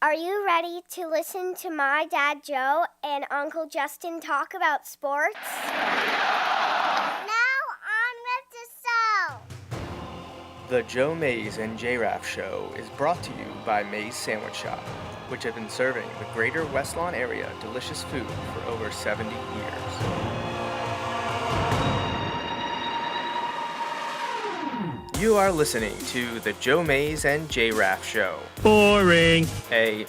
Are you ready to listen to my dad Joe and Uncle Justin talk about sports? Now on with the show. The Joe Mays and J-Raff Show is brought to you by Mays Sandwich Shop, which have been serving the greater West Lawn area delicious food for over 70 years. You are listening to the Joe Mays and J-Raff Show. Boring. A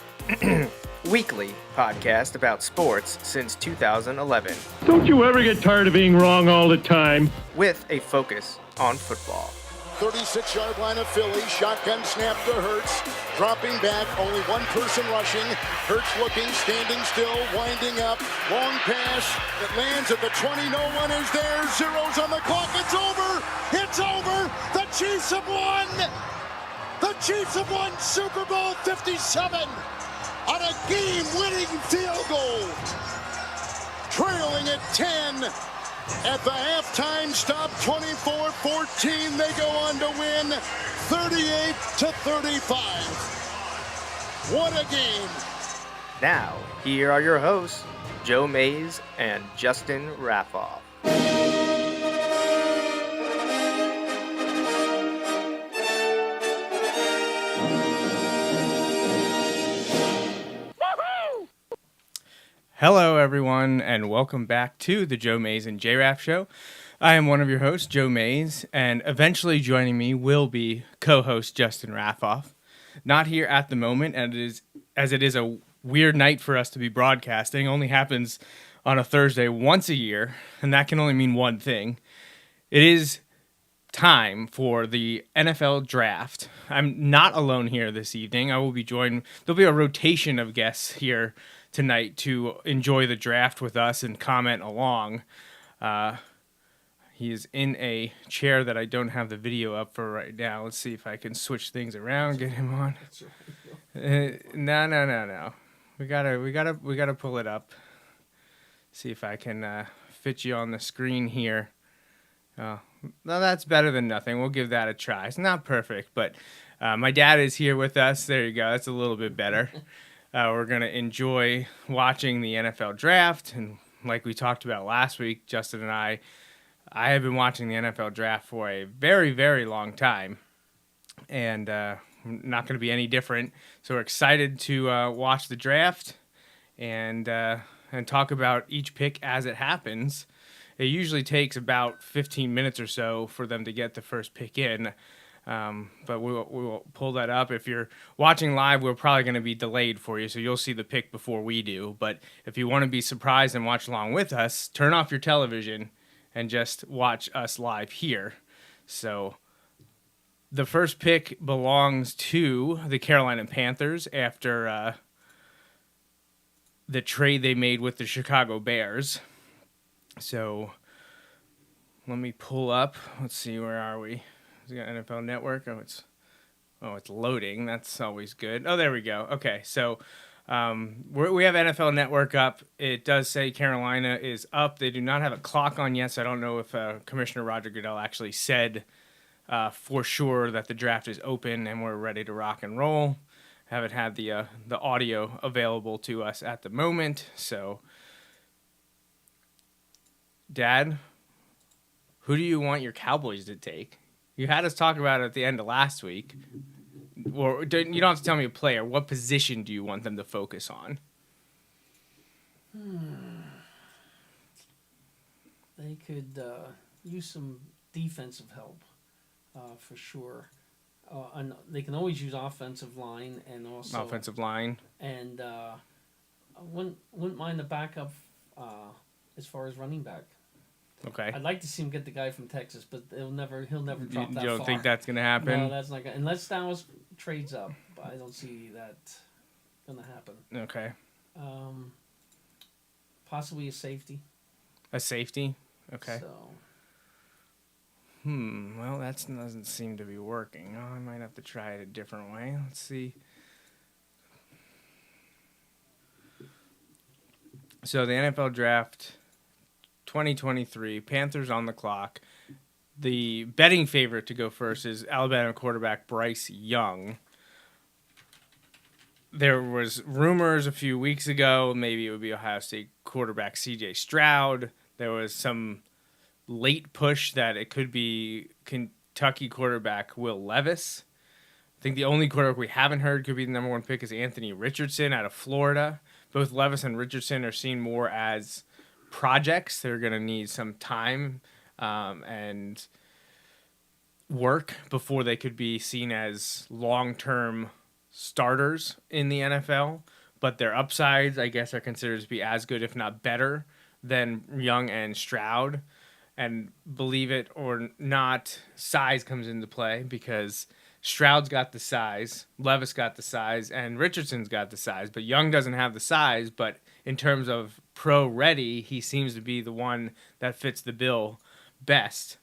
weekly podcast about sports since 2011. Don't you ever get tired of being wrong all the time? With a focus on football. 36-yard line of Philly, shotgun snap to Hurts, dropping back, only one person rushing, Hurts looking, standing still, winding up, long pass, it lands at the 20, no one is there, zeros on the clock, it's over, the Chiefs have won, Super Bowl 57 on a game-winning field goal, trailing at 10. At the halftime stop, 24-14, they go on to win 38-35. What a game. Now, here are your hosts, Joe Mays and Justin Raffoff. Hello, everyone, and welcome back to the Joe Mays and J-Raff Show. I am one of your hosts, Joe Mays, and eventually joining me will be co-host Justin Raffoff. Not here at the moment, and it is a weird night for us to be broadcasting. Only happens on a Thursday once a year, and that can only mean one thing. It is time for the NFL Draft. I'm not alone here this evening. I will be joined. There'll be a rotation of guests here tonight to enjoy the draft with us and comment along. He is in a chair that I don't have the video up for right now. Let's see if I can switch things around, get him on. No. We gotta pull it up. See if I can fit you on the screen here. No, that's better than nothing. We'll give that a try. It's not perfect, but my dad is here with us. There you go. That's a little bit better. We're going to enjoy watching the NFL Draft, and like we talked about last week, Justin and I have been watching the NFL Draft for a very, very long time, and not going to be any different. So we're excited to watch the draft and talk about each pick as it happens. It usually takes about 15 minutes or so for them to get the first pick in. But we'll pull that up. If you're watching live, we're probably going to be delayed for you, so you'll see the pick before we do. But if you want to be surprised and watch along with us, turn off your television and just watch us live here. So the first pick belongs to the Carolina Panthers after the trade they made with the Chicago Bears. So let me pull up. Let's see, where are we? We got NFL Network. It's loading. That's always good. Oh, there we go. Okay, so we have NFL Network up. It does say Carolina is up. They do not have a clock on yet, so I don't know if Commissioner Roger Goodell actually said for sure that the draft is open and we're ready to rock and roll. Haven't had the audio available to us at the moment. So, Dad, who do you want your Cowboys to take? You had us talk about it at the end of last week. Or you don't have to tell me a player. What position do you want them to focus on? They could use some defensive help for sure. And they can always use offensive line and also Offensive line. And I wouldn't mind the backup as far as running back. Okay. I'd like to see him get the guy from Texas, but he'll never drop that far. You don't think that's going to happen? No, that's not going to. Unless Dallas trades up, I don't see that going to happen. Okay. Possibly a safety. A safety? Okay. So. Well, that doesn't seem to be working. Oh, I might have to try it a different way. Let's see. So the NFL Draft 2023, Panthers on the clock. The betting favorite to go first is Alabama quarterback Bryce Young. there was rumors a few weeks ago, maybe it would be Ohio State quarterback C.J. Stroud. There was some late push that it could be Kentucky quarterback Will Levis. I think the only quarterback we haven't heard could be the number one pick is Anthony Richardson out of Florida. Both Levis and Richardson are seen more as projects. They're going to need some time and work before they could be seen as long-term starters in the NFL. But their upsides, I guess, are considered to be as good, if not better, than Young and Stroud. And believe it or not, size comes into play because Stroud's got the size, Levis got the size, and Richardson's got the size. But Young doesn't have the size, but in terms of pro ready, he seems to be the one that fits the bill best.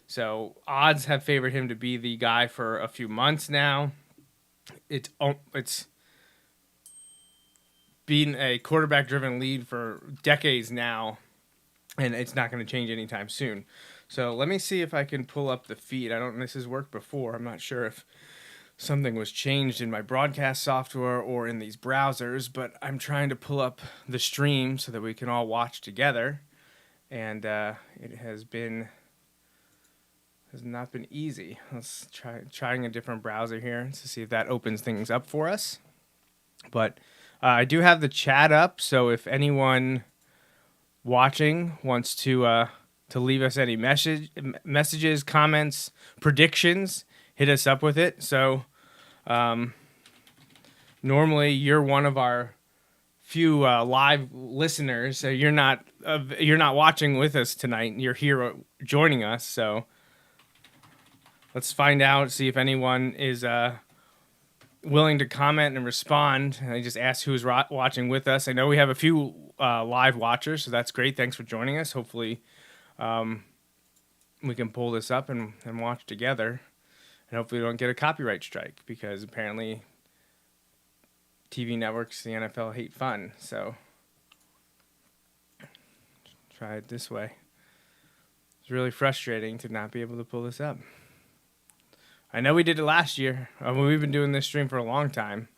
So odds have favored him to be the guy for a few months now. It's been a quarterback-driven lead for decades now, and it's not going to change anytime soon. So let me see if I can pull up the feed. This has worked before. I'm not sure if something was changed in my broadcast software or in these browsers, but I'm trying to pull up the stream so that we can all watch together. And it has not been easy. Let's trying a different browser here to see if that opens things up for us. But I do have the chat up, so if anyone watching wants to leave us any messages, comments, predictions, hit us up with it. So normally you're one of our few live listeners, so you're not watching with us tonight. You're here joining us. So let's find out, see if anyone is willing to comment and respond. I just asked who's watching with us. I know we have a few live watchers, so that's great. Thanks for joining us. Hopefully we can pull this up and watch together. And hopefully we don't get a copyright strike, because apparently TV networks, the NFL, hate fun. So try it this way. It's really frustrating to not be able to pull this up. I know we did it last year. We've been doing this stream for a long time.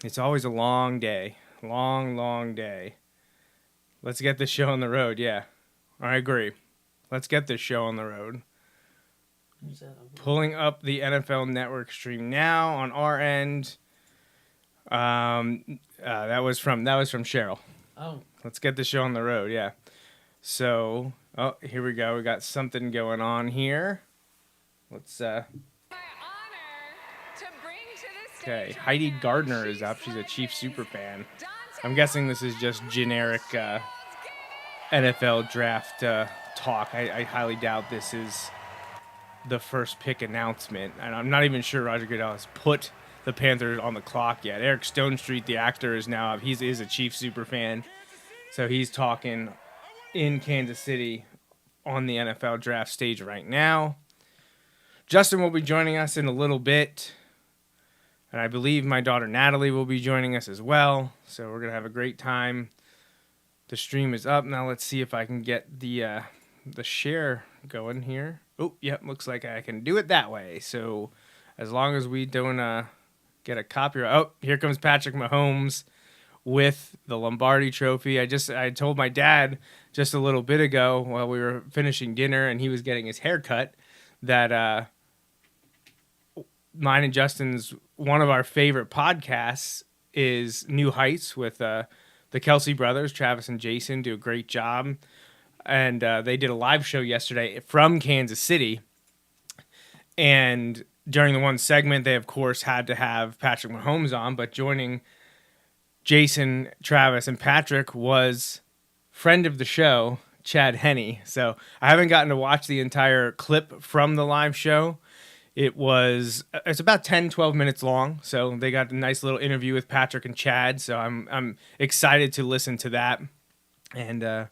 It's always a long day. Long day. Let's get this show on the road, yeah. I agree. Let's get this show on the road. Pulling up the NFL Network stream now on our end. That was from Cheryl. Oh. Let's get the show on the road, yeah. So, here we go. We got something going on here. Let's Okay, Heidi Gardner is up. She's a Chiefs super fan. I'm guessing this is just generic NFL draft talk. I highly doubt this is the first pick announcement. And I'm not even sure Roger Goodell has put the Panthers on the clock yet. Eric Stonestreet, the actor, is now up. He is a Chiefs super fan. So he's talking in Kansas City on the NFL draft stage right now. Justin will be joining us in a little bit. And I believe my daughter Natalie will be joining us as well. So we're going to have a great time. The stream is up. Now let's see if I can get the share going here. Oh, yep, looks like I can do it that way. So as long as we don't get a copyright. Oh, here comes Patrick Mahomes with the Lombardi Trophy. I told my dad just a little bit ago while we were finishing dinner and he was getting his hair cut that mine and Justin's one of our favorite podcasts is New Heights with the Kelsey brothers. Travis and Jason do a great job. And they did a live show yesterday from Kansas City. And during the one segment, they, of course, had to have Patrick Mahomes on. But joining Jason, Travis, and Patrick was friend of the show, Chad Henne. So I haven't gotten to watch the entire clip from the live show. It's about 10, 12 minutes long. So they got a nice little interview with Patrick and Chad. So I'm excited to listen to that. And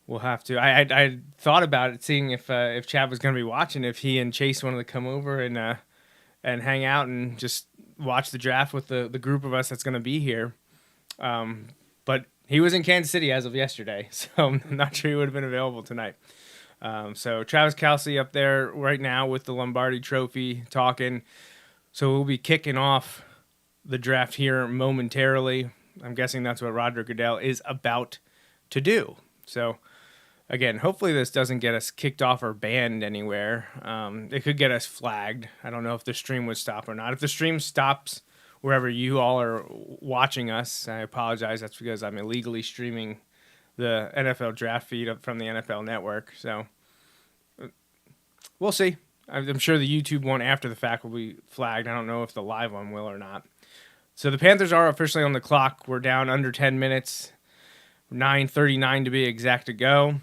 we'll have to. I thought about it, seeing if Chad was going to be watching, if he and Chase wanted to come over and hang out and just watch the draft with the group of us that's going to be here. But he was in Kansas City as of yesterday, so I'm not sure he would have been available tonight. So Travis Kelce up there right now with the Lombardi Trophy talking. So we'll be kicking off the draft here momentarily. I'm guessing that's what Roger Goodell is about to do. So, again, hopefully this doesn't get us kicked off or banned anywhere. It could get us flagged. I don't know if the stream would stop or not. If the stream stops wherever you all are watching us, I apologize. That's because I'm illegally streaming the NFL draft feed from the NFL Network. So we'll see. I'm sure the YouTube one after the fact will be flagged. I don't know if the live one will or not. So the Panthers are officially on the clock. We're down under 10 minutes, 9:39 to be exact to go.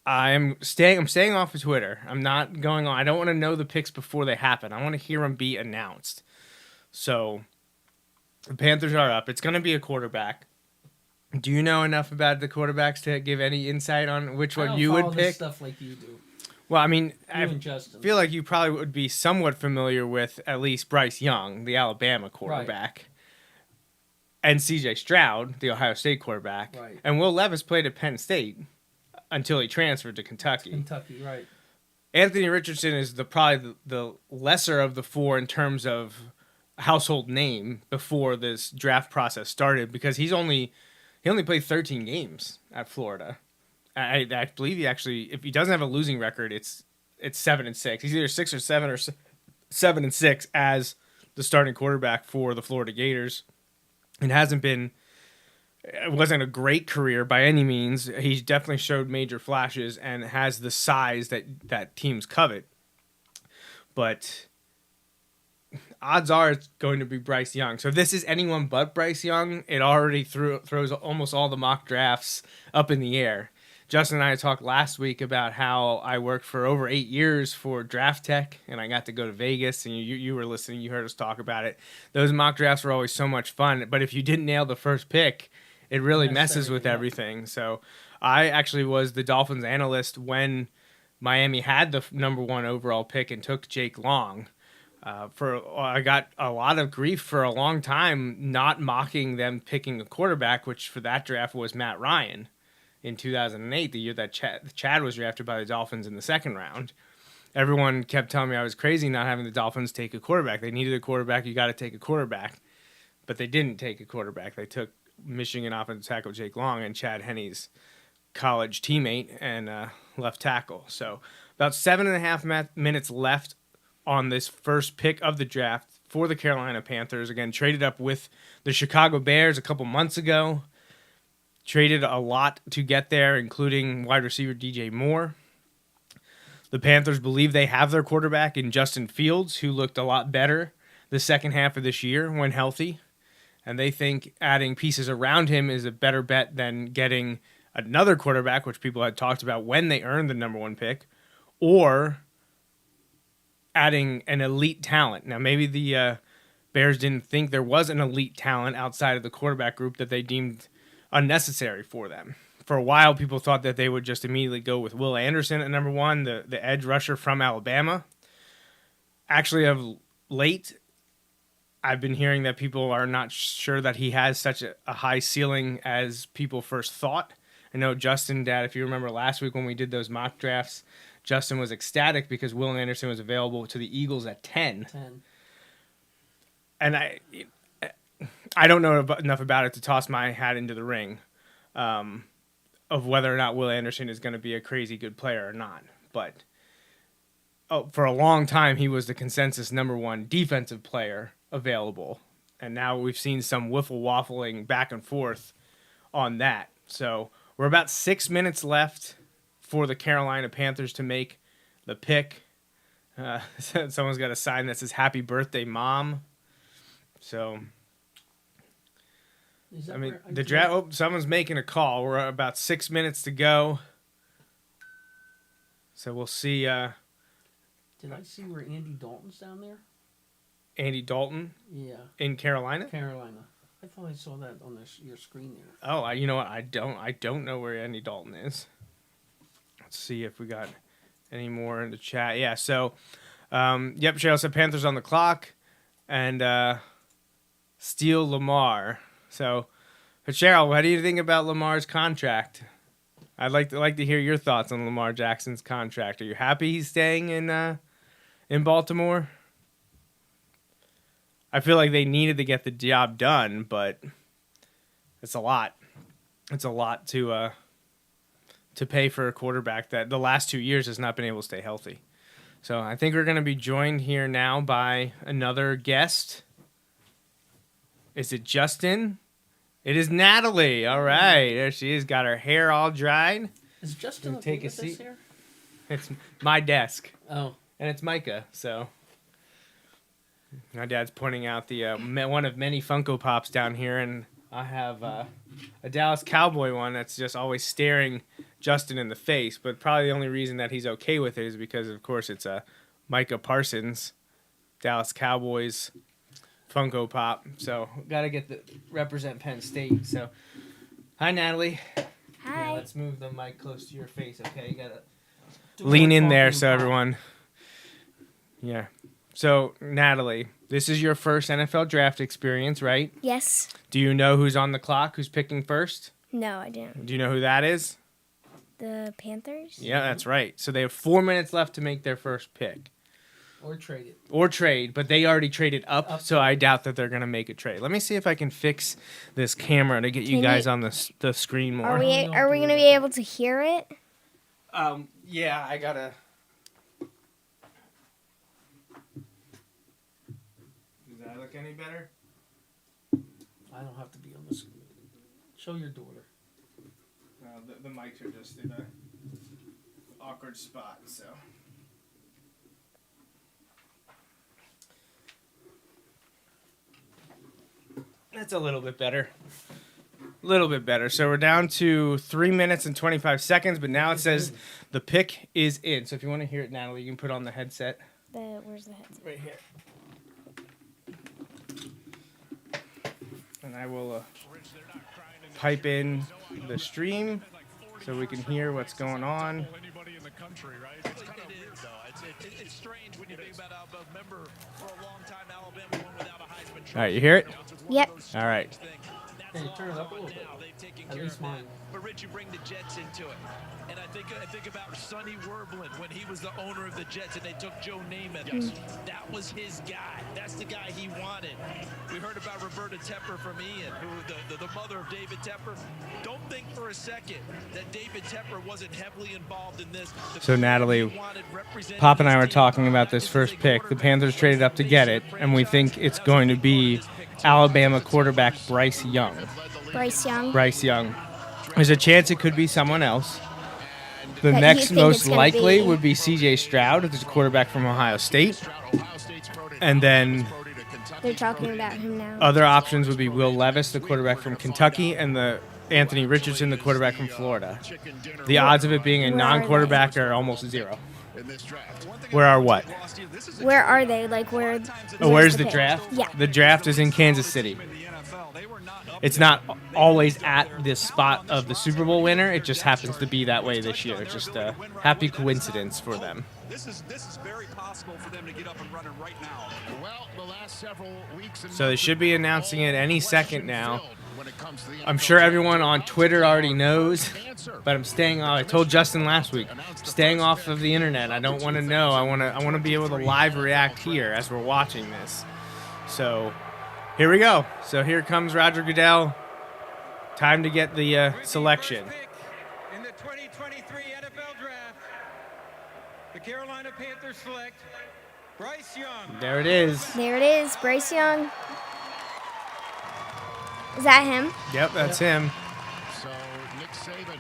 I'm staying off of Twitter. I'm not going on. I don't want to know the picks before they happen. I want to hear them be announced. So the Panthers are up. It's going to be a quarterback. Do you know enough about the quarterbacks to give any insight on which one you would pick? Stuff like you do. Well, I mean, I Justin. feel like you probably would be somewhat familiar with at least Bryce Young, the Alabama quarterback, and C.J. Stroud, the Ohio State quarterback, right. And Will Levis played at Penn State until he transferred to Kentucky. Kentucky, right. Anthony Richardson is probably the lesser of the four in terms of household name before this draft process started because he only played 13 games at Florida. I believe he actually, if he doesn't have a losing record, it's 7-6. He's either 6 or 7 or 7-6 as the starting quarterback for the Florida Gators. It wasn't a great career by any means. He definitely showed major flashes and has the size that teams covet. But odds are it's going to be Bryce Young. So if this is anyone but Bryce Young, it already throws almost all the mock drafts up in the air. Justin and I talked last week about how I worked for over 8 years for Draft Tech, and I got to go to Vegas, and you were listening. You heard us talk about it. Those mock drafts were always so much fun, but if you didn't nail the first pick, it really messes with everything. So I actually was the Dolphins analyst when Miami had the number 1 overall pick and took Jake Long. I got a lot of grief for a long time not mocking them picking a quarterback, which for that draft was Matt Ryan in 2008, the year that Chad was drafted by the Dolphins in the second round. Everyone kept telling me I was crazy not having the Dolphins take a quarterback. They needed a quarterback. You got to take a quarterback. But they didn't take a quarterback. They took Michigan offensive tackle Jake Long and Chad Henne's college teammate and left tackle. So about 7.5 minutes left on this first pick of the draft for the Carolina Panthers. Again, traded up with the Chicago Bears a couple months ago. Traded a lot to get there, including wide receiver DJ Moore. The Panthers believe they have their quarterback in Justin Fields, who looked a lot better the second half of this year when healthy. And they think adding pieces around him is a better bet than getting another quarterback, which people had talked about when they earned the number 1 pick, or adding an elite talent. Now, maybe the Bears didn't think there was an elite talent outside of the quarterback group that they deemed unnecessary for them. For a while, people thought that they would just immediately go with Will Anderson at number 1, the edge rusher from Alabama. Actually, of late, I've been hearing that people are not sure that he has such a high ceiling as people first thought. I know Justin, Dad, if you remember last week when we did those mock drafts, Justin was ecstatic because Will Anderson was available to the Eagles at 10. And I don't know enough about it to toss my hat into the ring of whether or not Will Anderson is going to be a crazy good player or not. But for a long time, he was the consensus number 1 defensive player available. And now we've seen some waffling back and forth on that. So we're about 6 minutes left for the Carolina Panthers to make the pick. Someone's got a sign that says "Happy Birthday, Mom." So, I mean, the draft. Oh, someone's making a call. We're about 6 minutes to go. So we'll see. Did I see where Andy Dalton's down there? Andy Dalton? Yeah. In Carolina? Carolina. I thought I saw that on your screen there. Oh, you know what? I don't know where Andy Dalton is. Let's see if we got any more in the chat. Yeah, so, yep, Cheryl said Panthers on the clock. And steal Lamar. So, but Cheryl, what do you think about Lamar's contract? I'd like to hear your thoughts on Lamar Jackson's contract. Are you happy he's staying in Baltimore? I feel like they needed to get the job done, but it's a lot. It's a lot to pay for a quarterback that the last 2 years has not been able to stay healthy. So I think we're going to be joined here now by another guest. Is it Justin? It is Natalie. All right. There she is. Got her hair all dried. Is Justin Take a with us seat. here? It's my desk. Oh. And it's Micah, so... My dad's pointing out the one of many Funko Pops down here, and I have a Dallas Cowboy one that's just always staring Justin in the face. But probably the only reason that he's okay with it is because, of course, it's a Micah Parsons Dallas Cowboys Funko Pop. So gotta get the represent Penn State. So, hi Natalie. Hi. Yeah, let's move the mic close to your face. Okay, you gotta Do lean more in there talking so pop. everyone. Yeah. So, Natalie, this is your first NFL draft experience, right? Yes. Do you know who's on the clock, who's picking first? No, I didn't. Do you know who that is? The Panthers? Yeah, that's right. So they have 4 minutes left to make their first pick. Or trade it. Or trade, but they already traded up, Up. so I doubt that they're going to make a trade. Let me see if I can fix this camera to get you Can guys you- on the screen more. Are we don't are we do gonna that. be able to hear it? Yeah, I got to... Does that look any better? I don't have to be on the screen. Show your daughter. The mics are just in a awkward spot, so. That's a little bit better. A little bit better. So we're down to 3 minutes and 25 seconds, but now it says the pick is in. So if you want to hear it, Natalie, you can put on the headset Where's the headset? right here. And I will pipe in the stream so we can hear what's going on. Anybody in the country, right? It's kind of weird, though. It's strange when you think about Alabama. Remember, for a long time, Alabama won without a Heisman Trophy. All right, you hear it? Yep. All right. Hey, turn it up a little bit. At least mine. But Rich, you bring the Jets into it. And I think about Sonny Werblin when he was the owner of the Jets and they took Joe Namath. That was his guy. That's the guy he wanted. We heard about Roberta Tepper from Ian, who the mother of David Tepper. Don't think for a second that David Tepper wasn't heavily involved in this. So, Natalie, Pop and I were talking about this first pick. The Panthers traded up to get it, and we think it's going to be Alabama quarterback Bryce Young. Bryce Young. Bryce Young. There's a chance it could be someone else. The But you next think most it's gonna likely be- would be C.J. Stroud, who's a quarterback from Ohio State. And then They're talking about him now. other options would be Will Levis, the quarterback from Kentucky, and the Anthony Richardson, the quarterback from Florida. The odds of it being a Where are non-quarterback are almost zero. Where are what? Where are they? Like where? Oh, where's the pick? draft? Yeah. The draft is in Kansas City. It's not always at the spot of the Super Bowl winner. It just happens to be that way this year. It's just a happy coincidence for them. This is very possible for them to get up and running right now. Well, the last several weeks and So they months should be have been announcing it any second now. filled when it comes to the I'm NFL sure draft. everyone on Twitter already knows, Answer. but I'm staying off. I told Justin last week, staying off of the internet. I don't want to know. I want to be able to live react here as we're watching this. So here we go. So here comes Roger Goodell. Time to get the selection. In the 2023 NFL Draft, the Carolina Panthers select Bryce Young. There it is. There it is. Bryce Young. Is that him? Yep, that's him. So Nick Saban,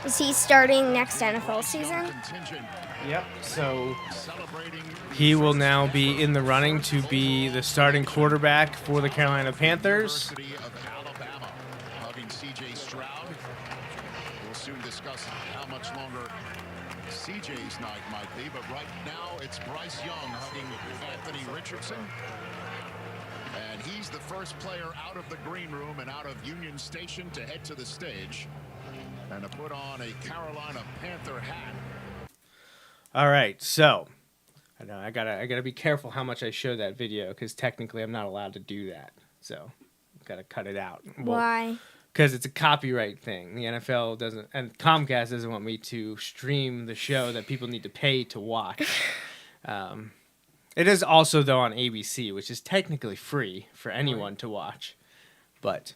Is he starting next NFL season? contingent, Yep. So celebrating he will now be in the running to be the starting quarterback for the Carolina Panthers. University of Alabama, hugging C.J. Stroud. We'll soon discuss how much longer C.J.'s night might be, but right now it's Bryce Young hugging Anthony Richardson. And he's the first player out of the green room and out of Union Station to head to the stage and to put on a Carolina Panther hat. All right, so I know I gotta be careful how much I show that video because technically I'm not allowed to do that. So gotta cut it out. Why? Because it's a copyright thing. The NFL doesn't, and Comcast doesn't want me to stream the show that people need to pay to watch. It is also, though, on ABC, which is technically free for anyone to watch. But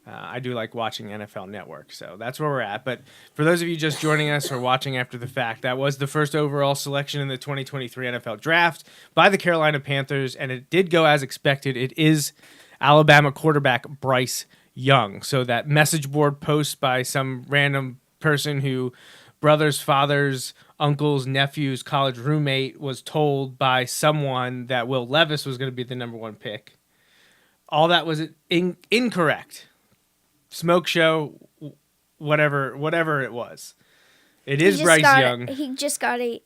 I do like watching NFL Network, so that's where we're at. But for those of you just joining us or watching after the fact, that was the first overall selection in the 2023 NFL Draft by the Carolina Panthers, and it did go as expected. It is Alabama quarterback Bryce Young. So that message board post by some random person who brothers, fathers, uncles, nephews, college roommate was told by someone that Will Levis was going to be the number 1 pick. All that was incorrect. Smoke show, whatever it was. It is Bryce Young. He just got a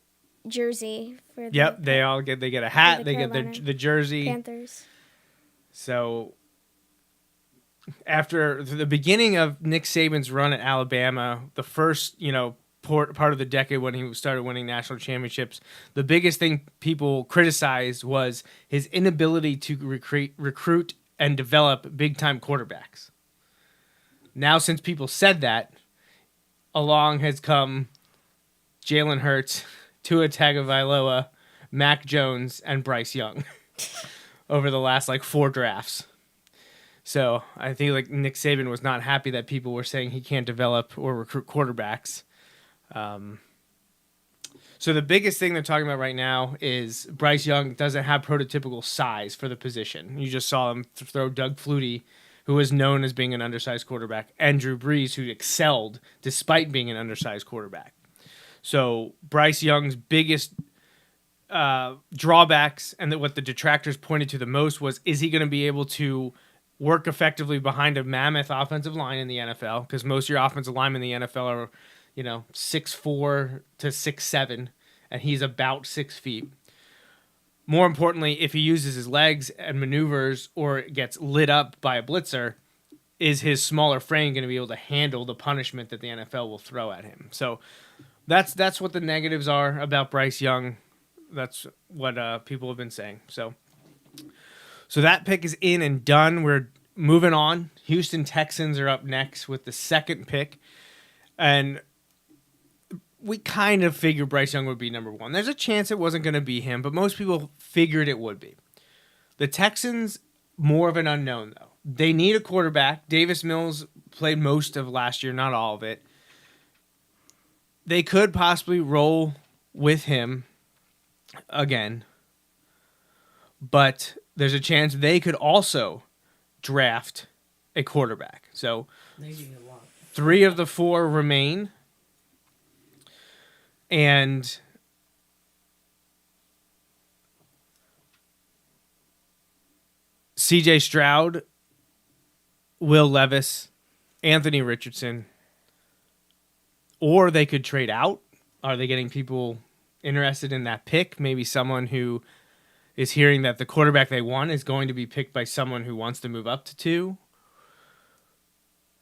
jersey for the Yep, they get a hat, they get the jersey. Panthers. So after the beginning of Nick Saban's run at Alabama, the first, part of the decade when he started winning national championships, the biggest thing people criticized was his inability to recruit and develop big-time quarterbacks. Now, since people said that, along has come Jalen Hurts, Tua Tagovailoa, Mac Jones, and Bryce Young over the last 4 drafts. So I think Nick Saban was not happy that people were saying he can't develop or recruit quarterbacks. So the biggest thing they're talking about right now is Bryce Young doesn't have prototypical size for the position. You just saw him throw Doug Flutie, who was known as being an undersized quarterback, and Drew Brees, who excelled despite being an undersized quarterback. So Bryce Young's biggest drawbacks and what the detractors pointed to the most was, is he going to be able to work effectively behind a mammoth offensive line in the NFL? Because most of your offensive linemen in the NFL are 6'4" to 6'7", and he's about 6 feet. More importantly, if he uses his legs and maneuvers or gets lit up by a blitzer, is his smaller frame going to be able to handle the punishment that the NFL will throw at him? So that's what the negatives are about Bryce Young. That's what people have been saying. So that pick is in and done. We're moving on. Houston Texans are up next with the 2nd pick. And we kind of figured Bryce Young would be number 1. There's a chance it wasn't going to be him, but most people figured it would be. The Texans, more of an unknown, though. They need a quarterback. Davis Mills played most of last year, not all of it. They could possibly roll with him again, but there's a chance they could also draft a quarterback. So 3 of the 4 remain. And C.J. Stroud, Will Levis, Anthony Richardson, or they could trade out. Are they getting people interested in that pick? Maybe someone who is hearing that the quarterback they want is going to be picked by someone who wants to move up to 2.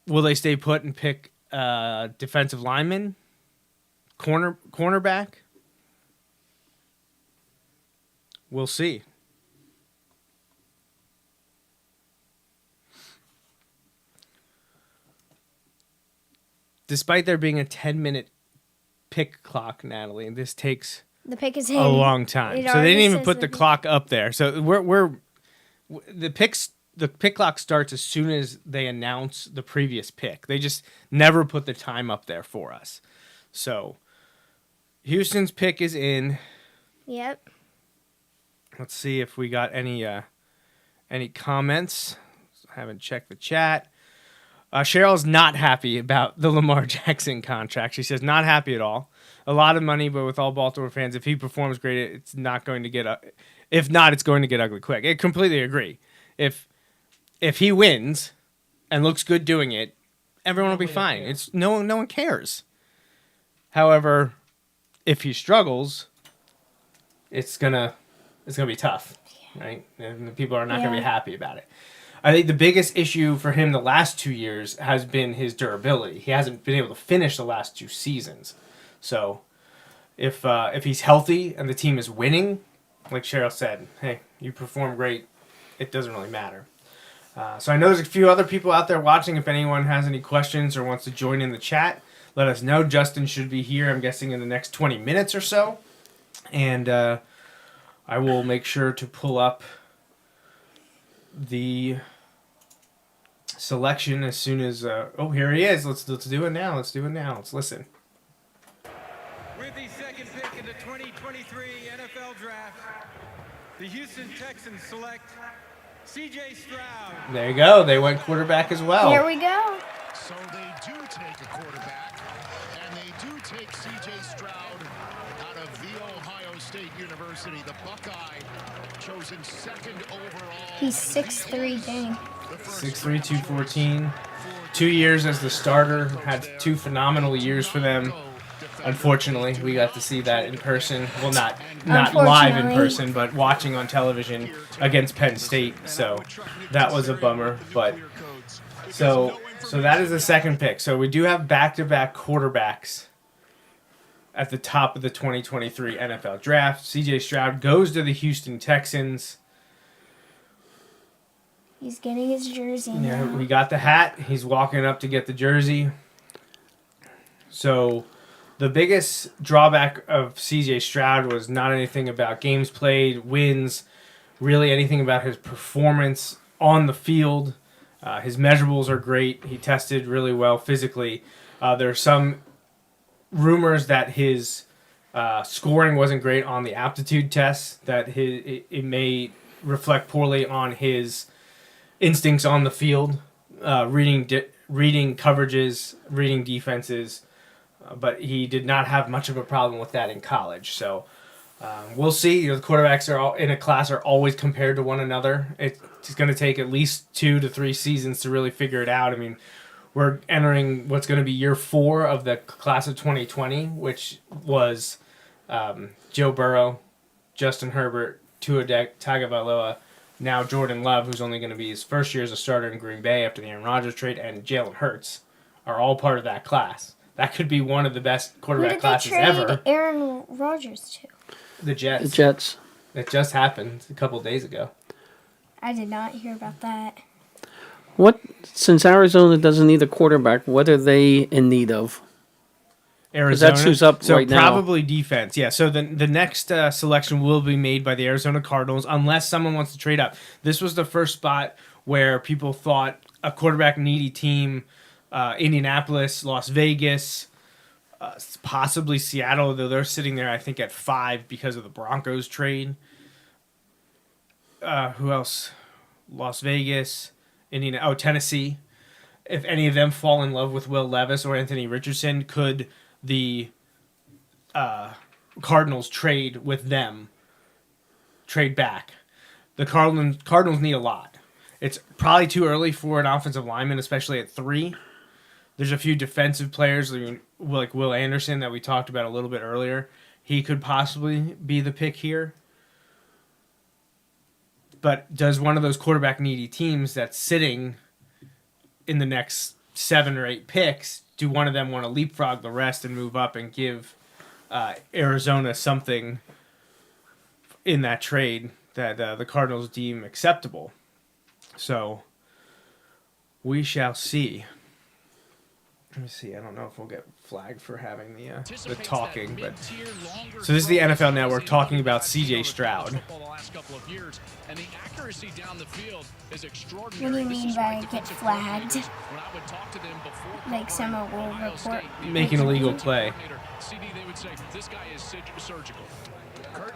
Will they stay put and pick defensive lineman? Cornerback? We'll see. Despite there being a 10-minute pick clock, Natalie, this takes the pick is in. A long time. So they didn't even put the clock up there. So the pick clock starts as soon as they announce the previous pick. They just never put the time up there for us. So Houston's pick is in. Yep. Let's see if we got any comments. I haven't checked the chat. Cheryl's not happy about the Lamar Jackson contract. She says not happy at all. A lot of money, but with all Baltimore fans, if he performs great, it's not going to get. If not, it's going to get ugly quick. I completely agree. If he wins and looks good doing it, everyone will be fine. It's no one cares. However, if he struggles, it's gonna be tough, right? And the people are not gonna be happy about it. I think the biggest issue for him the last 2 years has been his durability. He hasn't been able to finish the last 2 seasons. So if he's healthy and the team is winning, like Cheryl said, hey, you perform great. It doesn't really matter. So I know there's a few other people out there watching. If anyone has any questions or wants to join in the chat, let us know. Justin should be here, I'm guessing, in the next 20 minutes or so. And I will make sure to pull up the selection as soon as. Here he is. Let's do it now. Let's listen. With the second pick in the 2023 NFL Draft, the Houston Texans select C.J. Stroud. There you go. They went quarterback as well. Here we go. So they do take a quarterback, and they do take C.J. Stroud out of The Ohio State University. The Buckeye chosen second overall. He's 6'3", dang. 6'3", 214. 2 years as the starter. Had 2 phenomenal years for them. Unfortunately, we got to see that in person. Well, not live in person, but watching on television against Penn State. So that was a bummer. But so that is the second pick. So we do have back-to-back quarterbacks at the top of the 2023 NFL Draft. C.J. Stroud goes to the Houston Texans. He's getting his jersey now. Yeah, we got the hat. He's walking up to get the jersey. So the biggest drawback of C.J. Stroud was not anything about games played, wins, really anything about his performance on the field. His measurables are great. He tested really well physically. There are some rumors that his scoring wasn't great on the aptitude tests, that it may reflect poorly on his instincts on the field, reading coverages, reading defenses. But he did not have much of a problem with that in college. So we'll see. The quarterbacks in a class are always compared to one another. It's going to take at least 2 to 3 seasons to really figure it out. I mean, we're entering what's going to be year 4 of the class of 2020, which was Joe Burrow, Justin Herbert, Tua Tagovailoa, now Jordan Love, who's only going to be his first year as a starter in Green Bay after the Aaron Rodgers trade, and Jalen Hurts are all part of that class. That could be one of the best quarterback classes ever. Who did they trade Aaron Rodgers to? The Jets. The Jets. It just happened a couple of days ago. I did not hear about that. Since Arizona doesn't need a quarterback, what are they in need of? Arizona. That's who's up right now. So probably defense. Yeah. So the next selection will be made by the Arizona Cardinals unless someone wants to trade up. This was the first spot where people thought a quarterback needy team, Indianapolis, Las Vegas, possibly Seattle, though they're sitting there I think at 5 because of the Broncos trade. Who else? Las Vegas, Tennessee. If any of them fall in love with Will Levis or Anthony Richardson, could the Cardinals trade with them? Trade back. The Cardinals need a lot. It's probably too early for an offensive lineman, especially at 3. There's a few defensive players like Will Anderson that we talked about a little bit earlier. He could possibly be the pick here. But does one of those quarterback needy teams that's sitting in the next 7 or 8 picks, do one of them want to leapfrog the rest and move up and give Arizona something in that trade that the Cardinals deem acceptable? So we shall see. Let me see. I don't know if we'll get flagged for having the talking, but so this is the NFL Network talking about C.J. Stroud. What do you mean by get flagged? Like someone will report Making a legal play. They would say this guy is surgical. Kurt?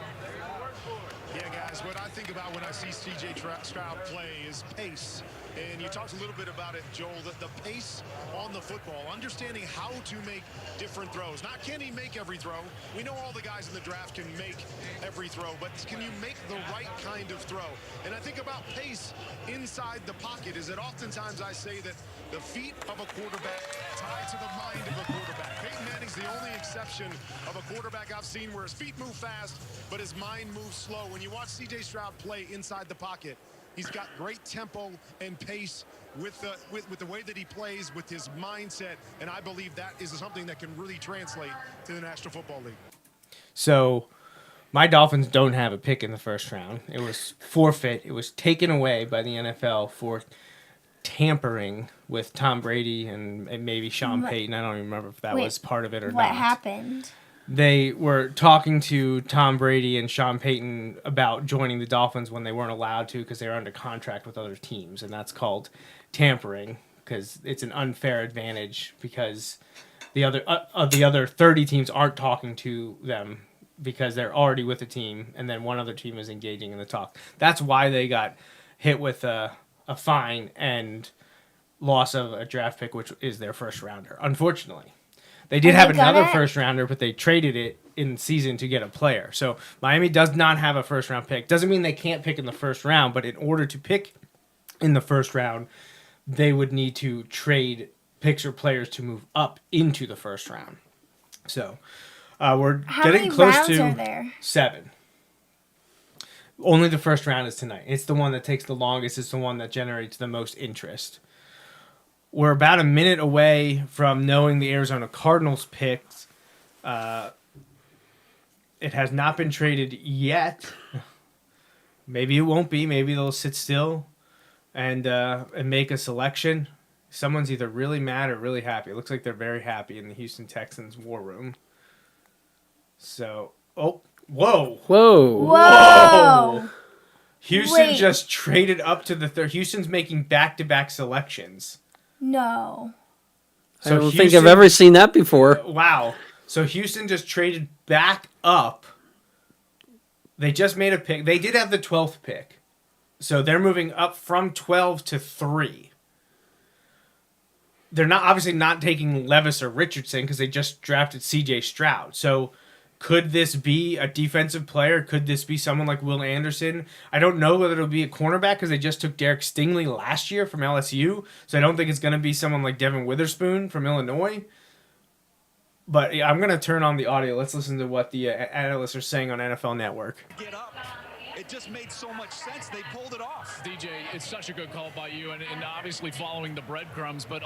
Yeah, guys, what I think about when I see C.J. Stroud play is pace. And you talked a little bit about it, Joel, the pace on the football, understanding how to make different throws. Not can he make every throw. We know all the guys in the draft can make every throw, but can you make the right kind of throw? And I think about pace inside the pocket is that oftentimes I say that the feet of a quarterback tie to the mind of a quarterback. Peyton Manning's the only exception of a quarterback I've seen where his feet move fast, but his mind moves slow. When you watch C.J. Stroud play inside the pocket, he's got great tempo and pace with the way that he plays, with his mindset, and I believe that is something that can really translate to the National Football League. So my Dolphins don't have a pick in the first round. It was forfeit. It was taken away by the NFL for tampering with Tom Brady and maybe Sean Payton. I don't even remember if that was part of it or not. What happened? they were talking to Tom Brady and Sean Payton about joining the Dolphins when they weren't allowed to because they were under contract with other teams, and that's called tampering because it's an unfair advantage because the other 30 teams aren't talking to them because they're already with a team, and then one other team is engaging in the talk. That's why they got hit with a fine and loss of a draft pick, which is their first rounder, unfortunately. They did have another first rounder, but they traded it in season to get a player. So Miami does not have a first round pick. Doesn't mean they can't pick in the first round, but in order to pick in the first round, they would need to trade picks or players to move up into the first round. So we're getting close to 7. Only the first round is tonight. It's the one that takes the longest. It's the one that generates the most interest. We're about a minute away from knowing the Arizona Cardinals picks. It has not been traded yet. Maybe it won't be. Maybe they'll sit still and make a selection. Someone's either really mad or really happy. It looks like they're very happy in the Houston Texans war room. So, whoa. Houston just traded up to the third. Houston's making back-to-back selections. No. I don't think I've ever seen that before. Wow. So Houston just traded back up. They just made a pick. They did have the 12th pick. So they're moving up from 12 to 3. They're obviously not taking Levis or Richardson because they just drafted C.J. Stroud. So could this be a defensive player? Could this be someone like Will Anderson? I don't know whether it'll be a cornerback because they just took Derek Stingley last year from LSU. So I don't think it's going to be someone like Devin Witherspoon from Illinois. But yeah, I'm going to turn on the audio. Let's listen to what the analysts are saying on NFL Network. Get up. It just made so much sense. They pulled it off. DJ, it's such a good call by you, and obviously following the breadcrumbs, but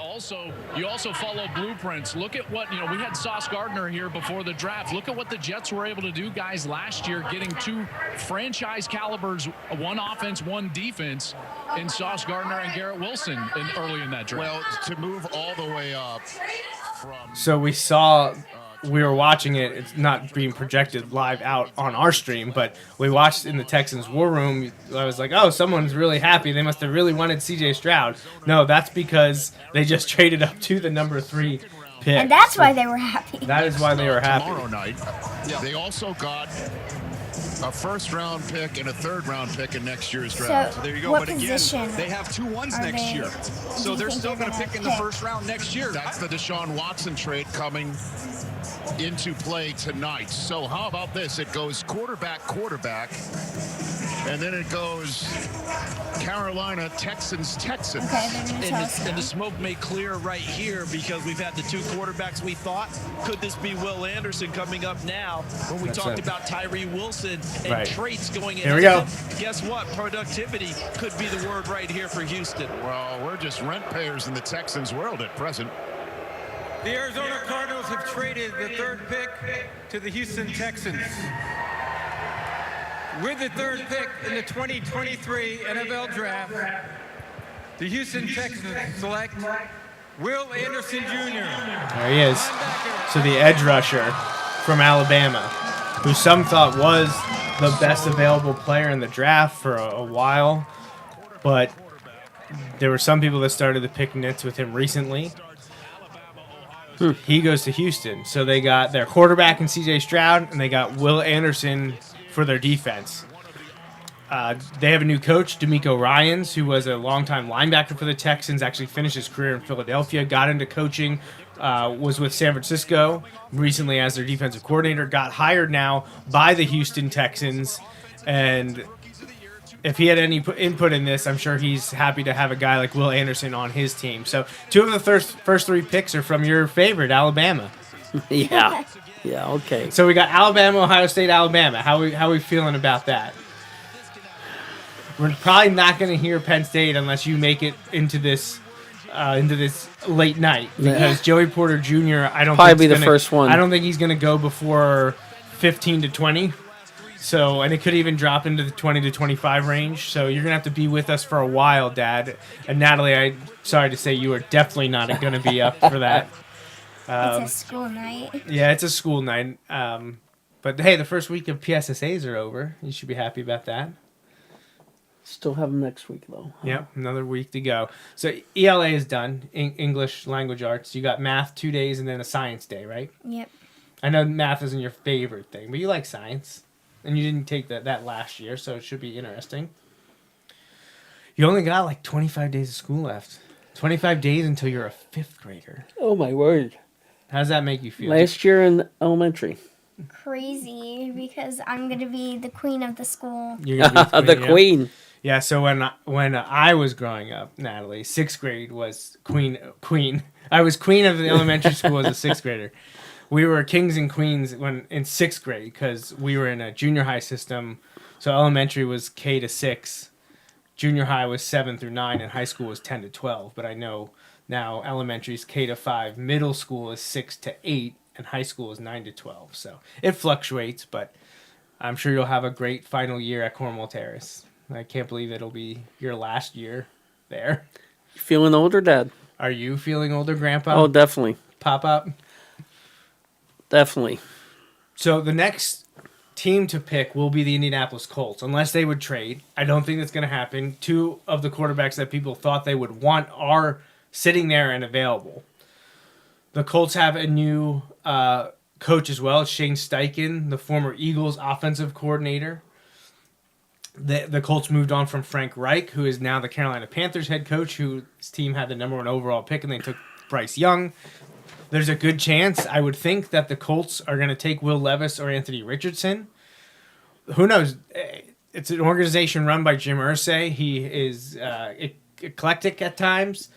you also follow blueprints. Look at what, we had Sauce Gardner here before the draft. Look at what the Jets were able to do, guys, last year, getting 2 franchise calibers, one offense, one defense, in Sauce Gardner and Garrett Wilson early in that draft. Well, to move all the way up from... So we were watching it. It's not being projected live out on our stream, but we watched in the Texans war room. I was like, oh, someone's really happy. They must have really wanted C.J. Stroud. No, that's because they just traded up to the number 3 pick. And that's why they were happy. That is why they were happy. Tomorrow night, they also got a first-round pick and a third-round pick in next year's draft. So there you go. what But position again, they have 2 ones next year. So they're still going to pick in the first round next year. That's the Deshaun Watson trade coming into play tonight. So how about this? It goes quarterback, and then it goes Carolina, Texans. Okay, And the smoke made clear right here because we've had the 2 quarterbacks we thought. Could this be Will Anderson coming up now when we talked about Tyree Wilson and traits going in? Here we go. Guess what? Productivity could be the word right here for Houston. Well, we're just rent payers in the Texans world at present. The Arizona Cardinals have traded the 3rd pick to the Houston Texans. With the 3rd pick in the 2023 NFL Draft, the Houston Texans select Will Anderson Jr. There he is. So the edge rusher from Alabama, who some thought was the best available player in the draft for a while, but there were some people that started to pick nits with him recently. He goes to Houston. So they got their quarterback in C.J. Stroud, and they got Will Anderson for their defense. They have a new coach, D'Amico Ryans, who was a longtime linebacker for the Texans, actually finished his career in Philadelphia, got into coaching, was with San Francisco recently as their defensive coordinator, got hired now by the Houston Texans, and if he had any input in this, I'm sure he's happy to have a guy like Will Anderson on his team. So 2 of the first 3 picks are from your favorite, Alabama. Yeah, okay. So we got Alabama, Ohio State, Alabama. How we feeling about that? We're probably not going to hear Penn State unless you make it into this late night because Joey Porter Jr. I don't probably think be the first one. I don't think he's going to go before 15 to 20. So, and it could even drop into the 20 to 25 range. So you're going to have to be with us for a while, Dad. And Natalie, I'm sorry to say you are definitely not going to be up for that. It's a school night. Yeah, it's a school night. But hey, the first week of PSSAs are over. You should be happy about that. Still have them next week, though. Yep, another week to go. So ELA is done, English Language Arts. You got math 2 days and then a science day, right? Yep. I know math isn't your favorite thing, but you like science. And you didn't take that last year, so it should be interesting. You only got like 25 days of school left. 25 days until you're a 5th grader. Oh, my word. How does that make you feel? Last year in elementary. Crazy, because I'm going to be the queen of the school. You're gonna be The queen. Yeah, so when I was growing up, Natalie, 6th grade was queen. I was queen of the elementary school as a 6th grader. We were kings and queens when in 6th grade because we were in a junior high system. So elementary was K to 6, junior high was 7 through 9, and high school was 10 to 12. But I know now elementary is K to 5, middle school is 6 to 8, and high school is 9 to 12. So it fluctuates, but I'm sure you'll have a great final year at Cornwall Terrace. I can't believe it'll be your last year there. You feeling older, Dad? Are you feeling older, Grandpa? Oh, definitely. Pop up? Definitely. So the next team to pick will be the Indianapolis Colts, unless they would trade. I don't think that's going to happen. 2 of the quarterbacks that people thought they would want are sitting there and available. The Colts have a new coach as well, Shane Steichen, the former Eagles offensive coordinator. The Colts moved on from Frank Reich, who is now the Carolina Panthers head coach, whose team had the number 1 overall pick, and they took Bryce Young. There's a good chance, I would think, that the Colts are going to take Will Levis or Anthony Richardson. Who knows? It's an organization run by Jim Irsay. He is eclectic at times.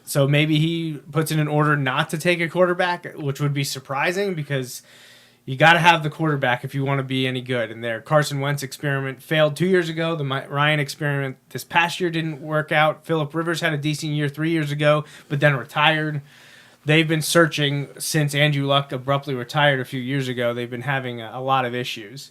So maybe he puts in an order not to take a quarterback, which would be surprising because you got to have the quarterback if you want to be any good. And their Carson Wentz experiment failed 2 years ago. The Ryan experiment this past year didn't work out. Phillip Rivers had a decent year 3 years ago, but then retired. They've been searching since Andrew Luck abruptly retired a few years ago. They've been having a lot of issues.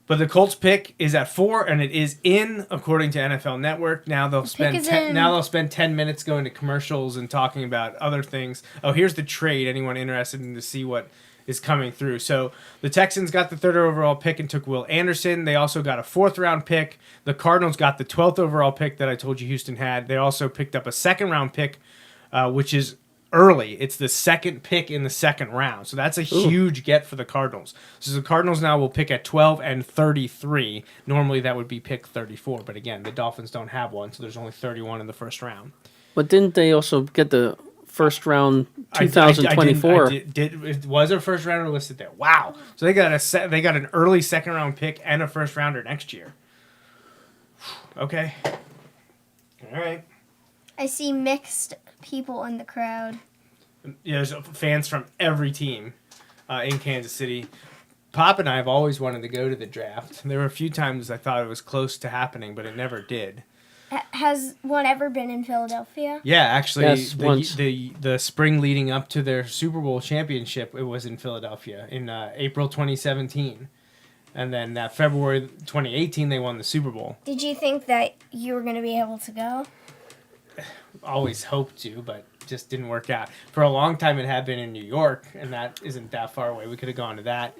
But the Colts pick is at 4, and it is in, according to NFL Network. Now they'll spend 10 minutes going to commercials and talking about other things. Oh, here's the trade. Anyone interested in to see what is coming through? So the Texans got the 3rd overall pick and took Will Anderson. They also got a 4th round pick. The Cardinals got the 12th overall pick that I told you Houston had. They also picked up a 2nd round pick, which is early. It's the 2nd pick in the 2nd round. So that's a huge get for the Cardinals. So the Cardinals now will pick at 12 and 33. Normally that would be pick 34. But again, the Dolphins don't have one, so there's only 31 in the 1st round. But didn't they also get the 1st round 2024? Was a 1st rounder listed there? Wow. So they got an early 2nd round pick and a 1st rounder next year. Okay. All right. I see mixed people in the crowd. Yeah, there's fans from every team in Kansas City. Pop and I have always wanted to go to the draft. There were a few times I thought it was close to happening, but it never did. Has one ever been in Philadelphia? Yeah, actually, Yes, once. the spring leading up to their Super Bowl championship, it was in Philadelphia in April 2017. And then that February 2018, they won the Super Bowl. Did you think that you were going to be able to go? Always hoped to, but just didn't work out. For a long time, it had been in New York, and that isn't that far away. We could have gone to that.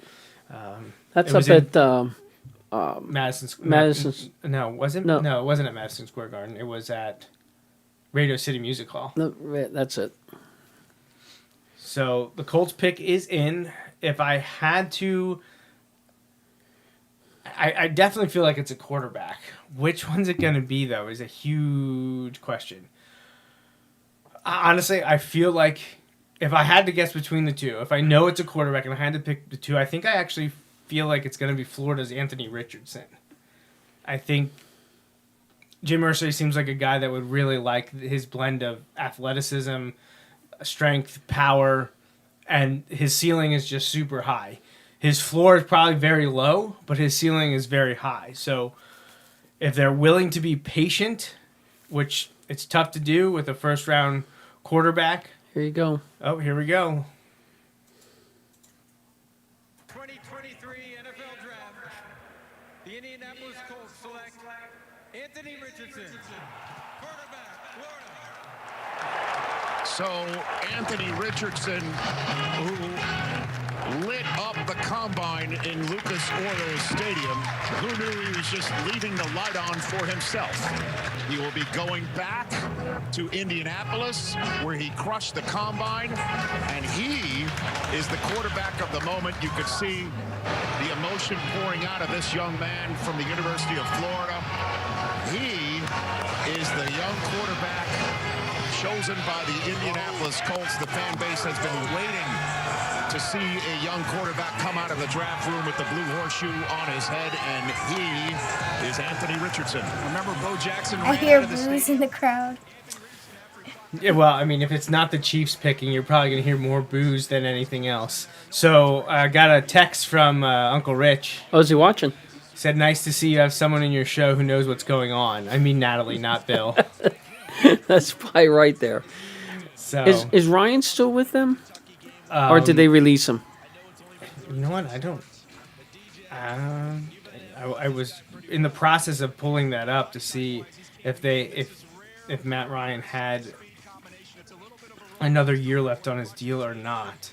That's up at Madison. No, wasn't? No. No, it wasn't at Madison Square Garden. It was at Radio City Music Hall. No, that's it. So the Colts pick is in. If I had to, I definitely feel like it's a quarterback. Which one's it going to be, though, is a huge question. Honestly, I feel like if I had to guess between the two, if I know it's a quarterback and I had to pick the two, I think I actually feel like it's going to be Florida's Anthony Richardson. I think Jim Irsay seems like a guy that would really like his blend of athleticism, strength, power, and his ceiling is just super high. His floor is probably very low, but his ceiling is very high. So if they're willing to be patient, which it's tough to do with a 1st round quarterback. Here you go. Oh, here we go. 2023 NFL Draft. The Indianapolis Colts select Anthony Richardson, quarterback, Florida. So Anthony Richardson, who lit up the combine in Lucas Oil Stadium, who knew he was just leaving the light on for himself. He will be going back to Indianapolis, where he crushed the combine, and he is the quarterback of the moment. You could see the emotion pouring out of this young man from the University of Florida. He is the young quarterback chosen by the Indianapolis Colts. The fan base has been waiting to see a young quarterback come out of the draft room with the blue horseshoe on his head, and he is Anthony Richardson. Remember Bo Jackson I ran hear out of the boos in the crowd. Yeah, well, I mean, if it's not the Chiefs picking, you're probably going to hear more boos than anything else. So I got a text from Uncle Rich. Oh, is he watching? Said, nice to see you have someone in your show who knows what's going on. I mean Natalie, not Bill. That's probably right there. So Is Ryan still with them? Or did they release him? You know what? I don't. I was in the process of pulling that up to see if Matt Ryan had another year left on his deal or not.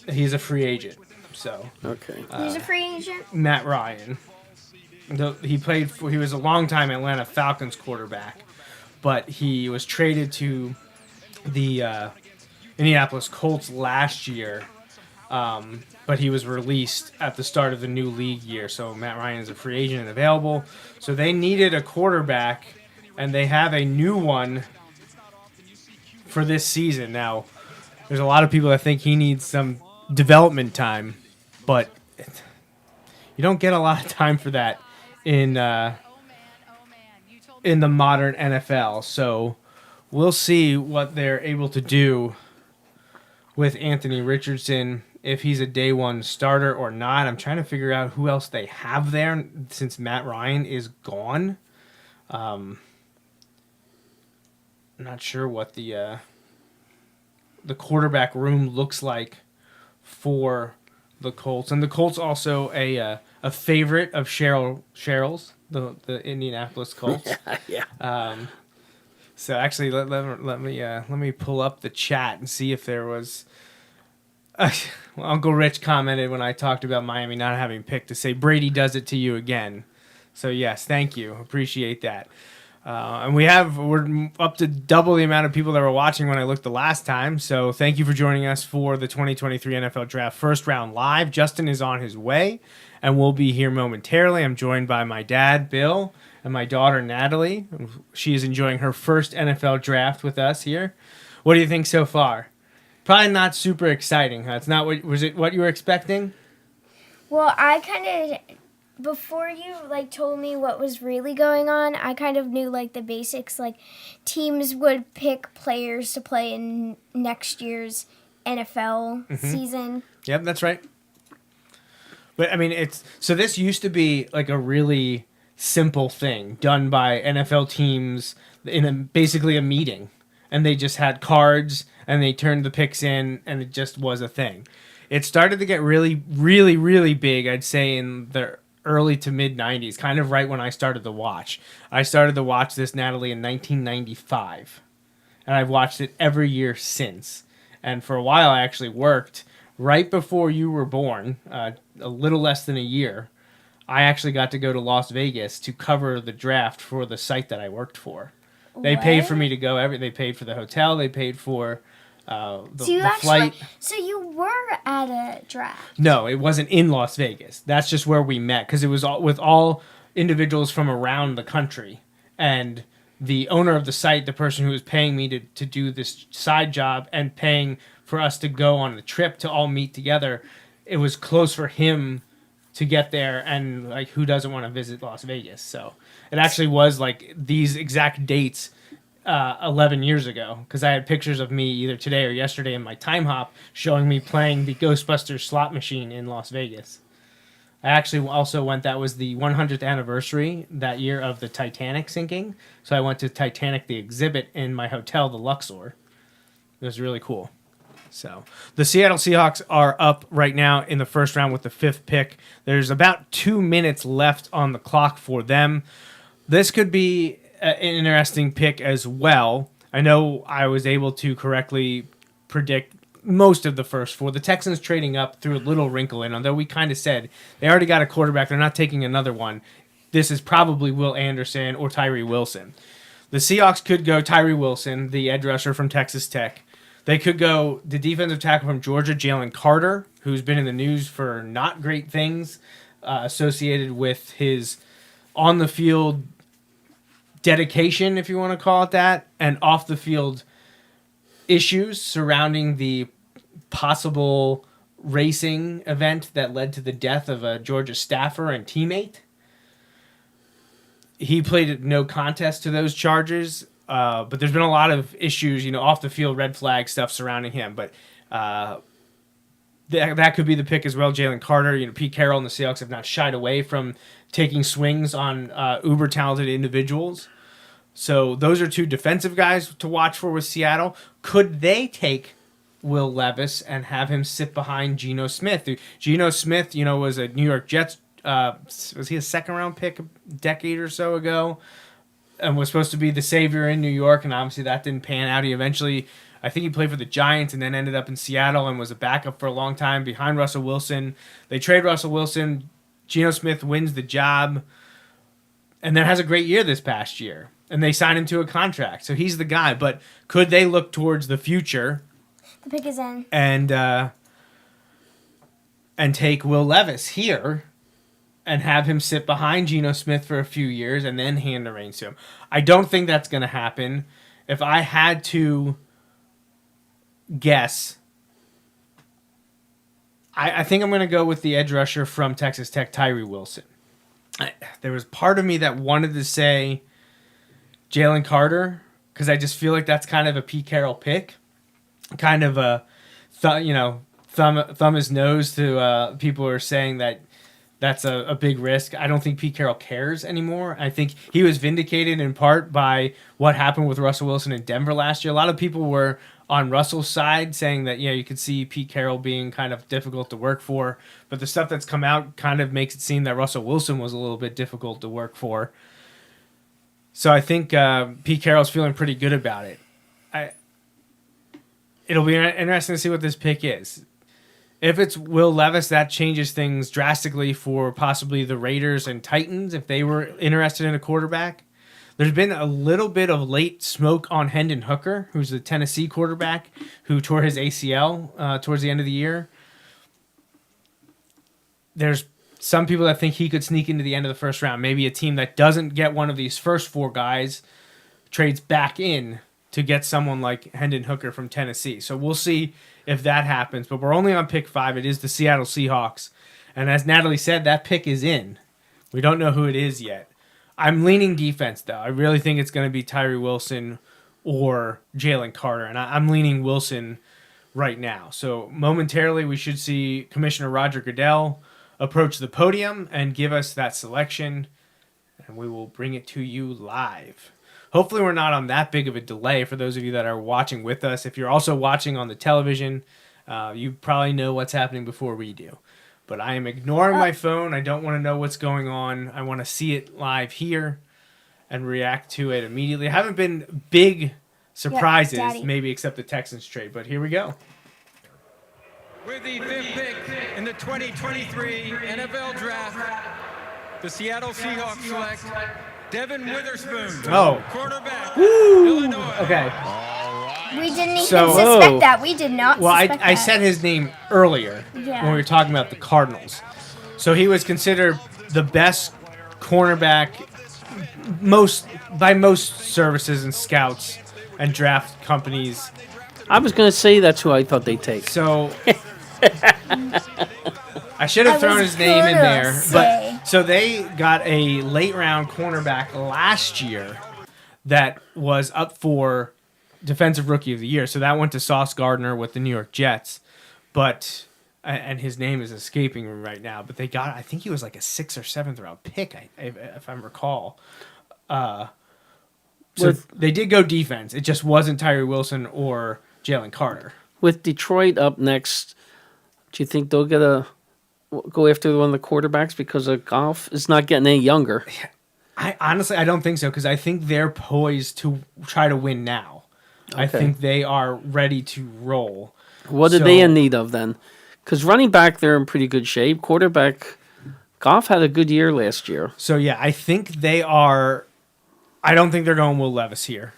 He's a free agent, so okay. He's a free agent. Matt Ryan. He was a longtime Atlanta Falcons quarterback, but he was traded to the Indianapolis Colts last year, but he was released at the start of the new league year. So Matt Ryan is a free agent and available. So they needed a quarterback, and they have a new one for this season. Now, there's a lot of people that think he needs some development time, but you don't get a lot of time for that in the modern NFL. So we'll see what they're able to do with Anthony Richardson, if he's a day one starter or not. I'm trying to figure out who else they have there since Matt Ryan is gone. I'm not sure what the quarterback room looks like for the Colts. And the Colts also a favorite of Cheryl's, the Indianapolis Colts. Yeah. So actually, let me pull up the chat and see if there was. Uncle Rich commented when I talked about Miami not having picked to say Brady does it to you again. So yes, thank you, appreciate that. And we're up to double the amount of people that were watching when I looked the last time. So thank you for joining us for the 2023 NFL Draft First Round Live. Justin is on his way, and we'll be here momentarily. I'm joined by my dad, Bill, and my daughter, Natalie. She is enjoying her first NFL draft with us here. What do you think so far? Probably not super exciting, huh? It's not what you were expecting? Well, I kind of, before you told me what was really going on, I kind of knew the basics. Teams would pick players to play in next year's NFL season. Yep, that's right. But I mean, this used to be a really simple thing done by NFL teams in basically a meeting, and they just had cards and they turned the picks in, and it just was a thing. It started to get really, really, really big, I'd say, in the early to mid 90s, kind of right when I started to watch. I started to watch this, Natalie, in 1995, and I've watched it every year since. And for a while, I actually worked right before you were born, a little less than a year. I actually got to go to Las Vegas to cover the draft for the site that I worked for. They paid for me to go. They paid for the hotel. They paid for the flight. So you were at a draft? No, it wasn't in Las Vegas. That's just where we met, because it was with all individuals from around the country. And the owner of the site, the person who was paying me to do this side job and paying for us to go on the trip to all meet together, it was close for him to get there, and who doesn't want to visit Las Vegas? So it actually was these exact dates 11 years ago, because I had pictures of me either today or yesterday in my time hop showing me playing the Ghostbusters slot machine in Las Vegas. I actually also went, that was the 100th anniversary that year of the Titanic sinking, so I went to Titanic the exhibit in my hotel, the Luxor. It was really cool. So the Seattle Seahawks are up right now in the first round with the 5th pick. There's about 2 minutes left on the clock for them. This could be an interesting pick as well. I know I was able to correctly predict most of the first four. The Texans trading up threw a little wrinkle in, although we kind of said they already got a quarterback. They're not taking another one. This is probably Will Anderson or Tyree Wilson. The Seahawks could go Tyree Wilson, the edge rusher from Texas Tech. They could go the defensive tackle from Georgia, Jalen Carter, who's been in the news for not great things associated with his on-the-field dedication, if you want to call it that, and off-the-field issues surrounding the possible racing event that led to the death of a Georgia staffer and teammate. He pleaded no contest to those charges, but there's been a lot of issues, off-the-field red flag stuff surrounding him. But that could be the pick as well. Jalen Carter, Pete Carroll and the Seahawks have not shied away from taking swings on uber-talented individuals. So those are two defensive guys to watch for with Seattle. Could they take Will Levis and have him sit behind Geno Smith? Geno Smith, was a New York Jets. Was he a second-round pick a decade or so ago? And was supposed to be the savior in New York, and obviously that didn't pan out. He eventually, I think he played for the Giants and then ended up in Seattle and was a backup for a long time behind Russell Wilson. They trade Russell Wilson. Geno Smith wins the job and then has a great year this past year. And they sign him to a contract. So he's the guy. But could they look towards the future? The pick is in. And take Will Levis here and have him sit behind Geno Smith for a few years and then hand the reins to him. I don't think that's going to happen. If I had to guess, I think I'm going to go with the edge rusher from Texas Tech, Tyree Wilson. There was part of me that wanted to say Jalen Carter because I just feel like that's kind of a Pete Carroll pick. Kind of a, thumb his nose to people who are saying that that's a big risk. I don't think Pete Carroll cares anymore. I think he was vindicated in part by what happened with Russell Wilson in Denver last year. A lot of people were on Russell's side saying that, you could see Pete Carroll being kind of difficult to work for. But the stuff that's come out kind of makes it seem that Russell Wilson was a little bit difficult to work for. So I think Pete Carroll's feeling pretty good about it. It'll be interesting to see what this pick is. If it's Will Levis, that changes things drastically for possibly the Raiders and Titans if they were interested in a quarterback. There's been a little bit of late smoke on Hendon Hooker, who's the Tennessee quarterback who tore his ACL towards the end of the year. There's some people that think he could sneak into the end of the first round. Maybe a team that doesn't get one of these first four guys trades back in to get someone like Hendon Hooker from Tennessee. So we'll see if that happens. But we're only on pick 5. It is the Seattle Seahawks. And as Natalie said, that pick is in. We don't know who it is yet. I'm leaning defense, though. I really think it's going to be Tyree Wilson or Jalen Carter. And I'm leaning Wilson right now. So momentarily we should see Commissioner Roger Goodell approach the podium and give us that selection. And we will bring it to you live. Hopefully we're not on that big of a delay for those of you that are watching with us. If you're also watching on the television, you probably know what's happening before we do. But I am ignoring my phone. I don't want to know what's going on. I want to see it live here and react to it immediately. I haven't been big surprises, maybe except the Texans trade, but here we go. With the 5th pick in the 2023 NFL Draft, the Seattle Seahawks select Devin Witherspoon, cornerback, Illinois. Okay. We didn't even suspect that. We did not suspect that. I said his name earlier when we were talking about the Cardinals. So he was considered the best cornerback by most services and scouts and draft companies. I was going to say that's who I thought they'd take. So I should have thrown his name in there. But so they got a late round cornerback last year that was up for Defensive Rookie of the Year. So that went to Sauce Gardner with the New York Jets. And his name is escaping me right now. But they got, I think he was like a 6th or 7th round pick, if I recall. So they did go defense. It just wasn't Tyree Wilson or Jalen Carter. With Detroit up next, do you think they'll go after one of the quarterbacks because Goff is not getting any younger? I honestly don't think so because I think they're poised to try to win now. I Okay. think they are ready to roll. What are they in need of then? Because running back, they're in pretty good shape. Quarterback, Goff had a good year last year. So yeah, I think they are. I don't think they're going Will Levis here.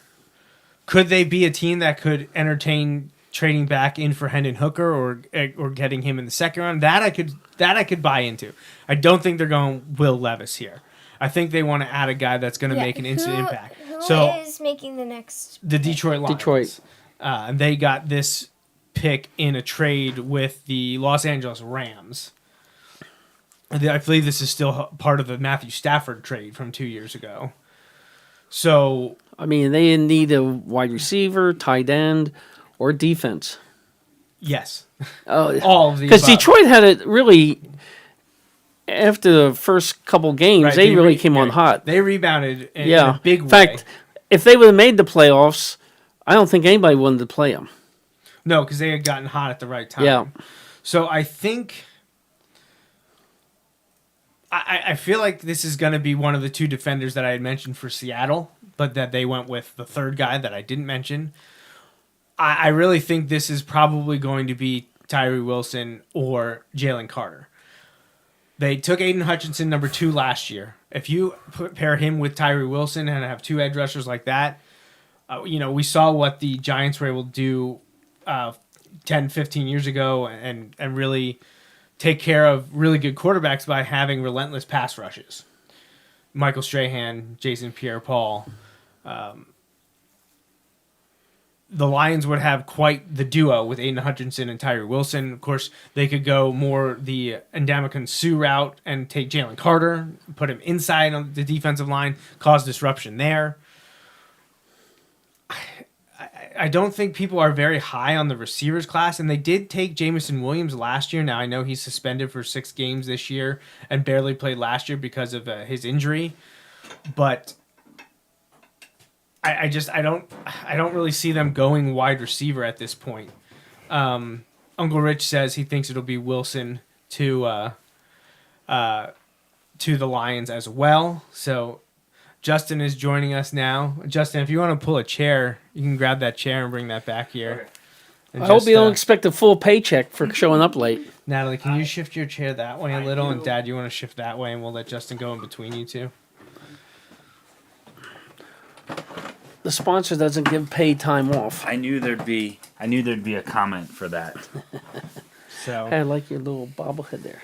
Could they be a team that could entertain trading back in for Hendon Hooker or getting him in the second round? That I could buy into. I don't think they're going Will Levis here. I think they want to add a guy that's going to make an instant impact. Who is making the next? The Detroit Lions. Detroit. And they got this pick in a trade with the Los Angeles Rams. I believe this is still part of the Matthew Stafford trade from 2 years ago. So, I mean, they need a wide receiver, tight end, or defense. yes. Oh, all of these. Because Detroit had it really, after the first couple games, Right, they really came on hot. They rebounded in Yeah. a big In way. fact, if they would have made the playoffs, I don't think anybody wanted to play them. No, because they had gotten hot at the right time. Yeah. So I think... I feel like this is going to be one of the two defenders that I had mentioned for Seattle, but that they went with the third guy that I didn't mention. I really think this is probably going to be Tyree Wilson or Jalen Carter. They took Aiden Hutchinson number 2 last year. If you pair him with Tyree Wilson and have two edge rushers like that, we saw what the Giants were able to do 10, 15 years ago and really take care of really good quarterbacks by having relentless pass rushes. Michael Strahan, Jason Pierre-Paul. The Lions would have quite the duo with Aiden Hutchinson and Tyree Wilson. Of course, they could go more the Ndamukong Suh route and take Jalen Carter, put him inside on the defensive line, cause disruption there. I don't think people are very high on the receivers class, and they did take Jamison Williams last year. Now, I know he's suspended for 6 games this year and barely played last year because of his injury, but I don't really see them going wide receiver at this point. Uncle Rich says he thinks it'll be Wilson to the Lions as well. So Justin is joining us now. Justin, if you want to pull a chair, you can grab that chair and bring that back here. I hope you don't expect a full paycheck for showing up late. Natalie, can you shift your chair that way a little? And Dad, you want to shift that way, and we'll let Justin go in between you two. The sponsor doesn't give paid time off. I knew there'd be a comment for that. So I like your little bobblehead there.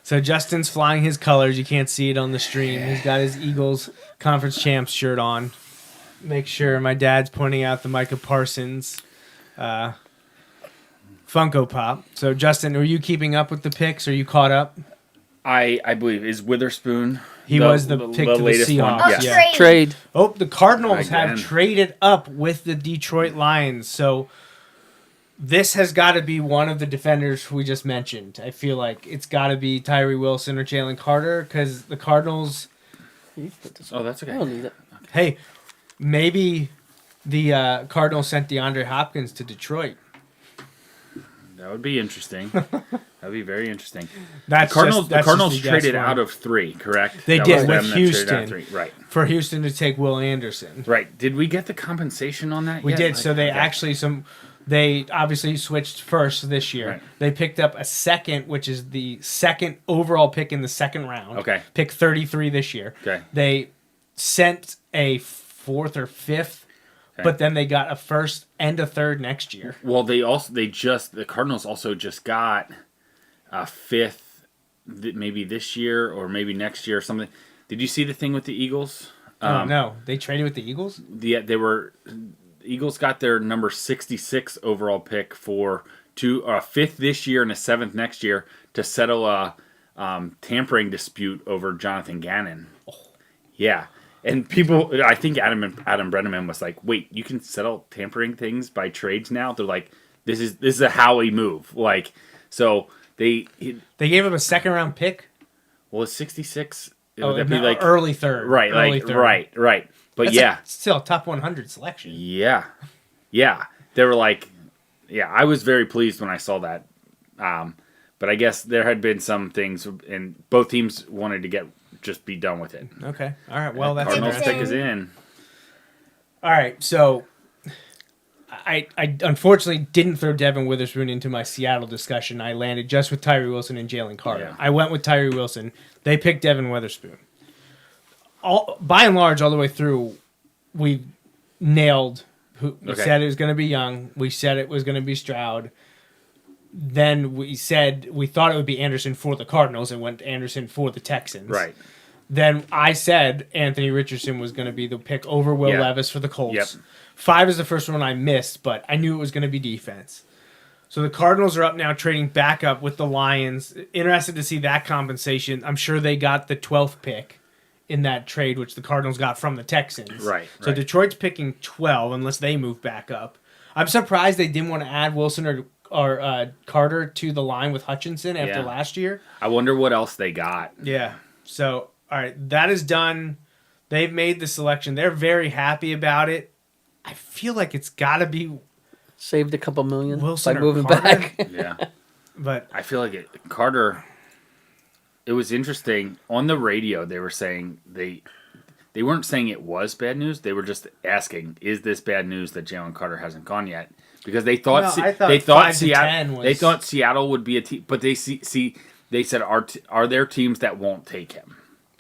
So Justin's flying his colors. You can't see it on the stream. He's got his Eagles Conference Champs shirt on. Make sure my dad's pointing out the Micah Parsons Funko Pop. So Justin, are you keeping up with the picks? Are you caught up? I believe is Witherspoon. He was the pick to the latest Seahawks. one. Oh, Yeah. Trade. Oh, the Cardinals have Again. traded up with the Detroit Lions. So this has got to be one of the defenders we just mentioned. I feel like it's got to be Tyree Wilson or Jalen Carter because the Cardinals. Oh, that's okay. I don't need it. Hey, maybe the Cardinals sent DeAndre Hopkins to Detroit. That would be interesting. That'd be very interesting. That's the Cardinals just a traded guess out of 3, correct? They That did was them with that traded out of Houston. 3. Right. For Houston to take Will Anderson. Right. Did we get the compensation on that We yet? did. So they they obviously switched first this year. Right. They picked up a second, which is the second overall pick in the second round. Okay. Pick 33 this year. Okay. They sent a 4th or 5th, but then they got a 1st and a 3rd next year. Well, the Cardinals also just got a 5th, maybe this year or maybe next year or something. Did you see the thing with the Eagles? No, they traded with the Eagles? Eagles got their number 66 overall pick for a 5th this year and a 7th next year to settle a tampering dispute over Jonathan Gannon. Oh. Yeah. And people, I think Adam Brenneman was like, "Wait, you can settle tampering things by trades now?" They're like, "This is a Howie move." Like, so they gave him a 2nd round pick. Well, it's 66. Would that be like early 3rd, right? Early Like 3rd. right. But That's still a top 100 selection. Yeah. They were like, yeah. I was very pleased when I saw that. But I guess there had been some things, and both teams wanted to get just be done with it. Okay. All right. Well, that's Cardinals interesting. pick is in. All right. So I unfortunately didn't throw Devin Witherspoon into my Seattle discussion. I landed just with Tyree Wilson and Jalen Carter. Yeah. I went with Tyree Wilson. They picked Devin Witherspoon. By and large, all the way through, we nailed who. We said it was going to be Young. We said it was going to be Stroud. Then we said we thought it would be Anderson for the Cardinals and went Anderson for the Texans. Right. Then I said Anthony Richardson was going to be the pick over Will Levis for the Colts. Yep. 5 is the first one I missed, but I knew it was going to be defense. So the Cardinals are up now trading back up with the Lions. Interested to see that compensation. I'm sure they got the 12th pick in that trade, which the Cardinals got from the Texans. Right. So Detroit's picking 12 unless they move back up. I'm surprised they didn't want to add Wilson or Carter to the line with Hutchinson after last year. I wonder what else they got. Yeah. So, all right, that is done. They've made the selection. They're very happy about it. I feel like it's got to be saved a couple million Wilson by moving Carter. back. Yeah. But I feel like Carter. It was interesting on the radio. They were saying they weren't saying it was bad news. They were just asking, "Is this bad news that Jalen Carter hasn't gone yet?" Because they thought they thought Seattle they thought Seattle would be a team, but they said are there teams that won't take him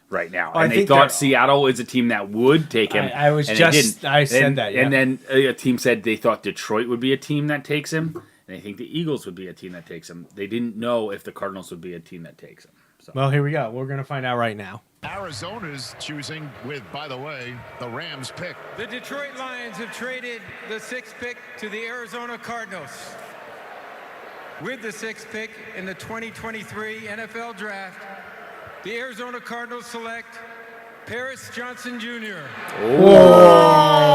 right now? And they thought Seattle is a team that would take him. I said that. Yeah. And then a team said they thought Detroit would be a team that takes him. And they think the Eagles would be a team that takes him. They didn't know if the Cardinals would be a team that takes him. So. Well, here we go. We're going to find out right now. Arizona's choosing with, by the way, the Rams pick. The Detroit Lions have traded the 6th pick to the Arizona Cardinals. With the 6th pick in the 2023 NFL Draft, the Arizona Cardinals select Paris Johnson Jr. Whoa!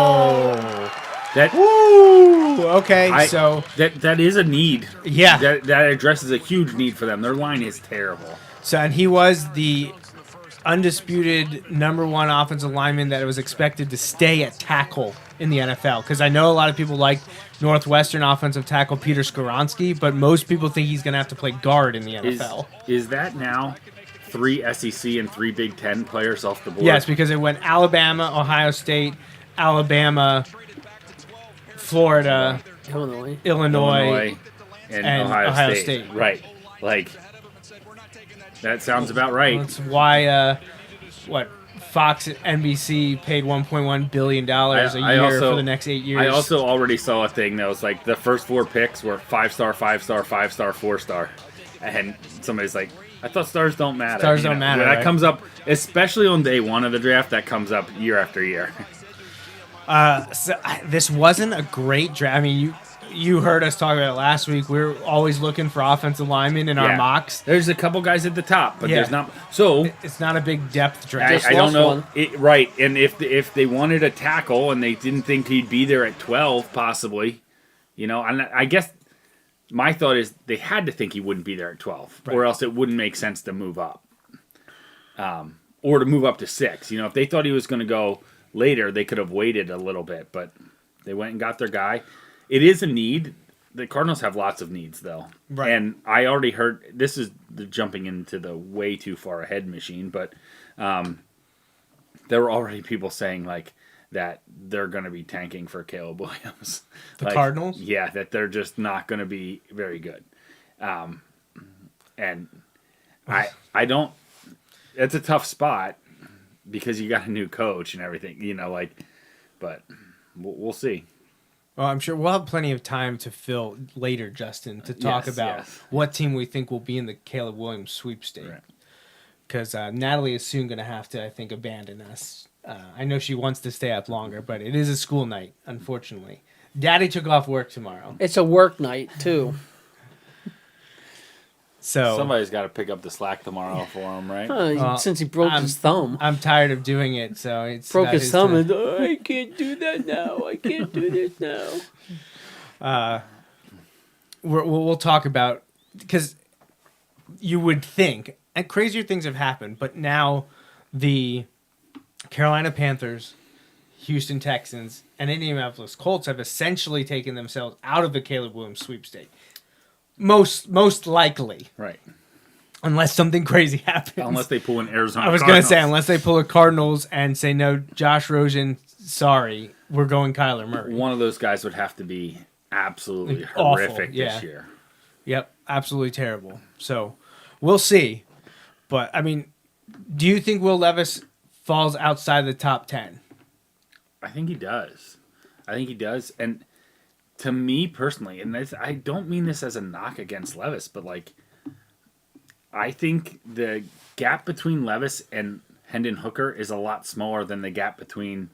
Okay, so that is a need. Yeah, that addresses a huge need for them. Their line is terrible. So, and he was the undisputed #1 offensive lineman that was expected to stay at tackle in the NFL. Because I know a lot of people like Northwestern offensive tackle Peter Skoronski, but most people think he's going to have to play guard in the NFL. Is that now 3 SEC and 3 Big Ten players off the board? Yes, because it went Alabama, Ohio State, Alabama, Florida, Illinois, and Ohio State. Right. Like, that sounds about right. That's why, Fox and NBC paid $1.1 billion a year for the next 8 years. I also already saw a thing that was like the first 4 picks were 5-star, 5-star, 5-star, 4-star. And somebody's like, I thought stars don't matter. Stars don't matter. That right? comes up, especially on day 1 of the draft, that comes up year after year. This wasn't a great draft. I mean, you heard us talk about it last week. We're always looking for offensive linemen in our mocks. There's a couple guys at the top, but there's not. So it's not a big depth draft. I don't know. Right, and if they wanted a tackle and they didn't think he'd be there at 12, possibly, and I guess my thought is they had to think he wouldn't be there at 12, or else it wouldn't make sense to move up, or to move up to 6. If they thought he was going to go later, they could have waited a little bit, but they went and got their guy. It is a need. The Cardinals have lots of needs, though. Right. And I already heard, this is the jumping into the way too far ahead machine, but there were already people saying, like, that they're going to be tanking for Caleb Williams. The Cardinals? Yeah, that they're just not going to be very good. And I don't, it's a tough spot because you got a new coach and everything, but we'll see. Well, I'm sure we'll have plenty of time to fill later, Justin, to talk about what team we think will be in the Caleb Williams sweepstake. Because Natalie is soon going to have to, I think, abandon us. I know she wants to stay up longer, but it is a school night, unfortunately. Daddy took off work tomorrow. It's a work night, too. So somebody's got to pick up the slack tomorrow for him, right? Since he broke his thumb. I'm tired of doing it, so it's broke his thumb. And, I can't do that now. I can't do this now. We'll talk about, because you would think, and crazier things have happened, but now the Carolina Panthers, Houston Texans, and Indianapolis Colts have essentially taken themselves out of the Caleb Williams sweepstake. Most likely. Right. Unless something crazy happens. Unless they pull an Arizona I was going to say, Cardinals. unless they pull a Cardinals and say, no, Josh Rosen, sorry, we're going Kyler Murray. One of those guys would have to be absolutely Awful, horrific yeah. this year. Yep, absolutely terrible. So we'll see. But, I mean, do you think Will Levis falls outside the top 10? I think he does. And to me personally, and this, I don't mean this as a knock against Levis, but like, I think the gap between Levis and Hendon Hooker is a lot smaller than the gap between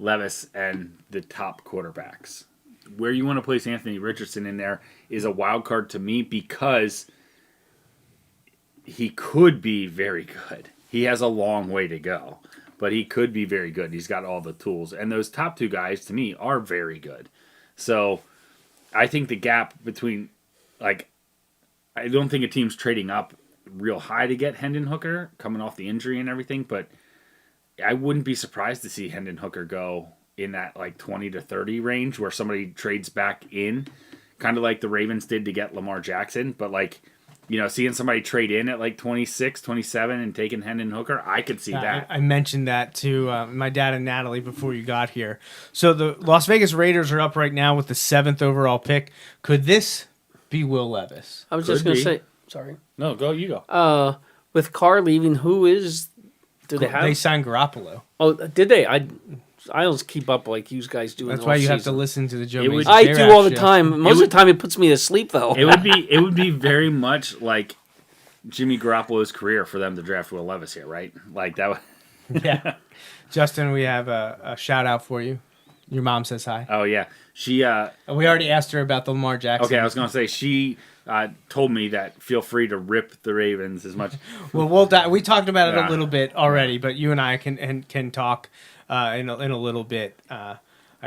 Levis and the top quarterbacks. Where you want to place Anthony Richardson in there is a wild card to me because he could be very good. He has a long way to go, but he could be very good. He's got all the tools. And those top two guys, to me, are very good. So I think the gap between, like, I don't think a team's trading up real high to get Hendon Hooker coming off the injury and everything, but I wouldn't be surprised to see Hendon Hooker go in that like 20 to 30 range where somebody trades back in, kind of like the Ravens did to get Lamar Jackson, but like, you know, seeing somebody trade in at like 26, 27 and taking Hendon Hooker, I could see that. I mentioned that to my dad and Natalie before you got here. So the Las Vegas Raiders are up right now with the 7th overall pick. Could this be Will Levis? I was just going to say, sorry. No, you go. With Carr leaving, who is? Do they have? They signed Garoppolo. Oh, did they? I don't keep up like you guys do. That's why you have to listen to the Joe. I do all the time. Most of the time, it puts me to sleep though. It would be very much like Jimmy Garoppolo's career for them to draft Will Levis here, right? Like that. Yeah. Justin, we have a shout out for you. Your mom says hi. Oh yeah, she. We already asked her about the Lamar Jackson. Okay, I was gonna say she told me that feel free to rip the Ravens as much. Well, we talked about it a little bit already, but you and I can talk in a little bit. I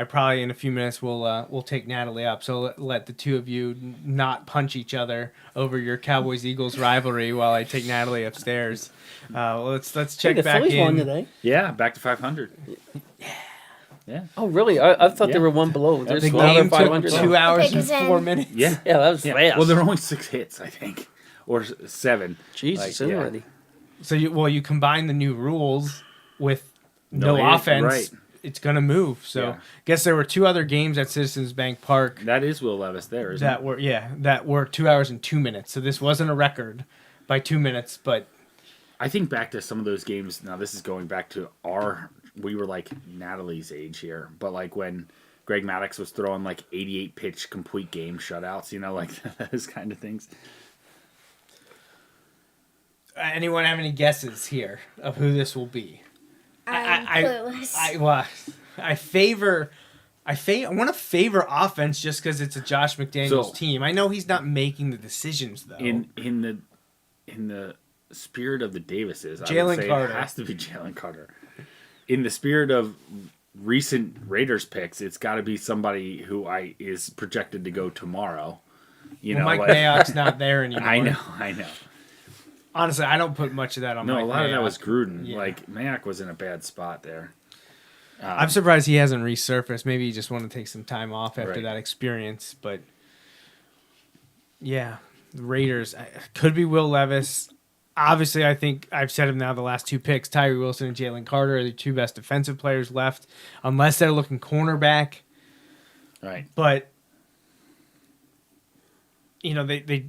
probably in a few minutes we'll take Natalie up. So let the two of you not punch each other over your Cowboys Eagles rivalry while I take Natalie upstairs. Let's check the back Phillies in won today. Yeah, back to 500. Yeah. Oh, really? I thought they were one below. There's the another game took 500. 2 hours and 4 minutes. Yeah, yeah, that was fast. Well, there were only 6 hits, I think, or 7. Jesus, like, already. So you combine the new rules with no hit, offense. right. It's gonna move. So Yeah. guess there were 2 other games at Citizens Bank Park That is Will Levis there, isn't that were 2 hours and 2 minutes. So this wasn't a record by 2 minutes, but I think back to some of those games. Now this is going back to we were like Natalie's age here, but like when Greg Maddux was throwing like 88 pitch complete game shutouts, you know, like those kind of things. anyone have any guesses here of who this will be? I'm clueless. I want to favor offense just because it's a Josh McDaniels team. I know he's not making the decisions though. In the spirit of the Davises, I would Jalen say Carter. it has to be Jalen Carter. In the spirit of recent Raiders picks, it's got to be somebody who is projected to go tomorrow. You know, Mike like, Mayock's not there anymore. I know. Honestly, I don't put much of that on. No, Mike a lot of that Mayock. was Gruden. Yeah. Like Mayock was in a bad spot there. I'm surprised he hasn't resurfaced. Maybe he just wanted to take some time off after Right. that experience. But yeah, the Raiders could be Will Levis. Obviously, I think I've said him now. The last 2 picks, Tyree Wilson and Jalen Carter, are the 2 best defensive players left, unless they're looking cornerback. Right. But you know they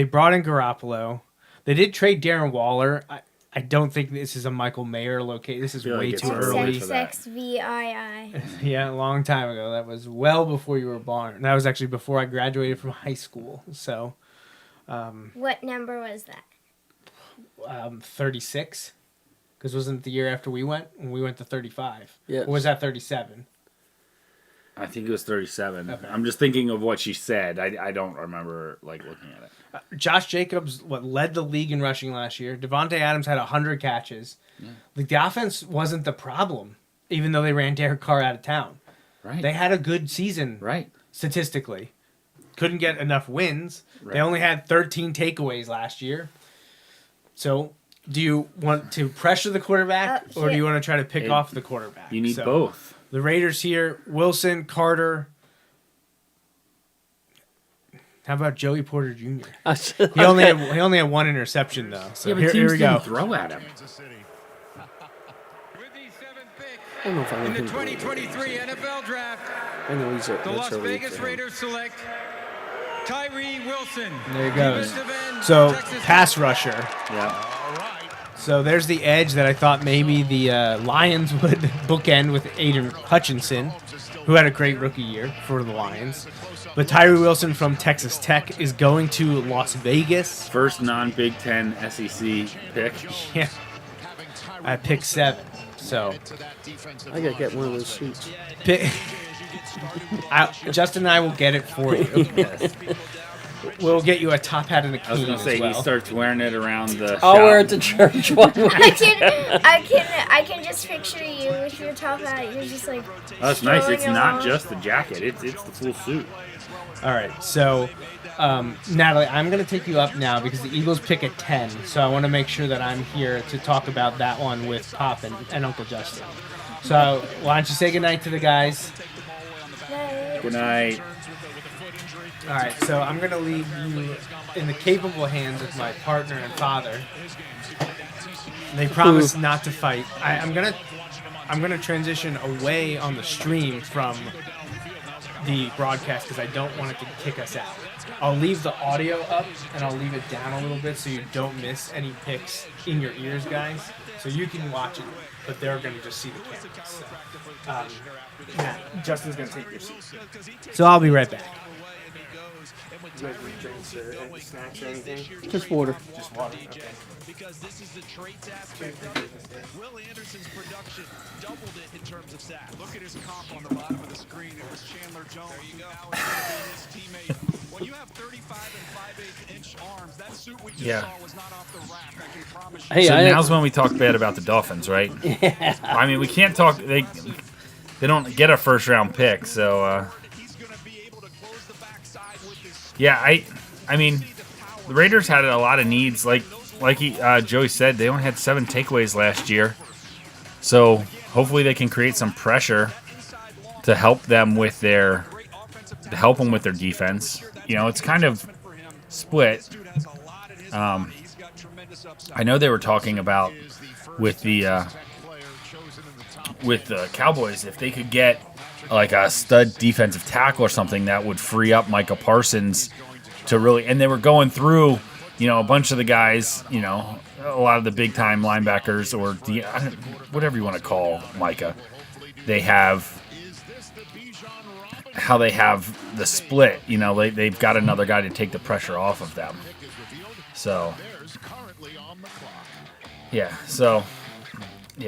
brought in Garoppolo. They did trade Darren Waller. I don't think this is a Michael Mayer location. This is feel way like it's too early. XXVII. Yeah, a long time ago. That was well before you were born. That was actually before I graduated from high school. So, What number was that? 36, because wasn't it the year after we went? When we went to 35. Yes. Or was that 37? I think it was 37. Okay. I'm just thinking of what she said. I don't remember like looking at it. Josh Jacobs led the league in rushing last year. Devontae Adams had 100 catches. Yeah. Like the offense wasn't the problem, even though they ran Derek Carr out of town. Right. They had a good season, Right. statistically. Couldn't get enough wins. Right. They only had 13 takeaways last year. So, do you want to pressure the quarterback, or do you want to try to pick off the quarterback? You need So, both. The Raiders here: Wilson, Carter. How about Joey Porter Jr.? Okay. He only had one interception though. So Yeah, but here teams we go. didn't throw at him. With the 7th pick I don't know if I in know the him. 2023 NFL Draft, I know he's a the that's Las early Vegas for him. Raiders select Tyree Wilson. There he goes. defensive end, So Texas pass rusher. Yeah. So there's the edge that I thought maybe the Lions would bookend with Aiden Hutchinson, who had a great rookie year for the Lions. But Tyree Wilson from Texas Tech is going to Las Vegas. First non-Big Ten SEC pick. Yeah. At pick 7. So I gotta get one of those suits. Justin and I will get it for you. We'll get you a top hat and a cane. I was gonna say as well. he starts wearing it around the. I'll shop. wear it to church one week. I can just picture you with your top hat. You're just like. Oh, that's nice. strolling It's not along. just the jacket. It's the full suit. All right, so Natalie, I'm going to take you up now because the Eagles pick at 10. So I want to make sure that I'm here to talk about that one with Pop and Uncle Justin. So why don't you say goodnight to the guys? Good night. All right, so I'm going to leave you in the capable hands of my partner and father. They promise not to fight. I'm gonna transition away on the stream from the broadcast because I don't want it to kick us out. I'll leave the audio up and I'll leave it down a little bit so you don't miss any picks in your ears, guys. So you can watch it, but they're gonna just see the cameras. So, Matt, Justin's gonna take your seat. So I'll be right back. You guys need drinks or any snacks or anything? Just water. Just water. Okay. Because this is the traits aspect. Will Anderson's production doubled it in terms of stats. Look at his comp on the bottom of the screen. It was Chandler Jones. There you go. Now it's going to be his teammate. When you have 35 and 5/8 inch arms, that suit we just saw was not off the rack. I can promise you. Hey, So now's when we talk bad about the Dolphins, right? Yeah. I mean, we can't talk. They don't get a first round pick, so. Yeah, I mean, the Raiders had a lot of needs. Like Joey said, they only had 7 takeaways last year. So hopefully they can create some pressure to help them with their defense. You know, it's kind of split. I know they were talking about with the Cowboys, if they could get like a stud defensive tackle or something that would free up Micah Parsons to really, and they were going through, you know, a bunch of the guys, you know, a lot of the big time linebackers or whatever you want to call Micah. They have how they have the split, you know, they've got another guy to take the pressure off of them. So, yeah,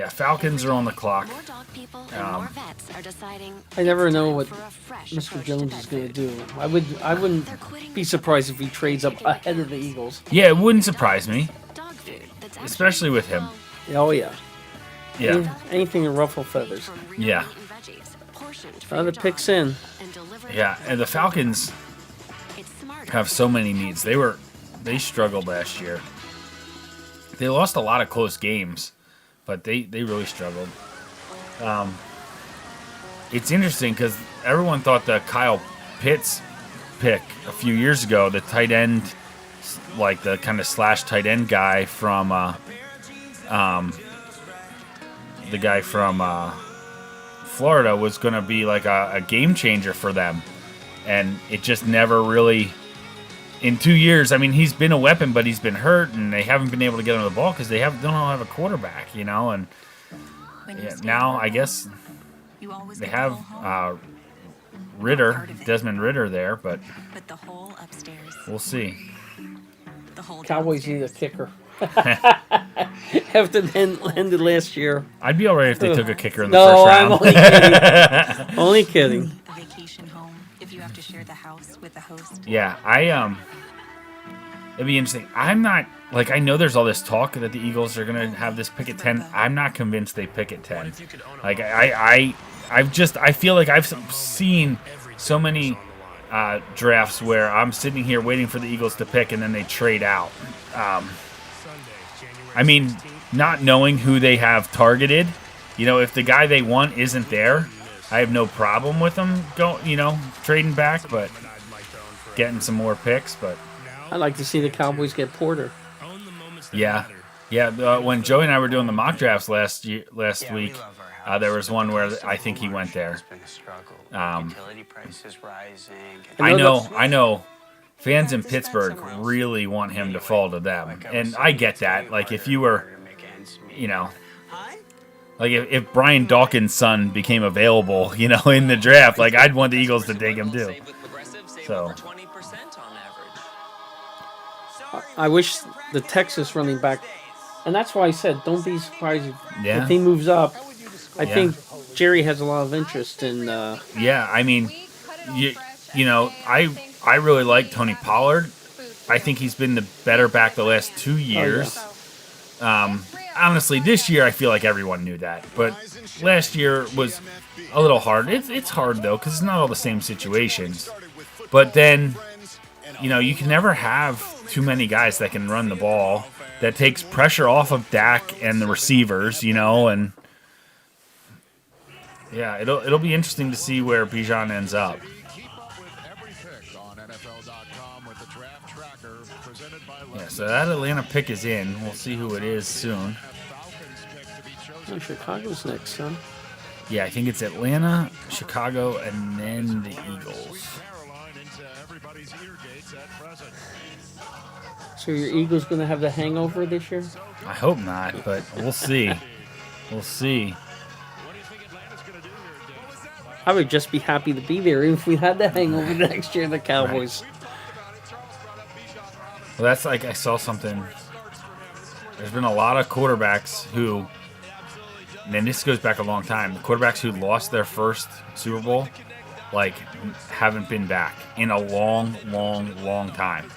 Falcons are on the clock. I never know what Mr. Jones is going to do. I wouldn't be surprised if he trades up ahead of the Eagles. Yeah, it wouldn't surprise me, especially with him. Oh yeah. Yeah. Anything to ruffle feathers. Yeah. The picks in. Yeah, and the Falcons have so many needs. They struggled last year. They lost a lot of close games, but they really struggled. It's interesting because everyone thought the Kyle Pitts pick a few years ago, the tight end, like the kind of slash tight end guy from the guy from Florida, was going to be like a game changer for them, and it just never really. In 2 years, I mean, he's been a weapon, but he's been hurt, and they haven't been able to get him the ball because they don't have a quarterback, you know. And yeah, now I guess they have Desmond Ritter there, but we'll see. Cowboys need a kicker. After the end of last year, I'd be all right if they took a kicker in the first round. I'm only kidding. Yeah, it'd be interesting. I'm not, like, I know there's all this talk that the Eagles are going to have this pick at 10. I'm not convinced they pick at 10. Like, I feel like I've seen so many drafts where I'm sitting here waiting for the Eagles to pick and then they trade out. I mean, not knowing who they have targeted, you know, if the guy they want isn't there, I have no problem with them trading back, but getting some more picks, but I'd like to see the Cowboys get Porter. yeah. When Joey and I were doing the mock drafts last week, there was one where I think he went there. I know. Fans in Pittsburgh really want him to fall to them, and I get that. Like if you were, like if Brian Dawkins' son became available, in the draft, like I'd want the Eagles to take him too. So I wish the Texas running back, and that's why I said don't be surprised if he moves up. I think Jerry has a lot of interest in. Yeah, I mean, I really like Tony Pollard. I think he's been the better back the last 2 years. Honestly, this year I feel like everyone knew that, but last year was a little hard. It's hard though because it's not all the same situations. But then, you can never have too many guys that can run the ball. That takes pressure off of Dak and the receivers, and yeah, it'll be interesting to see where Bijan ends up. Yeah, so that Atlanta pick is in. We'll see who it is soon. Oh, Chicago's next, son. Yeah, I think it's Atlanta, Chicago, and then the Eagles. So your Eagles going to have the hangover this year? I hope not, but we'll see. We'll see. I would just be happy to be there if we had the hangover next year, the Cowboys. Right. Well, that's like I saw something. There's been a lot of quarterbacks who, and this goes back a long time, the quarterbacks who lost their first Super Bowl, haven't been back in a long, long, long time.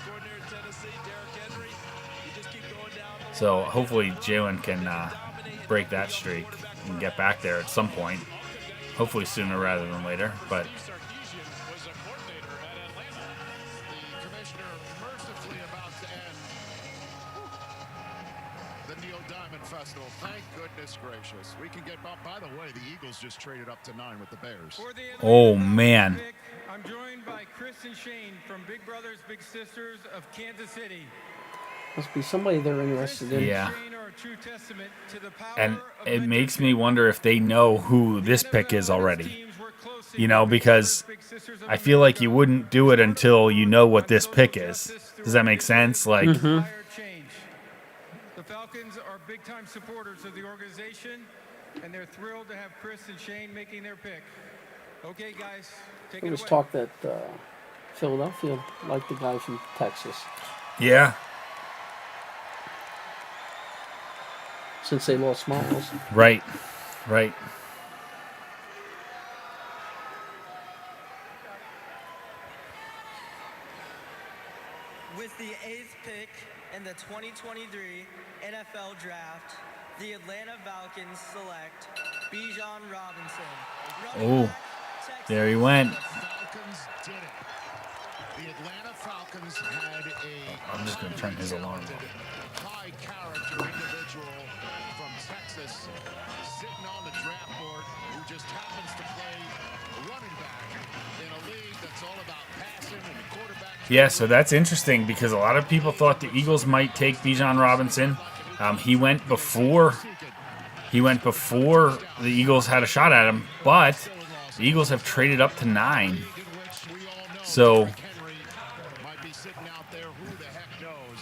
So hopefully Jalen can break that streak and get back there at some point. Hopefully sooner rather than later, but Festival. Thank goodness gracious. We can get by the way, the Eagles just traded up to 9 with the Bears. Oh man. I'm joined by Chris and Shane from Big Brothers Big Sisters of Kansas City. Must be somebody they're interested in. Yeah. And it makes me wonder if they know who this pick is already. Because I feel like you wouldn't do it until you know what this pick is. Does that make sense? Like The Falcons are big-time supporters of the organization, and they're thrilled to have Chris and Shane making their pick. Okay, guys, take it away. There was talk that Philadelphia liked the guy from Texas. Yeah. Since they lost Miles. Right. With the 8th pick in the 2023 NFL Draft, the Atlanta Falcons select Bijan Robinson. Oh, there he went. The Atlanta Falcons had I'm just going to turn his alarm off. high character individual from Texas sitting on the draft board who just happens to play running back in a league that's all about passing and the quarterback. Yeah, so that's interesting because a lot of people thought the Eagles might take Bijan Robinson. He went before the Eagles had a shot at him, but the Eagles have traded up to 9. So Might be sitting out there, who the heck knows?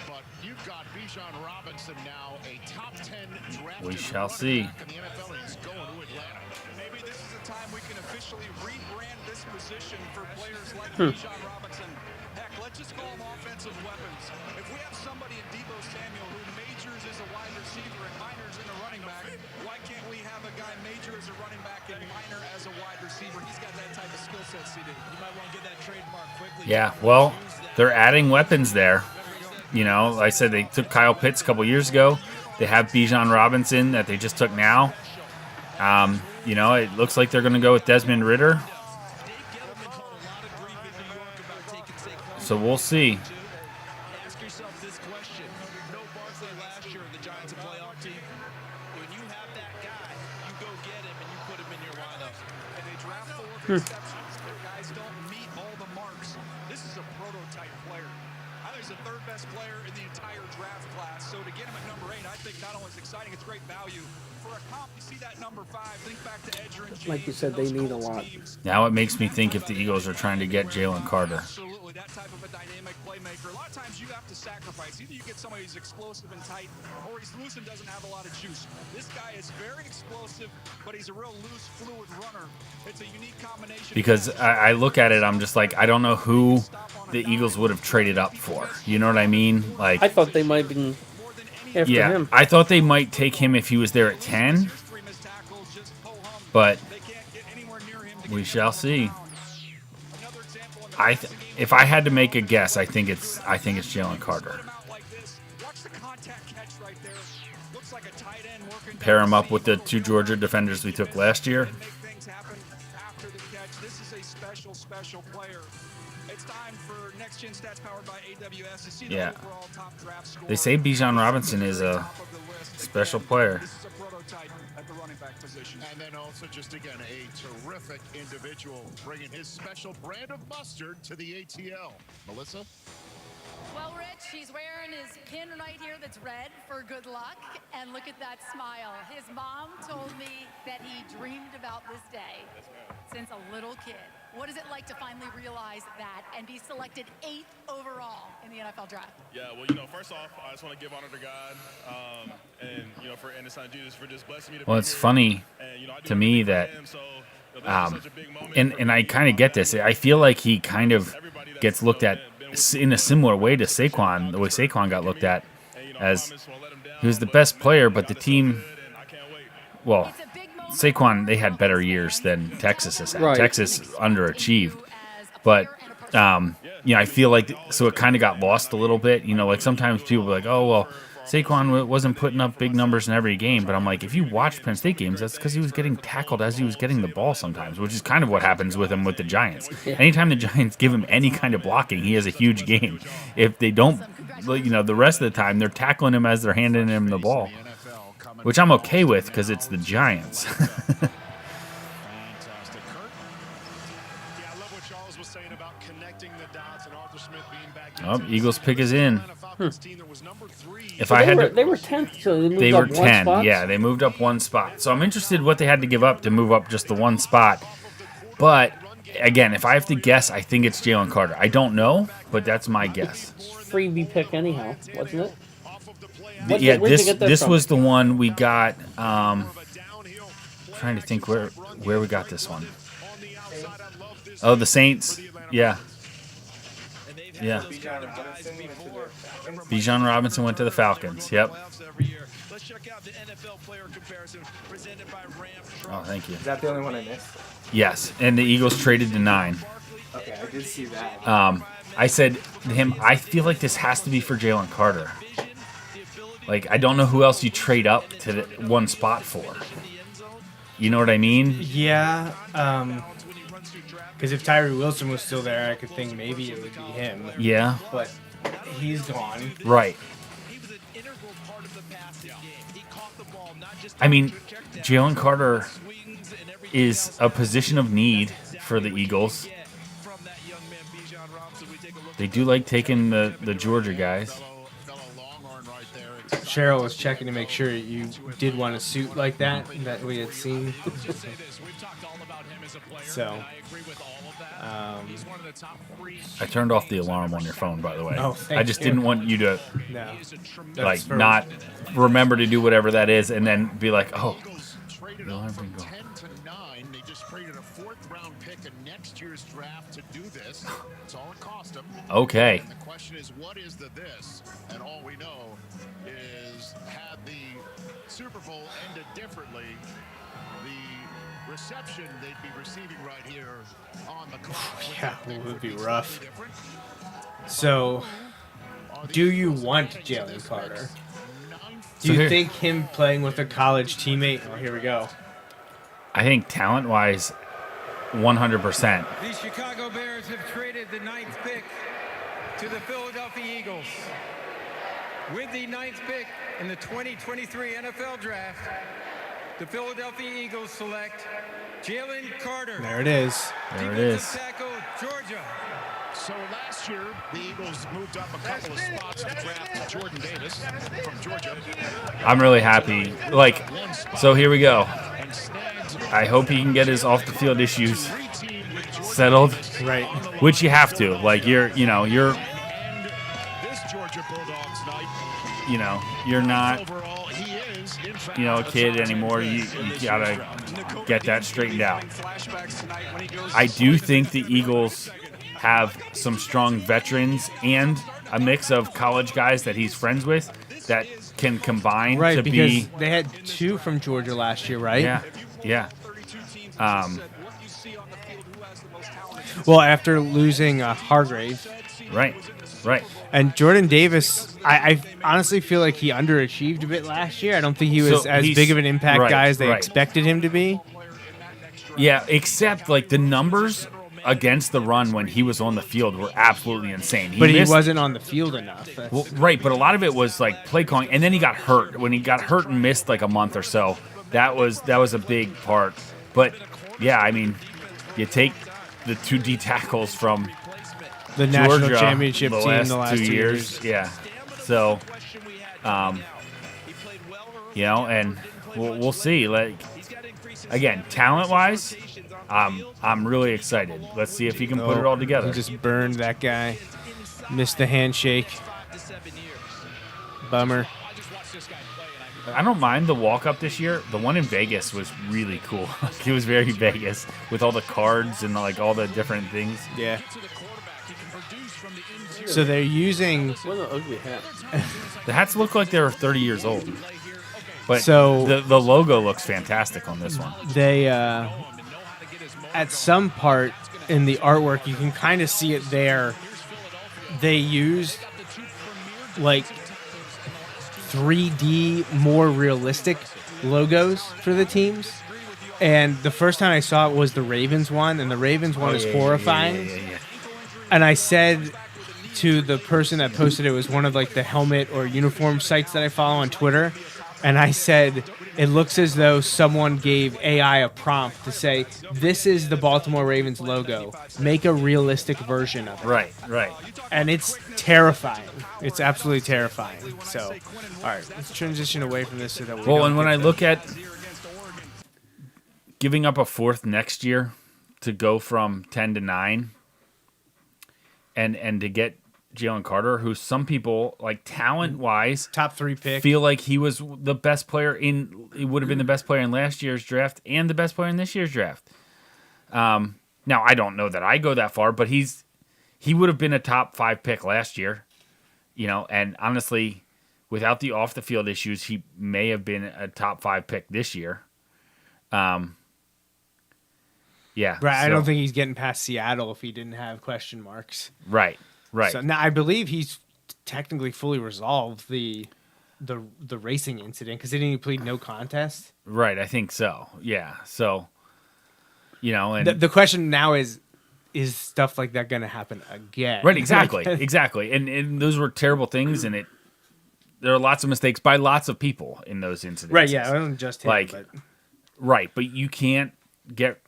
But you've got Bijan Robinson now, a top 10 draft. we shall see. In the NFL, he's going to Atlanta. Maybe this is a time we can officially rebrand this position for players like Bijan Robinson. Heck, let's just call them offensive weapons. If we have somebody in Deebo Samuel who majors as a wide receiver and minors in a running back, why can't we have a guy major as a running back and minor as a wide receiver? He's got that type of skill set, CD. You might want to get that trademark quickly. Yeah, well, they're adding weapons there. Like I said, they took Kyle Pitts a couple years ago. They have Bijan Robinson that they just took now. It looks like they're going to go with Desmond Ridder. So we'll see. Ask yourself this question. No Barkley last year in the Giants playoff team. When you have that guy, you go get him and you put him in your lineup. And they draft 4 exceptions. Their guys don't meet all the marks. player in the entire draft class. So to get him at number 8, I think not only is exciting, it's great value. For a comp, you see that number 5. Think back to Edger and James. Like you said, they need a lot. Now it makes me think if the Eagles are trying to get Jalen Carter. Absolutely, that type of a dynamic playmaker. A lot of times you have to sacrifice. Either you get somebody who's explosive and tight, or he's loose and doesn't have a lot of juice. This guy is very explosive, but he's a real loose, fluid runner. It's a unique combination. Because I look at it, I'm just like, I don't know who the Eagles would have traded up for. You know what I mean? Like, I thought they might have been after him. I thought they might take him if he was there at 10, but we shall see. If I had to make a guess, I think it's Jalen Carter. Pair him up with the 2 Georgia defenders we took last year. This is a special player. It's time for Next Gen Stats powered by AWS to see the overall top draft score. They say Bijan Robinson is a special player. This is a prototype at the running back position. And then also just again a terrific individual bringing his special brand of mustard to the ATL. Melissa? Well, Rich, he's wearing his pin right here that's red for good luck. And look at that smile. His mom told me that he dreamed about this day since a little kid. What is it like to finally realize that and be selected 8th overall in the NFL draft? Yeah, well, first off, I just want to give honor to God and, for and His Son Jesus for just blessing me to Well, it's funny to me that, and I kind of get this. I feel like he kind of gets looked at in a similar way to Saquon, the way Saquon got looked at, as he was the best player, but the team, well, Saquon, they had better years than Texas has had. Right. Texas underachieved. But, I feel like, so it kind of got lost a little bit. Like sometimes people are like, oh, well, Saquon wasn't putting up big numbers in every game. But I'm like, if you watch Penn State games, that's because he was getting tackled as he was getting the ball sometimes, which is kind of what happens with him with the Giants. Anytime the Giants give him any kind of blocking, he has a huge game. If they don't, the rest of the time, they're tackling him as they're handing him the ball, which I'm okay with because it's the Giants. Fantastic. Kurt? Yeah, I love what Charles was saying about connecting the dots and Arthur Smith being back. Eagles pick is in. If So I had they were 10th, so they moved were up 10. one spot? Yeah, they moved up one spot. So I'm interested what they had to give up to move up just the one spot. But again, if I have to guess, I think it's Jalen Carter. I don't know, but that's my guess. Freebie pick anyhow, wasn't it? This was the one we got. Trying to think where we got this one. Oh, the Saints. Yeah. Yeah. Bijan Robinson went to the Falcons. Yep. Let's check out the NFL player comparison presented by Ram. Oh, thank you. Is that the only one I missed? Yes, and the Eagles traded to 9. Okay, I did see that. I said to him, I feel like this has to be for Jalen Carter. Like, I don't know who else you trade up to the one spot for. You know what I mean? Yeah. Because if Tyree Wilson was still there, I could think maybe it would be him. Yeah. But he's gone. Right. I mean, Jalen Carter is a position of need for the Eagles. They do like taking the Georgia guys. Cheryl was checking to make sure you did want a suit like that we had seen. So, I turned off the alarm on your phone, by the way. Oh, I just didn't want you to, No. not remember to do whatever that is and then be like, oh, the alarm didn't go. 10-9. They just traded a 4th-round pick in next year's draft to do this. It's all it cost them. Okay. And the question is, what is the this? And all we know is, had the Super Bowl ended differently, the reception they'd be receiving right here on the clock. Yeah, it would be rough. So, do you want Jalen Carter? Do you think him playing with a college teammate? Oh, here we go. I think talent-wise, 100%. The Chicago Bears have traded the 9th pick to the Philadelphia Eagles. With the 9th pick in the 2023 NFL Draft, the Philadelphia Eagles select Jalen Carter. There it is. There it is. Defensive tackle, Georgia. So last year, the Eagles moved up a couple of spots to draft Jordan Davis from Georgia. I'm really happy. Like, so here we go. I hope he can get his off the field issues settled. Right. Which you have to. Like, you're not, a kid anymore. You gotta get that straightened out. I do think the Eagles have some strong veterans and a mix of college guys that he's friends with that can combine to because be. They had 2 from Georgia last year, right? Yeah. Well, after losing Hargrave. Right. And Jordan Davis, I honestly feel like he underachieved a bit last year. I don't think he was as big of an impact guy as they expected him to be. Yeah, except like the numbers against the run when he was on the field were absolutely insane. He wasn't on the field enough. Well, right, but a lot of it was like play calling, and then he got hurt. When he got hurt and missed like a month or so, that was a big part. But yeah, I mean, you take the 2 D tackles from the Georgia, national championship team the the last 2 years. Yeah, so and we'll see. Like, again, talent-wise, I'm really excited. Let's see if he can put it all together. He just burned that guy. Missed the handshake. Bummer. I don't mind the walk-up this year. The one in Vegas was really cool. It was very Vegas with all the cards and like all the different things. Yeah. So they're using... What an ugly hat. The hats look like they were 30 years old. But so the logo looks fantastic on this one. They, at some part in the artwork, you can kind of see it there. They used, like, 3D, more realistic logos for the teams. And the first time I saw it was the Ravens one, and the Ravens one is horrifying. Yeah. And I said to the person that posted it, was one of like the helmet or uniform sites that I follow on Twitter, and I said it looks as though someone gave AI a prompt to say, this is the Baltimore Ravens logo, make a realistic version of it. Right. And it's terrifying. It's absolutely terrifying. So, all right, let's transition away from this so that we Well, don't and when I get look at giving up a 4th next year to go from 10 to 9 and to get Jalen Carter, who some people, like talent-wise, top 3 pick, feel like he was the best player he would have been the best player in last year's draft and the best player in this year's draft. Now, I don't know that I go that far, but he would have been a top 5 pick last year, and honestly, without the off-the-field issues, he may have been a top 5 pick this year. Yeah. Right, I don't think he's getting past Seattle if he didn't have question marks. Right. So now I believe he's technically fully resolved the racing incident because didn't he plead no contest? Right, I think so. Yeah. So, and the question now is stuff like that going to happen again? Right, exactly. And those were terrible things, and there are lots of mistakes by lots of people in those incidents. Right, yeah, it wasn't just him. But... Right, but you can't get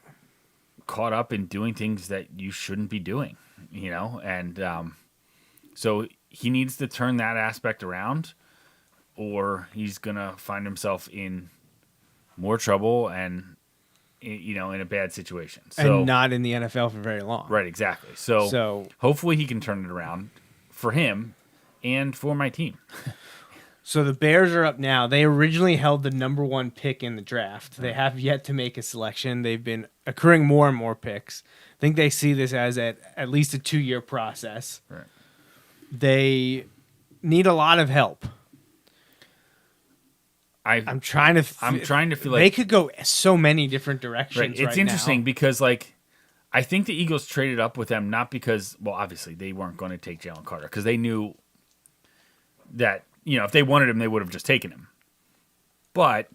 caught up in doing things that you shouldn't be doing, and so he needs to turn that aspect around, or he's gonna find himself in more trouble and in a bad situation. So, and not in the NFL for very long. Right, exactly. So hopefully he can turn it around for him and for my team. So the Bears are up now. They originally held the number 1 pick in the draft. They have yet to make a selection. They've been accruing more and more picks. I think they see this as at least a 2-year process. Right. They need a lot of help. I'm trying to feel like they could go so many different directions. Right. It's interesting because I think the Eagles traded up with them not because, well, obviously they weren't going to take Jalen Carter because they knew that, if they wanted him, they would have just taken him. But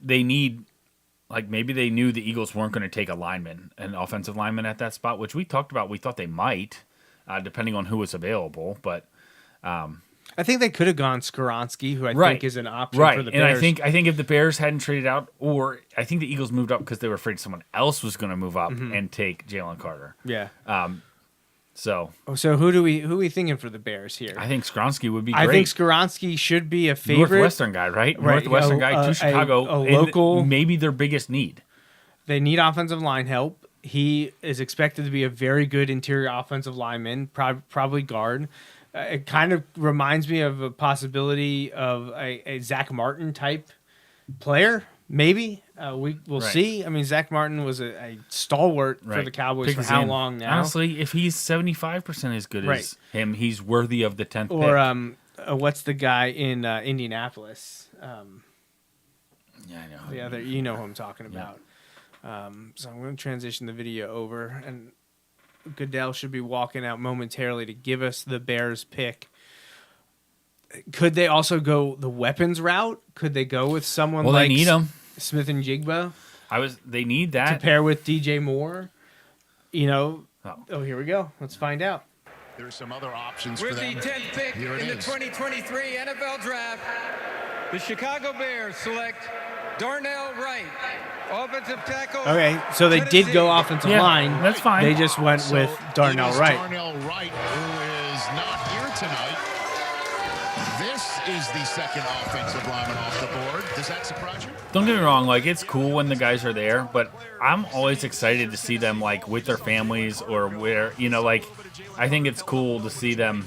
they need, maybe they knew the Eagles weren't going to take an offensive lineman at that spot, which we talked about. We thought they might, depending on who was available. But I think they could have gone Skoronski, who I think is an option for the Bears. And I think if the Bears hadn't traded out, or I think the Eagles moved up because they were afraid someone else was going to move up and take Jalen Carter. Yeah. So, so who we thinking for the Bears here? I think Skronsky would be great. I think Skronsky should be a favorite. Northwestern guy, right? Northwestern guy to Chicago. A local, maybe their biggest need. They need offensive line help. He is expected to be a very good interior offensive lineman, probably guard. It kind of reminds me of a possibility of a Zach Martin type player. Maybe we'll see. I mean, Zach Martin was a stalwart for the Cowboys for how long now? Honestly, if he's 75% as good as him, he's worthy of the 10th pick. Or what's the guy in Indianapolis? Yeah, I know. The other, you know who I'm talking about. So I'm going to transition the video over, and Goodell should be walking out momentarily to give us the Bears pick. Could they also go the weapons route? Could they go with someone like they need them. Smith and Jigba? They need that to pair with DJ Moore. You know. Oh, here we go. Let's find out. There's some other options with for them. the 10th pick in the 2023 NFL Draft, the Chicago Bears select Darnell Wright, offensive tackle. Okay, so they did go offensive line. That's fine. They just went with Darnell Wright. Darnell Wright, who is not here tonight. This is the second offensive lineman off the board. Does that surprise you? Don't get me wrong, like it's cool when the guys are there, but I'm always excited to see them like with their families or where, you know, like I think it's cool to see them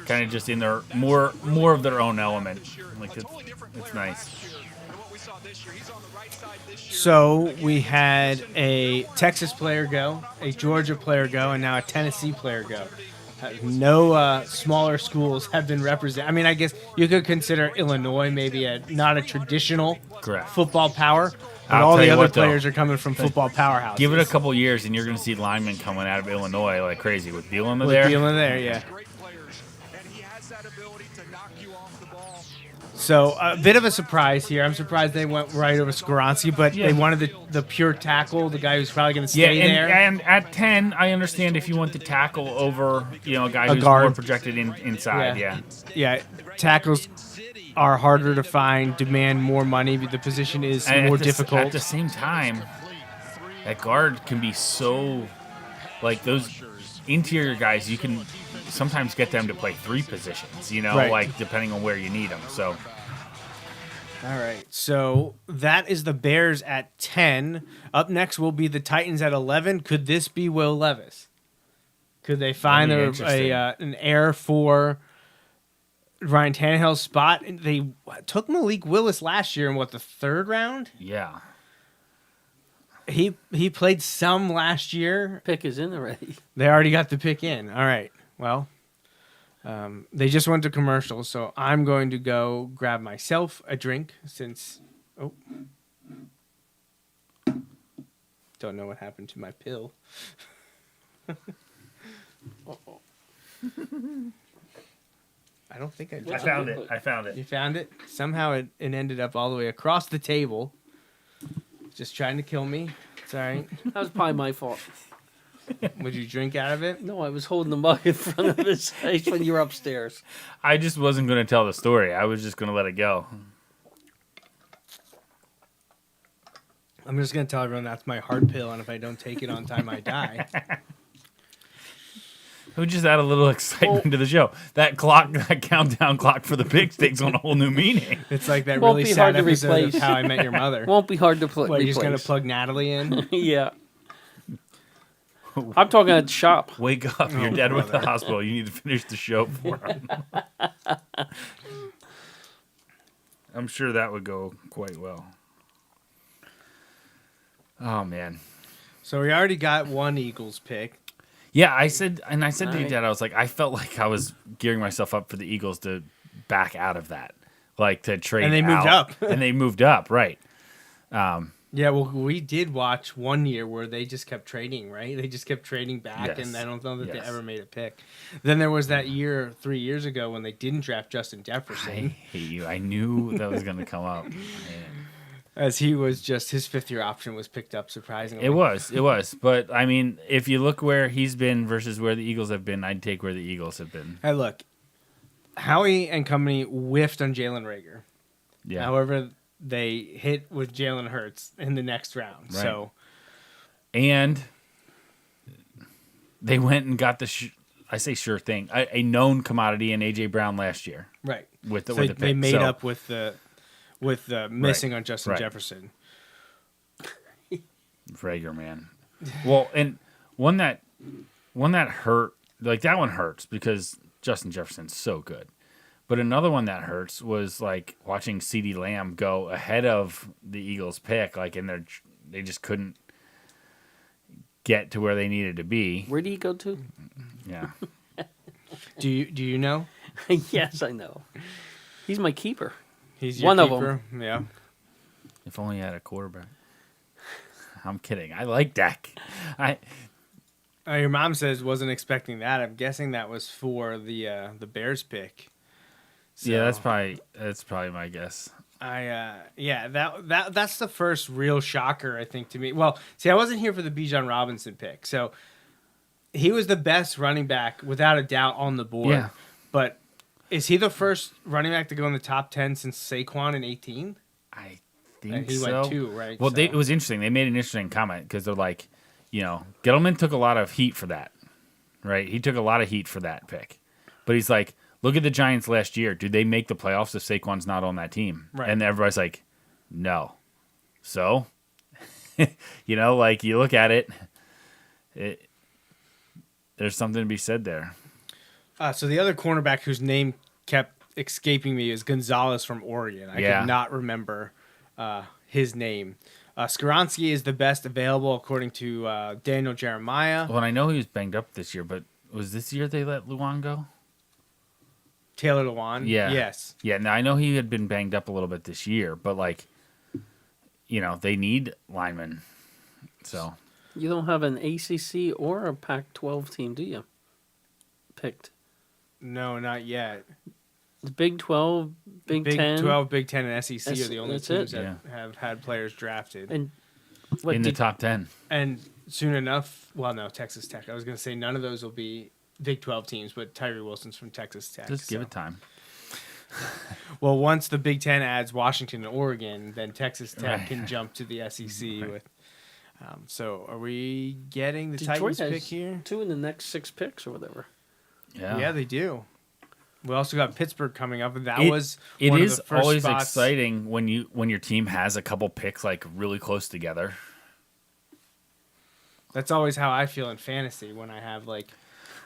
kind of just in their more of their own element. Like it's nice. So we had a Texas player go, a Georgia player go, and now a Tennessee player go. No smaller schools have been represented. I mean, I guess you could consider Illinois maybe not a traditional football power, but all the other players are coming from football powerhouses. Give it a couple years, and you're going to see linemen coming out of Illinois like crazy with Bielema there. With Bielema there, yeah. So a bit of a surprise here. I'm surprised they went right over Skronsky, but they wanted the pure tackle, the guy who's probably going to stay there. And at 10, I understand if you want the tackle over, a guy who's more projected inside. Yeah, tackles are harder to find, demand more money. The position is more difficult. At the same time, that guard can be so, like those interior guys, you can sometimes get them to play three positions, like depending on where you need them. So. All right, so that is the Bears at 10. Up next will be the Titans at 11. Could this be Will Levis? Could they find an heir for Ryan Tannehill's spot? They took Malik Willis last year in the third round? Yeah. He played some last year. Pick is in already. They already got the pick in. All right, well. They just went to commercial, so I'm going to go grab myself a drink since... Oh. Don't know what happened to my pill. I don't think I did. I found it. You found it? Somehow it ended up all the way across the table. Just trying to kill me. It's all right. That was probably my fault. Would you drink out of it? No, I was holding the mug in front of his face when you were upstairs. I just wasn't going to tell the story. I was just going to let it go. I'm just going to tell everyone that's my heart pill, and if I don't take it on time, I die. We just add a little excitement to the show. That clock, that countdown clock for the picks takes on a whole new meaning. It's like that really sad episode of How I Met Your Mother. Won't be hard to play. What, you're just going to plug Natalie in? Yeah. I'm talking at the shop. Wake up. Your dad went to the hospital. You need to finish the show for him. I'm sure that would go quite well. Oh, man. So we already got one Eagles pick. Yeah, I said to your dad, I was like, I felt like I was gearing myself up for the Eagles to back out of that. Like to trade And they moved up. And they moved up, right. Yeah, well, we did watch one year where they just kept trading, right? They just kept trading back, and I don't know that they ever made a pick. Then there was that year 3 years ago when they didn't draft Justin Jefferson. I hate you. I knew that was going to come up. As he was just, his fifth-year option was picked up, surprisingly. It was. But, I mean, if you look where he's been versus where the Eagles have been, I'd take where the Eagles have been. Hey, look, Howie and company whiffed on Jalen Reagor. Yeah. However, they hit with Jalen Hurts in the next round. Right. So, and they went and got the I say sure thing, a known commodity in A.J. Brown last year. Right. With the, So with the pick. they made up with the missing on Justin Right. Jefferson. Rager, man. Well, and one that hurt, like that one hurts because Justin Jefferson's so good. But another one that hurts was like watching CeeDee Lamb go ahead of the Eagles pick, like, and they just couldn't get to where they needed to be. Where did he go to? Yeah. Do you know? Yes, I know. He's my keeper. He's your one keeper? of them. Yeah. If only he had a quarterback. I'm kidding. I like Dak. Your mom says wasn't expecting that. I'm guessing that was for the Bears pick. So, yeah, that's probably my guess. That's the first real shocker, I think, to me. Well, see, I wasn't here for the Bijan Robinson pick, so he was the best running back without a doubt on the board. Yeah. But is he the first running back to go in the top 10 since Saquon in 18? I And think he so. went 2, right? Well, So- it was interesting. They made an interesting comment because they're like, Gettleman took a lot of heat for that, right? He took a lot of heat for that pick. But he's like, look at the Giants last year. Did they make the playoffs if Saquon's not on that team? Right. And everybody's like, no. So, like you look at it, there's something to be said there. So the other cornerback whose name kept escaping me is Gonzalez from Oregon. I could not remember his name. Skoronski is the best available according to Daniel Jeremiah. Well, and I know he was banged up this year, but was this year they let Luan go? Taylor Lewan? Yeah. Yes. Yeah, now I know he had been banged up a little bit this year, but they need linemen. So You don't have an ACC or a Pac-12 team, do you? Picked. No, not yet. The Big 12, Big 10. 12, Big 10, and SEC are the only that's teams it. that have had players drafted. And in the top 10. And soon enough, well, no, Texas Tech. I was going to say none of those will be Big 12 teams, but Tyree Wilson's from Texas Tech. Just give it time. Well, once the Big 10 adds Washington and Oregon, then Texas Tech Right. can jump to the SEC with. So are we getting the Detroit Titans has pick here? 2 in the next 6 picks or whatever. Yeah, they do. We also got Pittsburgh coming up, and that It was is one of the first always spots. exciting when your team has a couple picks like really close together. That's always how I feel in fantasy when I have like.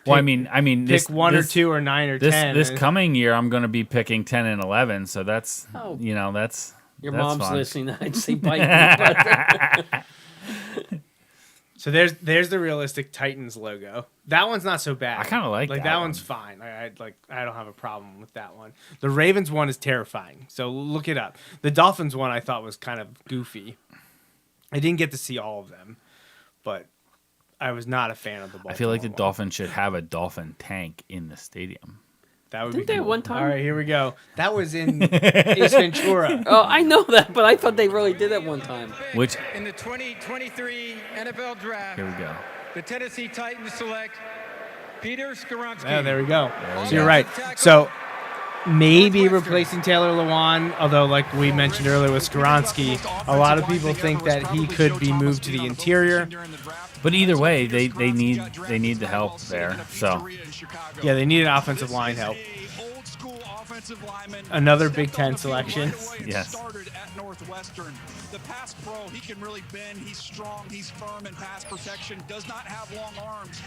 Well, I mean, pick 1 or 2 or 9 or 10. This coming year, I'm going to be picking 10 and 11, so that's Oh. that's Your that's mom's fun. listening. I'd say bite me. But So there's the realistic Titans logo. That one's not so bad. I kinda like that that one's fine. I don't have a problem with that one. The Ravens one is terrifying. So look it up. The Dolphins one I thought was kind of goofy. I didn't get to see all of them, but I was not a fan of the Baltimore I feel like the one. Dolphins should have a dolphin tank in the stadium. That would Didn't be they cool. one time? All right, here we go. That was in Ace Ventura. Oh, I know that, but I thought they really did that one time. Which In the 2023 NFL Draft, here we go. the Tennessee Titans select Peter Skoronski. Yeah, there we go. we So go. you're right. So maybe replacing Taylor Lewan, although like we mentioned earlier with Skoronski, a lot of people think that he could be moved to the interior. But either way, they need the help there. So Yeah, they need an offensive line help. Another Big Ten selection. Yes. Started at Northwestern. The pass pro, he can really bend. He's strong. He's firm in pass protection. Does not have long arms.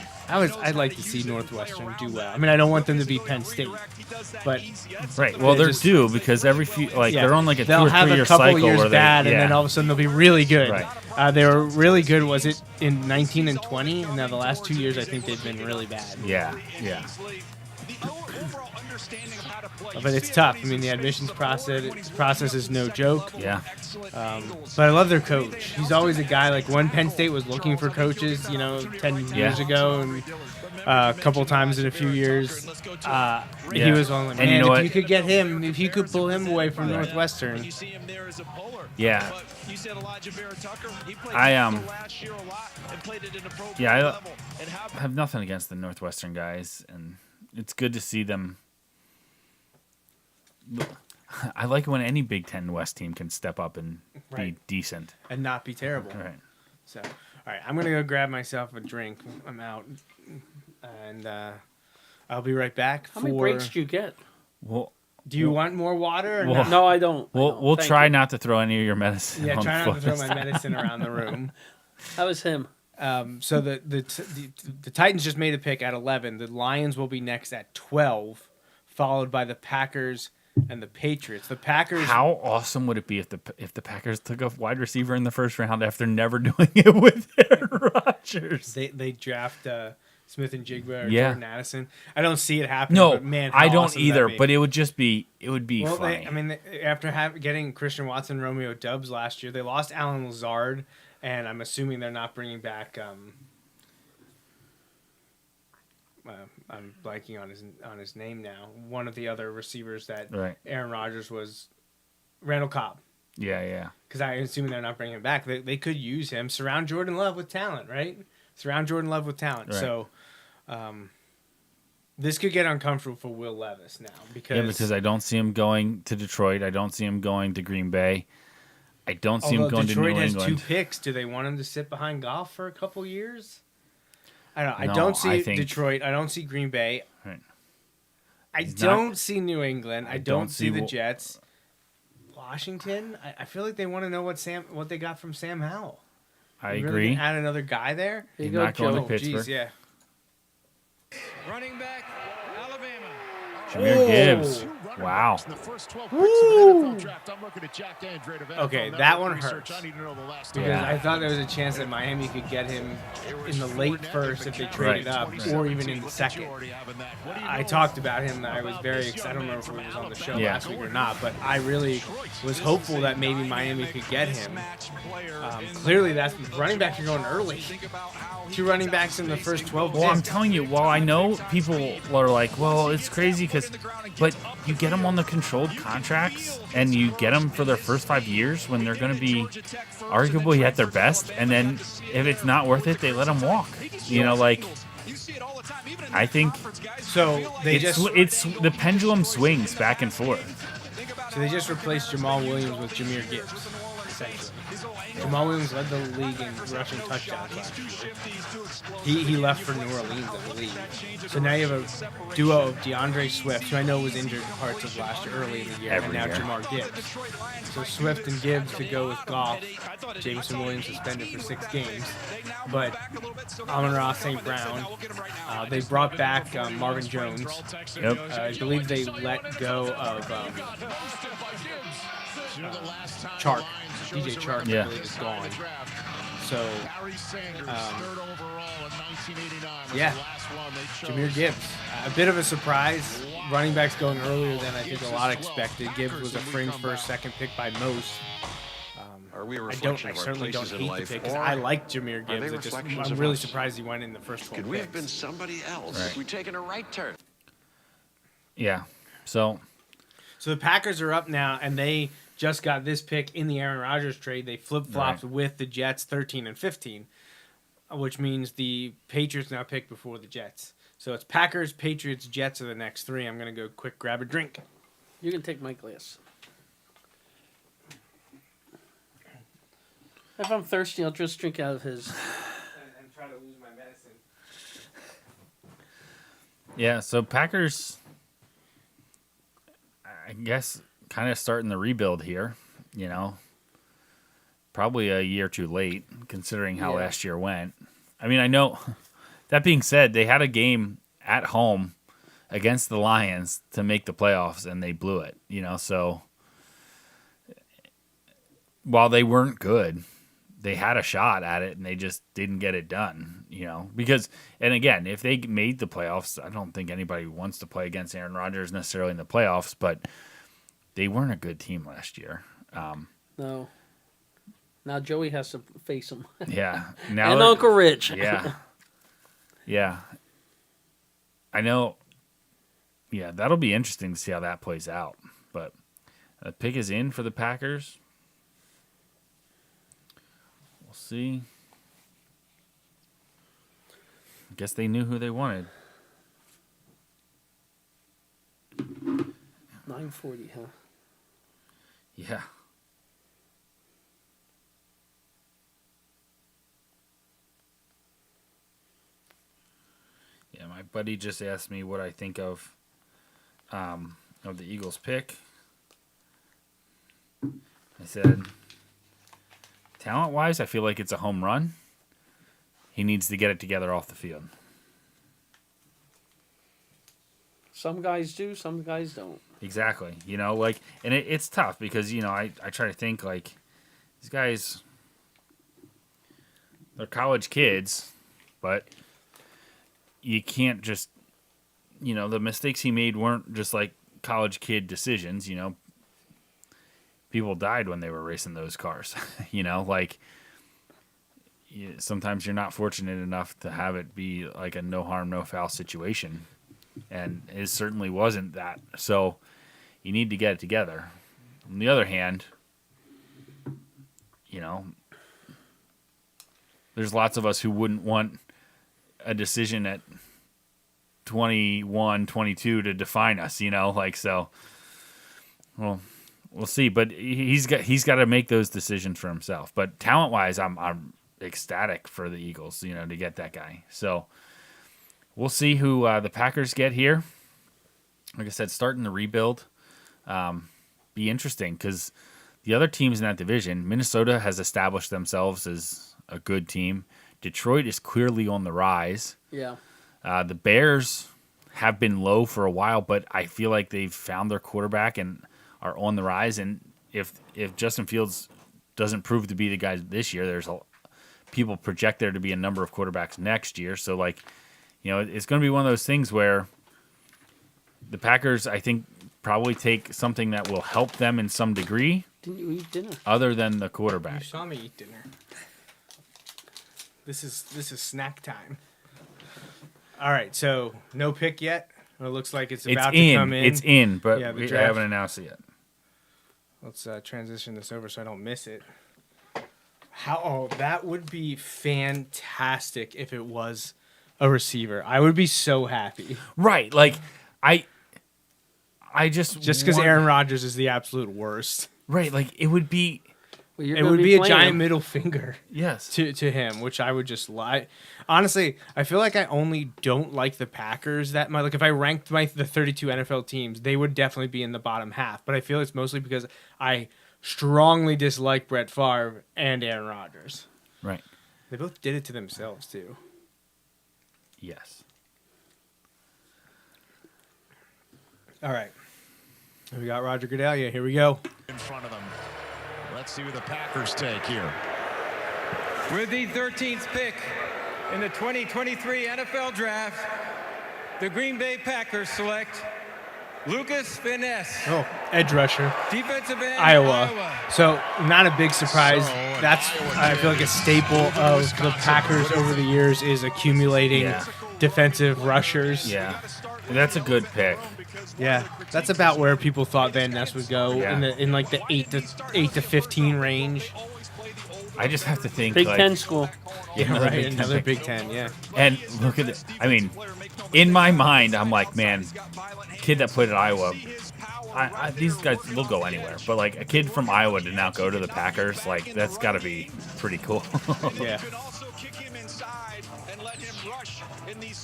I'd like to see Northwestern do well. I mean, I don't want them to be Penn State, but right. Well, they're due because every few they're on like a 2 they'll or have 3 year a couple cycle years where they bad, and then all of a sudden they'll be really good. Right. They were really good. Was it in 19 and 20? And now the last 2 years, I think they've been really bad. Yeah. But it's tough. I mean, the admissions process is no joke. Yeah. But I love their coach. He's always a guy like when Penn State was looking for coaches, 10 years ago, and a couple times in a few years. He was one like, And man, you know if what? you could get him, if you could pull him away from Northwestern. Yeah. You said Elijah Vera Tucker. He played last year a lot and played it in a pro Yeah, level. And how I have nothing against the Northwestern guys, and it's good to see them. I like when any Big Ten West team can step up and be decent and not be terrible. Right. So, right, I'm gonna go grab myself a drink. I'm out, and I'll be right back. How many breaks do you get? Well, do you want more water? Or well, no, I don't. We'll try not to throw any of your medicine. Yeah, on try the not to floor throw my medicine around the room. That was him. So the Titans just made a pick at 11. The Lions will be next at 12, followed by the Packers and the Patriots. The Packers. How awesome would it be if the Packers took a wide receiver in the first round after never doing it with Aaron Rodgers? They draft Smith and Jigba or Yeah. Jordan Addison. I don't see it happening. No, but man, how I don't awesome would either. that be? But it would be Well, funny. after getting Christian Watson, Romeo Doubs last year, they lost Alan Lazard, and I'm assuming they're not bringing back. I'm blanking on his name now. One of the other receivers that Aaron Rodgers was, Randall Cobb. Yeah. Because I'm assuming they're not bringing him back. They could use him. Surround Jordan Love with talent, right? Surround Jordan Love with talent. Right. So, this could get uncomfortable for Will Levis now because I don't see him going to Detroit. I don't see him going to Green Bay. I don't see him going Detroit to New has England. 2 picks. Do they want him to sit behind Goff for a couple years? I don't know. No, I don't see I think- Detroit. I don't see Green Bay. Right. I He's don't not- see New England. I I don't don't see see the Wa- Jets. Washington. I feel like they want to know what they got from Sam Howell. I You really agree. gonna add another guy there. He's not going to Oh, Pittsburgh. geez, yeah. Running back, Alabama. Jameer Gibbs. Wow. Okay, that one hurts. Because Because I thought there was a chance that Miami could get him in the late first if they traded up, or even in the second. I talked about him. And I was very excited. I don't remember if he was on the show last week or not, but I really was hopeful that maybe Miami could get him. Clearly, that's running backs are going early. 2 running backs in the first 12 Well, I'm picks. telling you, while I know people are like, well, it's crazy but you get them on the controlled contracts and you get them for their first 5 years when they're going to be arguably at their best. And then if it's not worth it, they let them walk. I think so. It's the pendulum swings back and forth. So they just replaced Jamal Williams with Jameer Gibbs, essentially. Jamal Williams led the league in rushing touchdowns last year. He left for New Orleans, I believe. So now you have a duo of DeAndre Swift, who I know was injured parts of last year, early in the year, and now Jamar Gibbs. So Swift and Gibbs to go with Goff. Jameson Williams suspended for 6 games. But Amon-Ra St. Brown. They brought back Marvin Jones. Yep. I believe they let go of Chark. DJ Chark, Yeah. I believe, is gone. So, yeah, Jameer Gibbs. A bit of a surprise. Running backs going earlier than I think a lot expected. Gibbs was a fringe first, second pick by most. I certainly don't hate the pick because I like Jameer Gibbs. I'm really surprised he went in the first 12 Could we have picks. been somebody else if we'd taken a right turn? Yeah. So the Packers are up now, and they just got this pick in the Aaron Rodgers trade. They flip-flopped with the Jets 13 and 15, which means the Patriots now pick before the Jets. So it's Packers, Patriots, Jets are the next 3. I'm going to go quick grab a drink. You can take my glass. If I'm thirsty, I'll just drink out of his. And try to lose my medicine. yeah, so Packers, I guess, kind of starting the rebuild here. Probably a year too late considering how last year went. I mean, I know. That being said, they had a game at home against the Lions to make the playoffs, and they blew it. So while they weren't good, they had a shot at it, and they just didn't get it done. Because, and again, if they made the playoffs, I don't think anybody wants to play against Aaron Rodgers necessarily in the playoffs, but they weren't a good team last year. No. Now Joey has to face him. Yeah. And Uncle Rich. Yeah. Yeah. I know. Yeah, that'll be interesting to see how that plays out. But the pick is in for the Packers. We'll see. I guess they knew who they wanted. 9:40, huh? Yeah. Yeah, my buddy just asked me what I think of the Eagles pick. I said, talent-wise, I feel like it's a home run. He needs to get it together off the field. Some guys do, some guys don't. Exactly. You know, like, and it's tough because, you know, I try to think, like, these guys, they're college kids, but you can't just, you know, the mistakes he made weren't just like college kid decisions, you know. People died when they were racing those cars, you know, like, sometimes you're not fortunate enough to have it be like a no harm, no foul situation. And it certainly wasn't that. So you need to get it together. On the other hand, you know, there's lots of us who wouldn't want a decision at 21, 22 to define us, you know, like, so, well, we'll see. But he's got to make those decisions for himself. But talent-wise, I'm ecstatic for the Eagles, you know, to get that guy. So we'll see who the Packers get here. Like I said, starting the rebuild, be interesting because the other teams in that division, Minnesota has established themselves as a good team. Detroit is clearly on the rise. Yeah. The Bears have been low for a while, but I feel like they've found their quarterback and are on the rise. And if Justin Fields doesn't prove to be the guy this year, there's people project there to be a number of quarterbacks next year. So, like, you know, it's going to be one of those things where the Packers, I think, probably take something that will help them in some degree. Didn't you eat dinner? Other than the quarterback. You saw me eat dinner. This is snack time. All right, so no pick yet. It looks like it's about to come in. It's in, but yeah, we haven't announced it yet. Let's transition this over so I don't miss it. That would be fantastic if it was a receiver. I would be so happy. Right, like I just because Aaron Rodgers is the absolute worst. Right, like it would be. Well, it would be a giant him. middle finger. Yes. To him, which I would just lie. Honestly, I feel like I only don't like the Packers that much. Like if I ranked the 32 NFL teams, they would definitely be in the bottom half. But I feel it's mostly because I strongly dislike Brett Favre and Aaron Rodgers. Right. They both did it to themselves too. Yes. All right. We got Roger Goodell. Here we go. In front of them. Let's see who the Packers take here. With the 13th pick in the 2023 NFL Draft, the Green Bay Packers select Lucas Van Ness. Oh, edge rusher. Defensive end, Iowa. So not a big surprise. That's, I feel like, a staple of the Packers over the years is accumulating defensive rushers. Yeah, that's a good pick. Yeah, that's about where people thought Van Ness would go in like the 8 to 15 range. I just have to think Big Ten school. Yeah, right. Another Big Ten. Yeah. And look at it. I mean, in my mind, I'm like, man, kid that played at Iowa. These guys will go anywhere, but like a kid from Iowa to now go to the Packers, like that's got to be pretty cool. Yeah.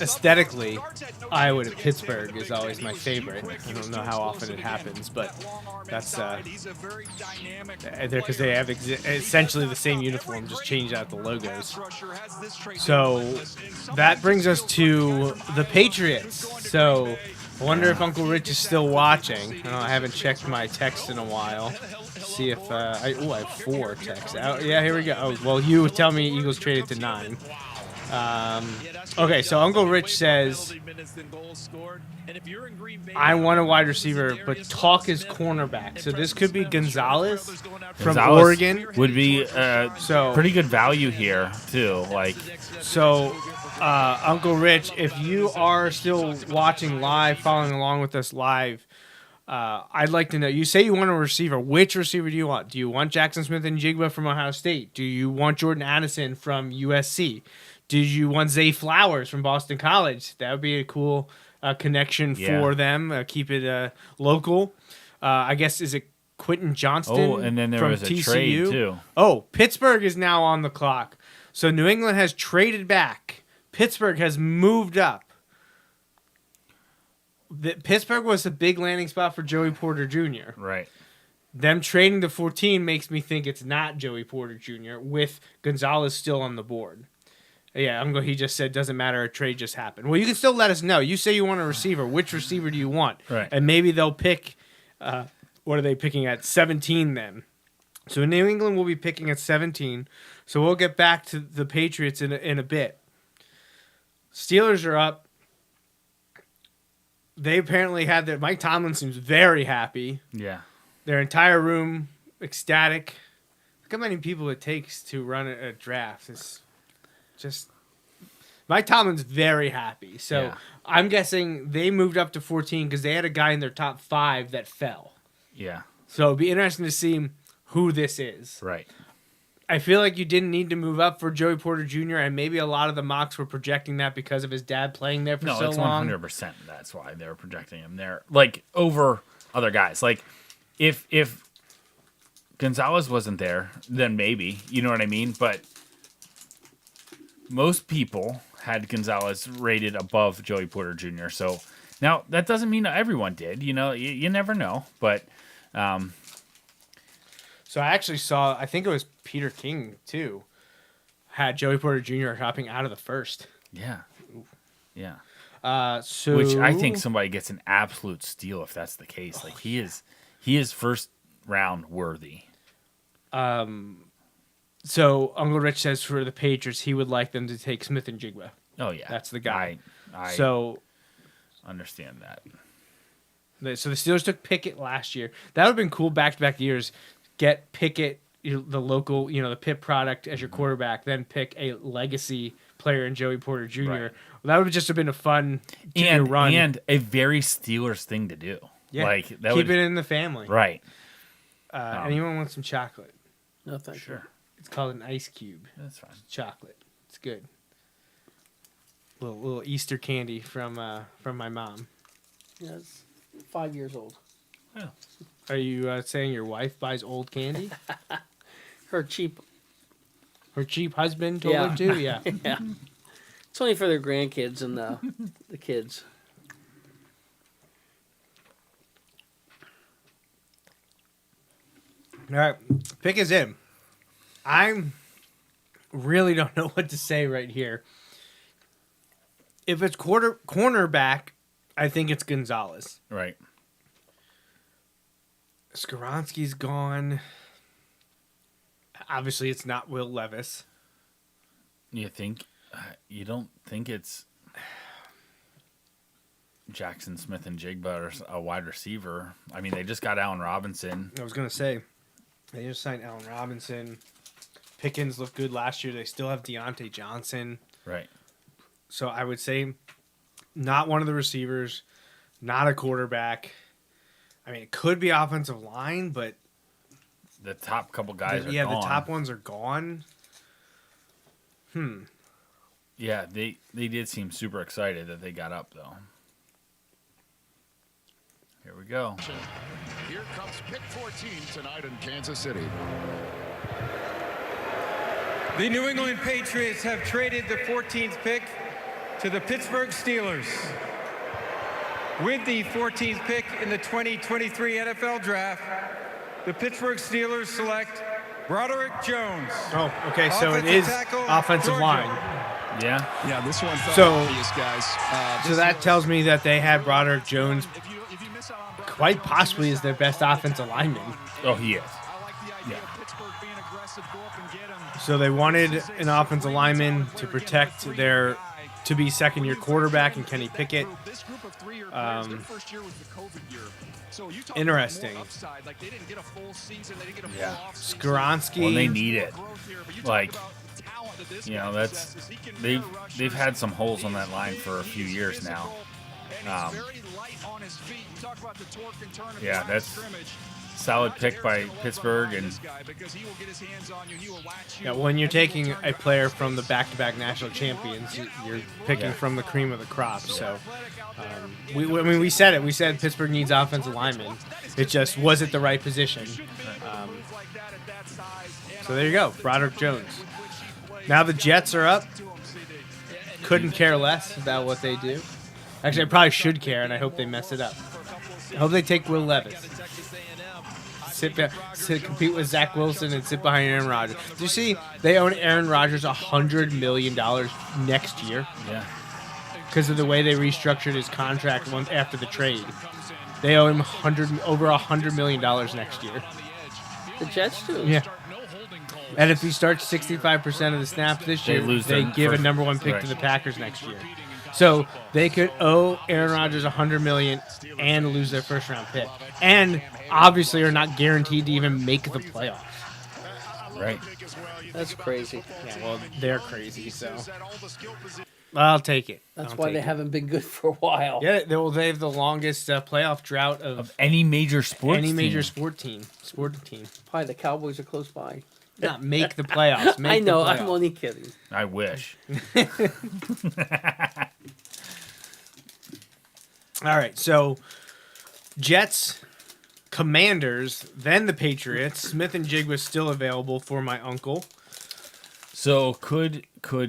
Aesthetically, Iowa to Pittsburgh is always my favorite. I don't know how often it happens, but that's because they have essentially the same uniform, just changed out the logos. So that brings us to the Patriots. So I wonder if Uncle Rich is still watching. I haven't checked my text in a while. See if I have 4 texts. Yeah, here we go. Oh, well, you tell me Eagles traded to 9. Okay, so Uncle Rich says, I want a wide receiver, but talk is cornerback. So this could be Gonzalez from Oregon. Would be pretty good value here, too. So, Uncle Rich, if you are still watching live, following along with us live, I'd like to know, you say you want a receiver. Which receiver do you want? Do you want Jackson Smith and Jigba from Ohio State? Do you want Jordan Addison from USC? Did you want Zay Flowers from Boston College? That would be a cool connection for them. Keep it local. I guess, is it Quentin Johnston? Oh, and then there was a TCU? trade, too. Oh, Pittsburgh is now on the clock. So New England has traded back. Pittsburgh has moved up. Pittsburgh was a big landing spot for Joey Porter Jr. Right. Them trading to 14 makes me think it's not Joey Porter Jr. with Gonzalez still on the board. Yeah, he just said doesn't matter. A trade just happened. Well, you can still let us know. You say you want a receiver. Which receiver do you want? Right. And maybe they'll pick. What are they picking at 17 then? So New England will be picking at 17. So we'll get back to the Patriots in a bit. Steelers are up. They apparently had their. Mike Tomlin seems very happy. Yeah. Their entire room ecstatic. Look how many people it takes to run a draft. It's just Mike Tomlin's very happy. So Yeah. I'm guessing they moved up to 14 because they had a guy in their top 5 that fell. Yeah. So it'd be interesting to see who this is. Right. I feel like you didn't need to move up for Joey Porter Jr. and maybe a lot of the mocks were projecting that because of his dad playing there for so it's long. 100%. That's why they were projecting him there, like over other guys. Like if Gonzalez wasn't there, then maybe, you know what I mean. But most people had Gonzalez rated above Joey Porter Jr. So now that doesn't mean everyone did. You know, you never know. But so I actually saw, I think it was Peter King, too, had Joey Porter Jr. hopping out of the first. Yeah. Yeah. So Which I think somebody gets an absolute steal if that's the case. Like he is first round worthy. So Uncle Rich says for the Patriots, he would like them to take Smith and Jigba. Oh, yeah. That's the guy. I so understand that. So the Steelers took Pickett last year. That would have been cool back-to-back years. Get Pickett, the local, the Pitt product as your quarterback, then pick a legacy player in Joey Porter Jr. Right. Well, that would have just been a fun run. And a very Steelers thing to do. Yeah, like that keep it in the family. Right. Anyone want some chocolate? No, thank you. It's called an ice cube. That's fine. It's chocolate. It's good. Little Easter candy from my mom. Yeah, it's 5 years old. Yeah. Are you saying your wife buys old candy? Her cheap husband told her to? Yeah. Yeah. It's only for their grandkids and the kids. All right, pick is in. I'm really don't know what to say right here. If it's cornerback, I think it's Gonzalez. Right. Skoronski's gone. Obviously, it's not Will Levis. You think? You don't think it's Jackson Smith and Jigba or a wide receiver? I mean, they just got Allen Robinson. I was gonna say they just signed Allen Robinson. Pickens looked good last year. They still have Deontay Johnson. Right. So I would say not one of the receivers, not a quarterback. I mean, it could be offensive line, but the top couple guys are gone. Yeah, the top ones are gone. Yeah, they did seem super excited that they got up, though. Here we go. Here comes pick 14 tonight in Kansas City. The New England Patriots have traded the 14th pick to the Pittsburgh Steelers. With the 14th pick in the 2023 NFL Draft, the Pittsburgh Steelers select Broderick Jones. Oh, okay, so it is offensive line. Yeah. Yeah, this one felt So, obvious, guys. So that tells me that they had Broderick Jones quite possibly as their best offensive lineman. Oh, he is. Yeah. So they wanted an offensive lineman to protect their to-be second-year quarterback and Kenny Pickett. Interesting. Yeah. Skoronski. Well, they need it. Like, that's they've had some holes on that line for a few years now. Yeah, that's solid pick by Pittsburgh, and when you're taking a player from the back-to-back national champions, you're picking from the cream of the crop. So, we said it. We said Pittsburgh needs offensive linemen. It just was at the right position. So there you go, Broderick Jones. Now the Jets are up. Couldn't care less about what they do. Actually, I probably should care, and I hope they mess it up. I hope they take Will Levis. Compete with Zach Wilson and sit behind Aaron Rodgers. Do you see they own Aaron Rodgers $100 million next year? Yeah. Because of the way they restructured his contract after the trade. They owe him over $100 million next year. The Jets do. Yeah. And if he starts 65% of the snaps this year, they give a number 1 pick to the Packers next year. So they could owe Aaron Rodgers $100 million and lose their first-round pick, and obviously are not guaranteed to even make the playoffs. Right. That's crazy. Yeah, well, they're crazy, so I'll take it. That's why they haven't been good for a while. Yeah, they have the longest playoff drought of any major sport. Sport team. Probably the Cowboys are close by. Not make the playoffs. I know. I'm only kidding. I wish. All right, so Jets, Commanders, then the Patriots. Smith and Jig was still available for my uncle. So could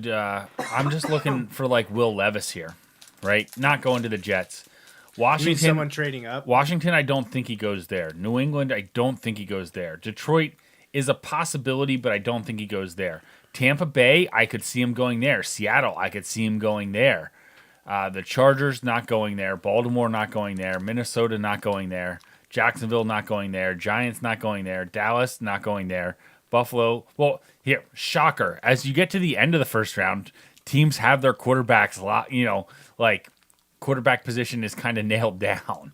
I'm just looking for like Will Levis here, right? Not going to the Jets. Washington, someone trading up. Washington, I don't think he goes there. New England, I don't think he goes there. Detroit is a possibility, but I don't think he goes there. Tampa Bay, I could see him going there. Seattle, I could see him going there. The Chargers, not going there. Baltimore, not going there. Minnesota, not going there. Jacksonville, not going there. Giants, not going there. Dallas, not going there. Buffalo, well, here, shocker. As you get to the end of the first round, teams have their quarterbacks, like quarterback position is kind of nailed down.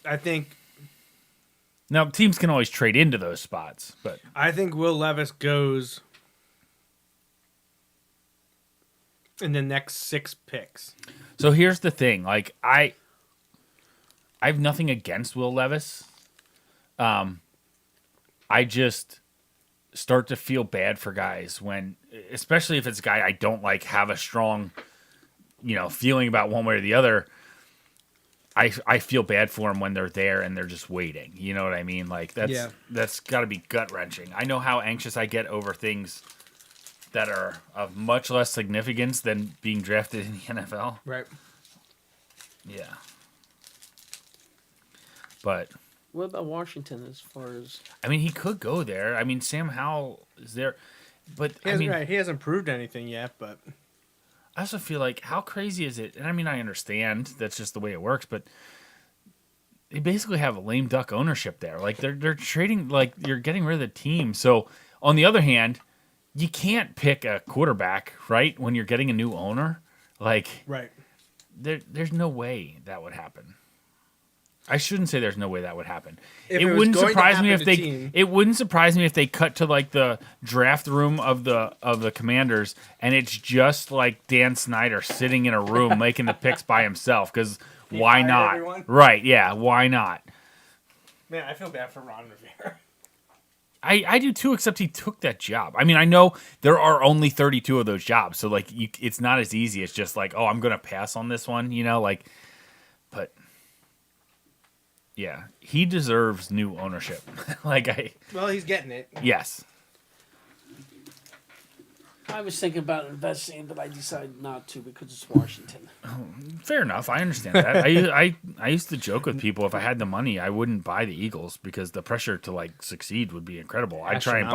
I think. Now, teams can always trade into those spots, but I think Will Levis goes in the next 6 picks. So here's the thing. Like, I have nothing against Will Levis. I just start to feel bad for guys when, especially if it's a guy I don't like, have a strong, feeling about one way or the other. I feel bad for them when they're there and they're just waiting. You know what I mean? Like that's got to be gut wrenching. I know how anxious I get over things that are of much less significance than being drafted in the NFL. Right. Yeah. But what about Washington as far as? I mean, he could go there. I mean, Sam Howell is there, but he hasn't proved anything yet. But I also feel like, how crazy is it? And I mean, I understand that's just the way it works, but they basically have a lame duck ownership there. Like they're trading, like you're getting rid of the team. So on the other hand, you can't pick a quarterback, right? When you're getting a new owner, like right. There's no way that would happen. I shouldn't say there's no way that would happen. It wouldn't surprise me if it wouldn't surprise me if they cut to like the draft room of the Commanders and it's just like Dan Snyder sitting in a room making the picks by himself, because why not? Everyone? Right, yeah, why not? Man, I feel bad for Ron Rivera. I do too, except he took that job. I mean, I know there are only 32 of those jobs, so like it's not as easy as just like, oh, I'm going to pass on this one, but yeah, he deserves new ownership. Well, he's getting it. Yes. I was thinking about investing, but I decided not to because it's Washington. Fair enough. I understand that. I used to joke with people, if I had the money, I wouldn't buy the Eagles because the pressure to like succeed would be incredible. I'd try and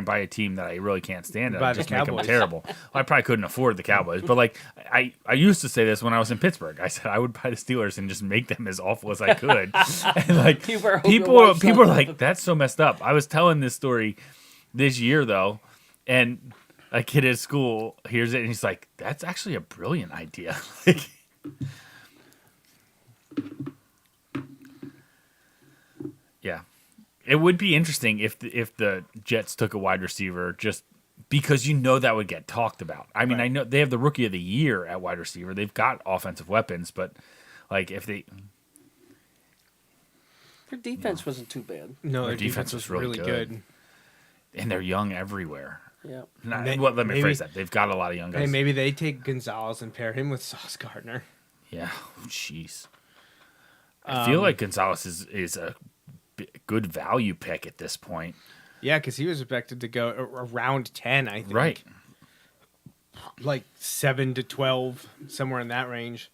buy a team that I really can't stand, and I'd just make them terrible. Well, I probably couldn't afford the Cowboys, but like I used to say this when I was in Pittsburgh. I said I would buy the Steelers and just make them as awful as I could. And like people are like, that's so messed up. I was telling this story this year though, and a kid at school hears it and he's like, that's actually a brilliant idea. Yeah. It would be interesting if the Jets took a wide receiver, just because that would get talked about. I mean, right. I know they have the rookie of the year at wide receiver. They've got offensive weapons, but like if they... Their defense wasn't too bad. No, their defense was really good. And they're young everywhere. Yeah. Let me phrase that. They've got a lot of young guys. Hey, maybe they take Gonzalez and pair him with Sauce Gardner. Yeah. Jeez. I feel like Gonzalez is a good value pick at this point. Yeah, because he was expected to go around 10, I think. Right. like 7 to 12, somewhere in that range.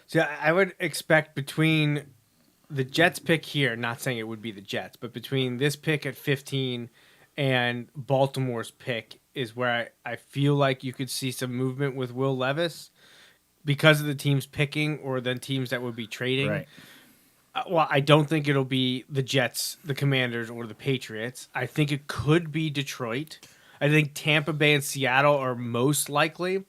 So I would expect between the Jets pick here, not saying it would be the Jets, but between this pick at 15 and Baltimore's pick is where I feel like you could see some movement with Will Levis because of the teams picking or the teams that would be trading. Right. Well, I don't think it'll be the Jets, the Commanders, or the Patriots. I think it could be Detroit. I think Tampa Bay and Seattle are most likely.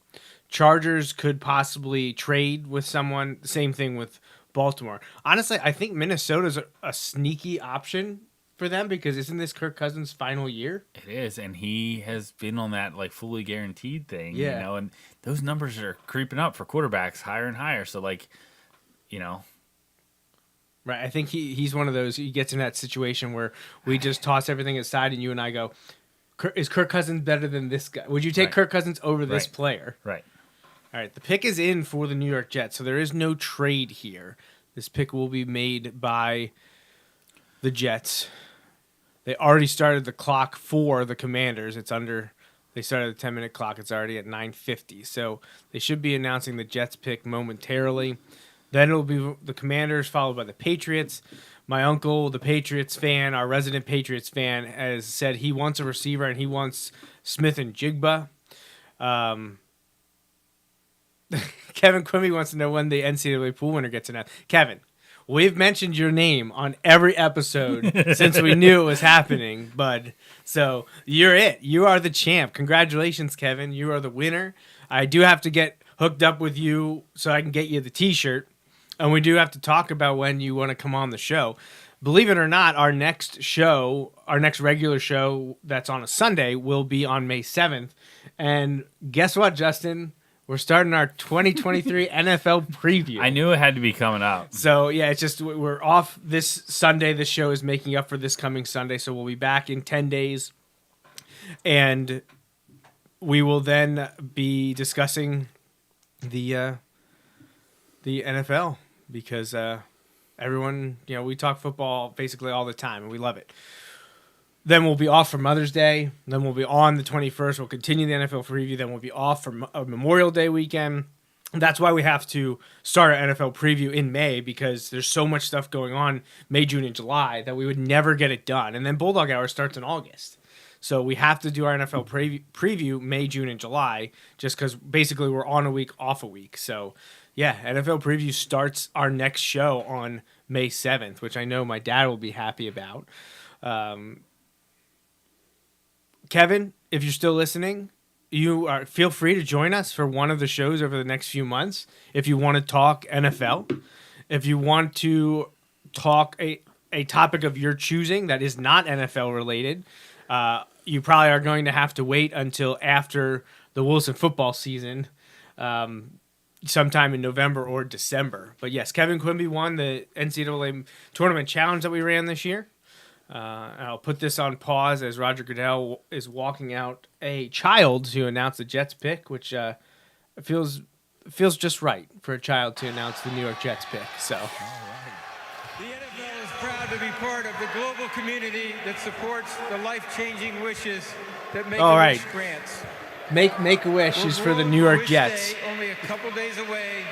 Chargers could possibly trade with someone. Same thing with Baltimore. Honestly, I think Minnesota's a sneaky option for them because isn't this Kirk Cousins' final year? It is, and he has been on that like fully guaranteed thing, Yeah. you know, and those numbers are creeping up for quarterbacks higher and higher. So like, you know. Right. I think he's one of those, he gets in that situation where we just toss everything aside and you and I go, is Kirk Cousins better than this guy? Would you take Kirk Cousins over this player? Right. All right. The pick is in for the New York Jets, so there is no trade here. This pick will be made by the Jets. They already started the clock for the Commanders. They started the 10-minute clock. It's already at 9:50. So they should be announcing the Jets pick momentarily. Then it'll be the Commanders followed by the Patriots. My uncle, the Patriots fan, our resident Patriots fan, has said he wants a receiver and he wants Smith and Jigba. Kevin Quimby wants to know when the NCAA pool winner gets announced. Kevin, we've mentioned your name on every episode since we knew it was happening, bud. So you're it. You are the champ. Congratulations, Kevin. You are the winner. I do have to get hooked up with you so I can get you the T-shirt. And we do have to talk about when you want to come on the show. Believe it or not, our next regular show that's on a Sunday will be on May 7th. And guess what, Justin? We're starting our 2023 NFL preview. I knew it had to be coming up. So, yeah, it's just we're off this Sunday. This show is making up for this coming Sunday. So we'll be back in 10 days. And we will then be discussing the NFL because everyone, we talk football basically all the time, and we love it. Then we'll be off for Mother's Day. Then we'll be on the 21st. We'll continue the NFL preview. Then we'll be off for Memorial Day weekend. That's why we have to start our NFL preview in May because there's so much stuff going on May, June, and July that we would never get it done. And then Bulldog Hour starts in August. So we have to do our NFL preview May, June, and July just because basically we're on a week, off a week. So, yeah, NFL preview starts our next show on May 7th, which I know my dad will be happy about. Kevin, if you're still listening, feel free to join us for one of the shows over the next few months. If you want to talk NFL, if you want to talk a topic of your choosing that is not NFL related, you probably are going to have to wait until after the Wilson football season, sometime in November or December. But yes, Kevin Quimby won the NCAA tournament challenge that we ran this year. I'll put this on pause as Roger Goodell is walking out a child to announce the Jets pick, which feels just right for a child to announce the New York Jets pick. So. The NFL is proud to be part of the global community that supports the life-changing wishes that Make-A-Wish grants. Make-A-Wish is for the New York Jets. Day, only a couple days away,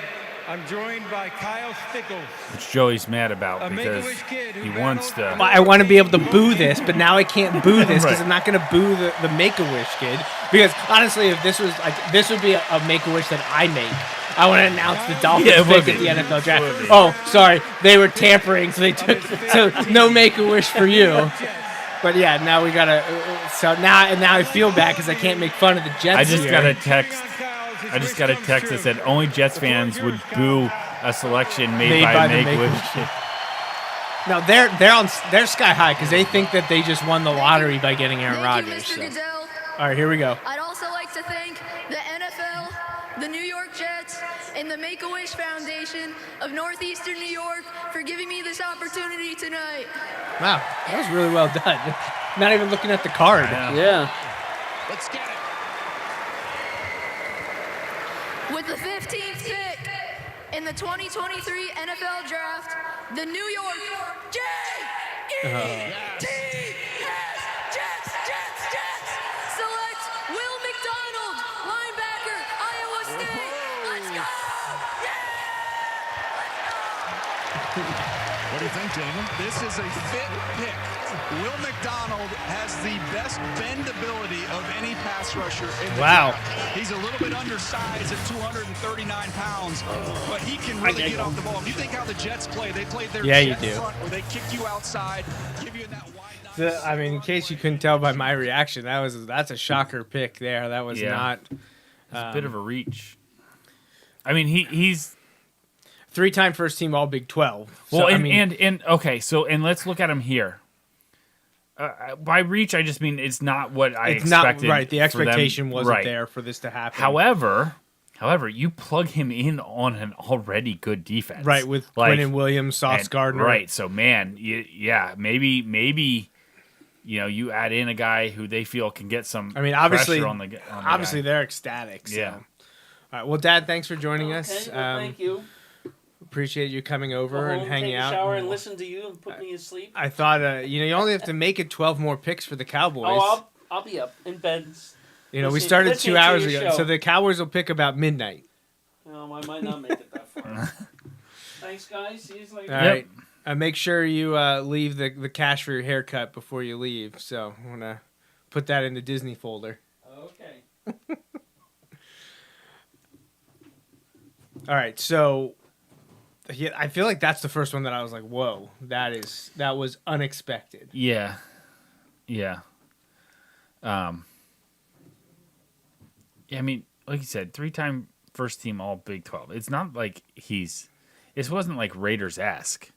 I'm joined by Kyle Stickles. Which Joey's mad about because he wants to. Well, I want to be able to boo this, but now I can't boo this because I'm not going to boo the Make-A-Wish kid. Because honestly, if this was this would be a Make-A-Wish that I make. I want to announce the Dolphins pick at the NFL draft. Oh, sorry, they were tampering, so they took no Make-A-Wish for you. But yeah, now we gotta. So now I feel bad because I can't make fun of the Jets. I just got a text that said only Jets fans would boo a selection made by Make-A-Wish. No, they're sky high because they think that they just won the lottery by getting Aaron Rodgers. So. All right, here we go. I'd also like to thank the NFL, the New York Jets, and the Make-A-Wish Foundation of Northeastern New York for giving me this opportunity tonight. Wow, that was really well done. Not even looking at the card. Yeah. Let's get it. With the 15th pick in the 2023 NFL Draft, the New York Jets select Will McDonald, What do you think, Daniel? This is a fit pick. Will McDonald has the best bendability of any pass rusher in the draft. He's a little bit undersized at 239 pounds, but he can really get off the ball. If you think how the Jets play, they played their jet front where they kick you outside, give you that wide. I mean, in case you couldn't tell by my reaction, that's a shocker pick there. That was not. It's a bit of a reach. I mean, he's 3-time first team All Big 12. Well, so, and let's look at him here. By reach, I just mean it's not what I expected. Not right. The expectation wasn't there for this to happen. However, you plug him in on an already good defense, right? With Quinnen Williams, Sauce Gardner, right? So, man, maybe. You add in a guy who they feel can get some. I mean, obviously, pressure on the obviously guy. they're ecstatic. So. Yeah. All right. Well, Dad, thanks for joining us. Well, thank you. Appreciate you coming over and hanging take out. A shower and listen to you and put me to sleep. I thought, you only have to make it 12 more picks for the Cowboys. Oh, I'll be up in bed. We started 2 hours ago, so the Cowboys will pick about midnight. I might not make it that far. Thanks, guys. See you later. All right. Make sure you leave the cash for your haircut before you leave. So I'm going to put that in the Disney folder. Okay. All right. So I feel like that's the first one that I was like, whoa, that was unexpected. Yeah. I mean, like you said, 3-time first team All Big 12. It's not like it wasn't like Raiders-esque.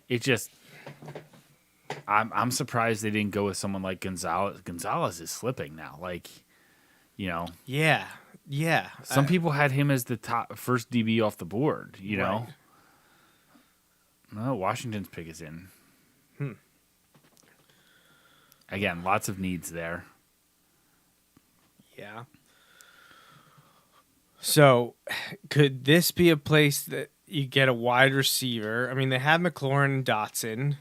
It just, I'm surprised they didn't go with someone like Gonzalez. Gonzalez is slipping now. Yeah. Some people had him as the top first DB off the board, know. No, Washington's pick is in. Again, lots of needs there. Yeah. So, could this be a place that you get a wide receiver? I mean, they have McLaurin and Dotson.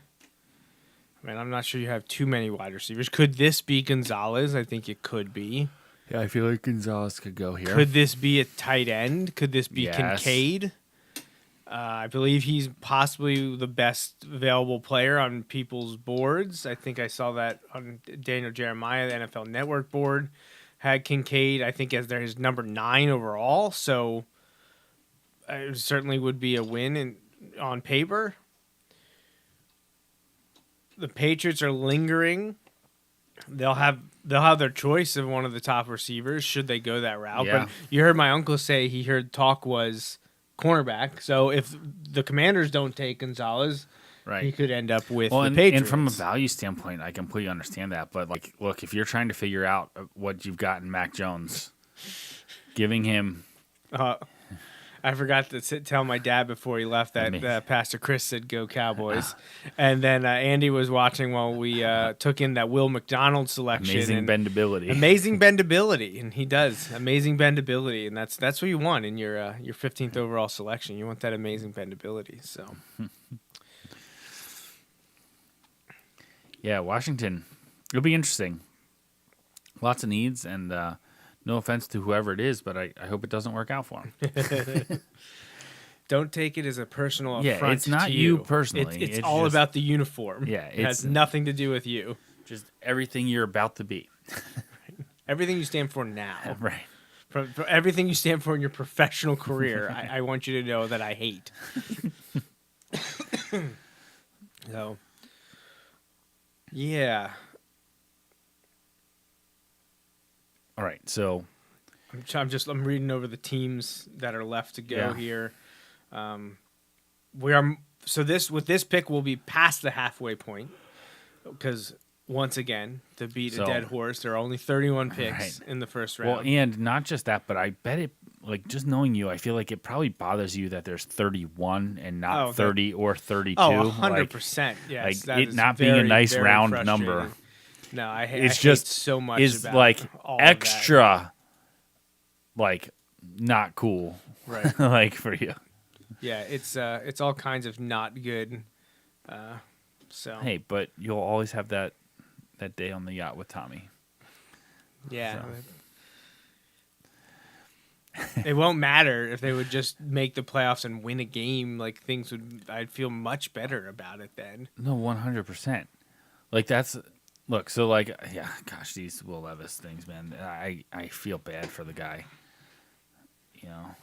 I mean, I'm not sure you have too many wide receivers. Could this be Gonzalez? I think it could be. Yeah, I feel like Gonzalez could go here. Could this be a tight end? Could this be Kincaid? I believe he's possibly the best available player on people's boards. I think I saw that on Daniel Jeremiah, the NFL Network board. Had Kincaid, I think, as his number 9 overall. So it certainly would be a win on paper. The Patriots are lingering. They'll have their choice of one of the top receivers should they go that route. Yeah. But you heard my uncle say he heard talk was cornerback. So if the Commanders don't take Gonzalez, he could end up with the Patriots. And from a value standpoint, I completely understand that. But look, if you're trying to figure out what you've got in Mac Jones, giving him. I forgot to tell my dad before he left that Pastor Chris said go Cowboys. And then Andy was watching while we took in that Will McDonald selection. Amazing bendability. Amazing bendability. And he does. Amazing bendability. And that's what you want in your 15th overall selection. You want that amazing bendability. So. Yeah, Washington. It'll be interesting. Lots of needs, and no offense to whoever it is, but I hope it doesn't work out for him. Don't take it as a personal affront. Yeah, it's not to you personally. It's all just about the uniform. Yeah, it has nothing to do with you. Just everything you're about to be. Everything you stand for now. Right. For everything you stand for in your professional career, I want you to know that I hate. So, yeah. All right, so I'm reading over the teams that are left to go here. With this pick we'll be past the halfway point because once again to beat a dead horse, there are only 31 picks in the first round. Well, and not just that, but I bet it. Like just knowing you, I feel like it probably bothers you that there's 31 and not 30 or 32. Oh, 100%. Yes, like it not being a nice round number. No, I hate so much. Is about like all extra, like not cool, right? Like for you. Yeah, it's all kinds of not good. So hey, but you'll always have that day on the yacht with Tommy. Yeah. So. It won't matter if they would just make the playoffs and win a game. Like I'd feel much better about it then. No, 100%. Like that's look. So like, yeah, gosh, these Will Levis things, man. I feel bad for the guy. You know,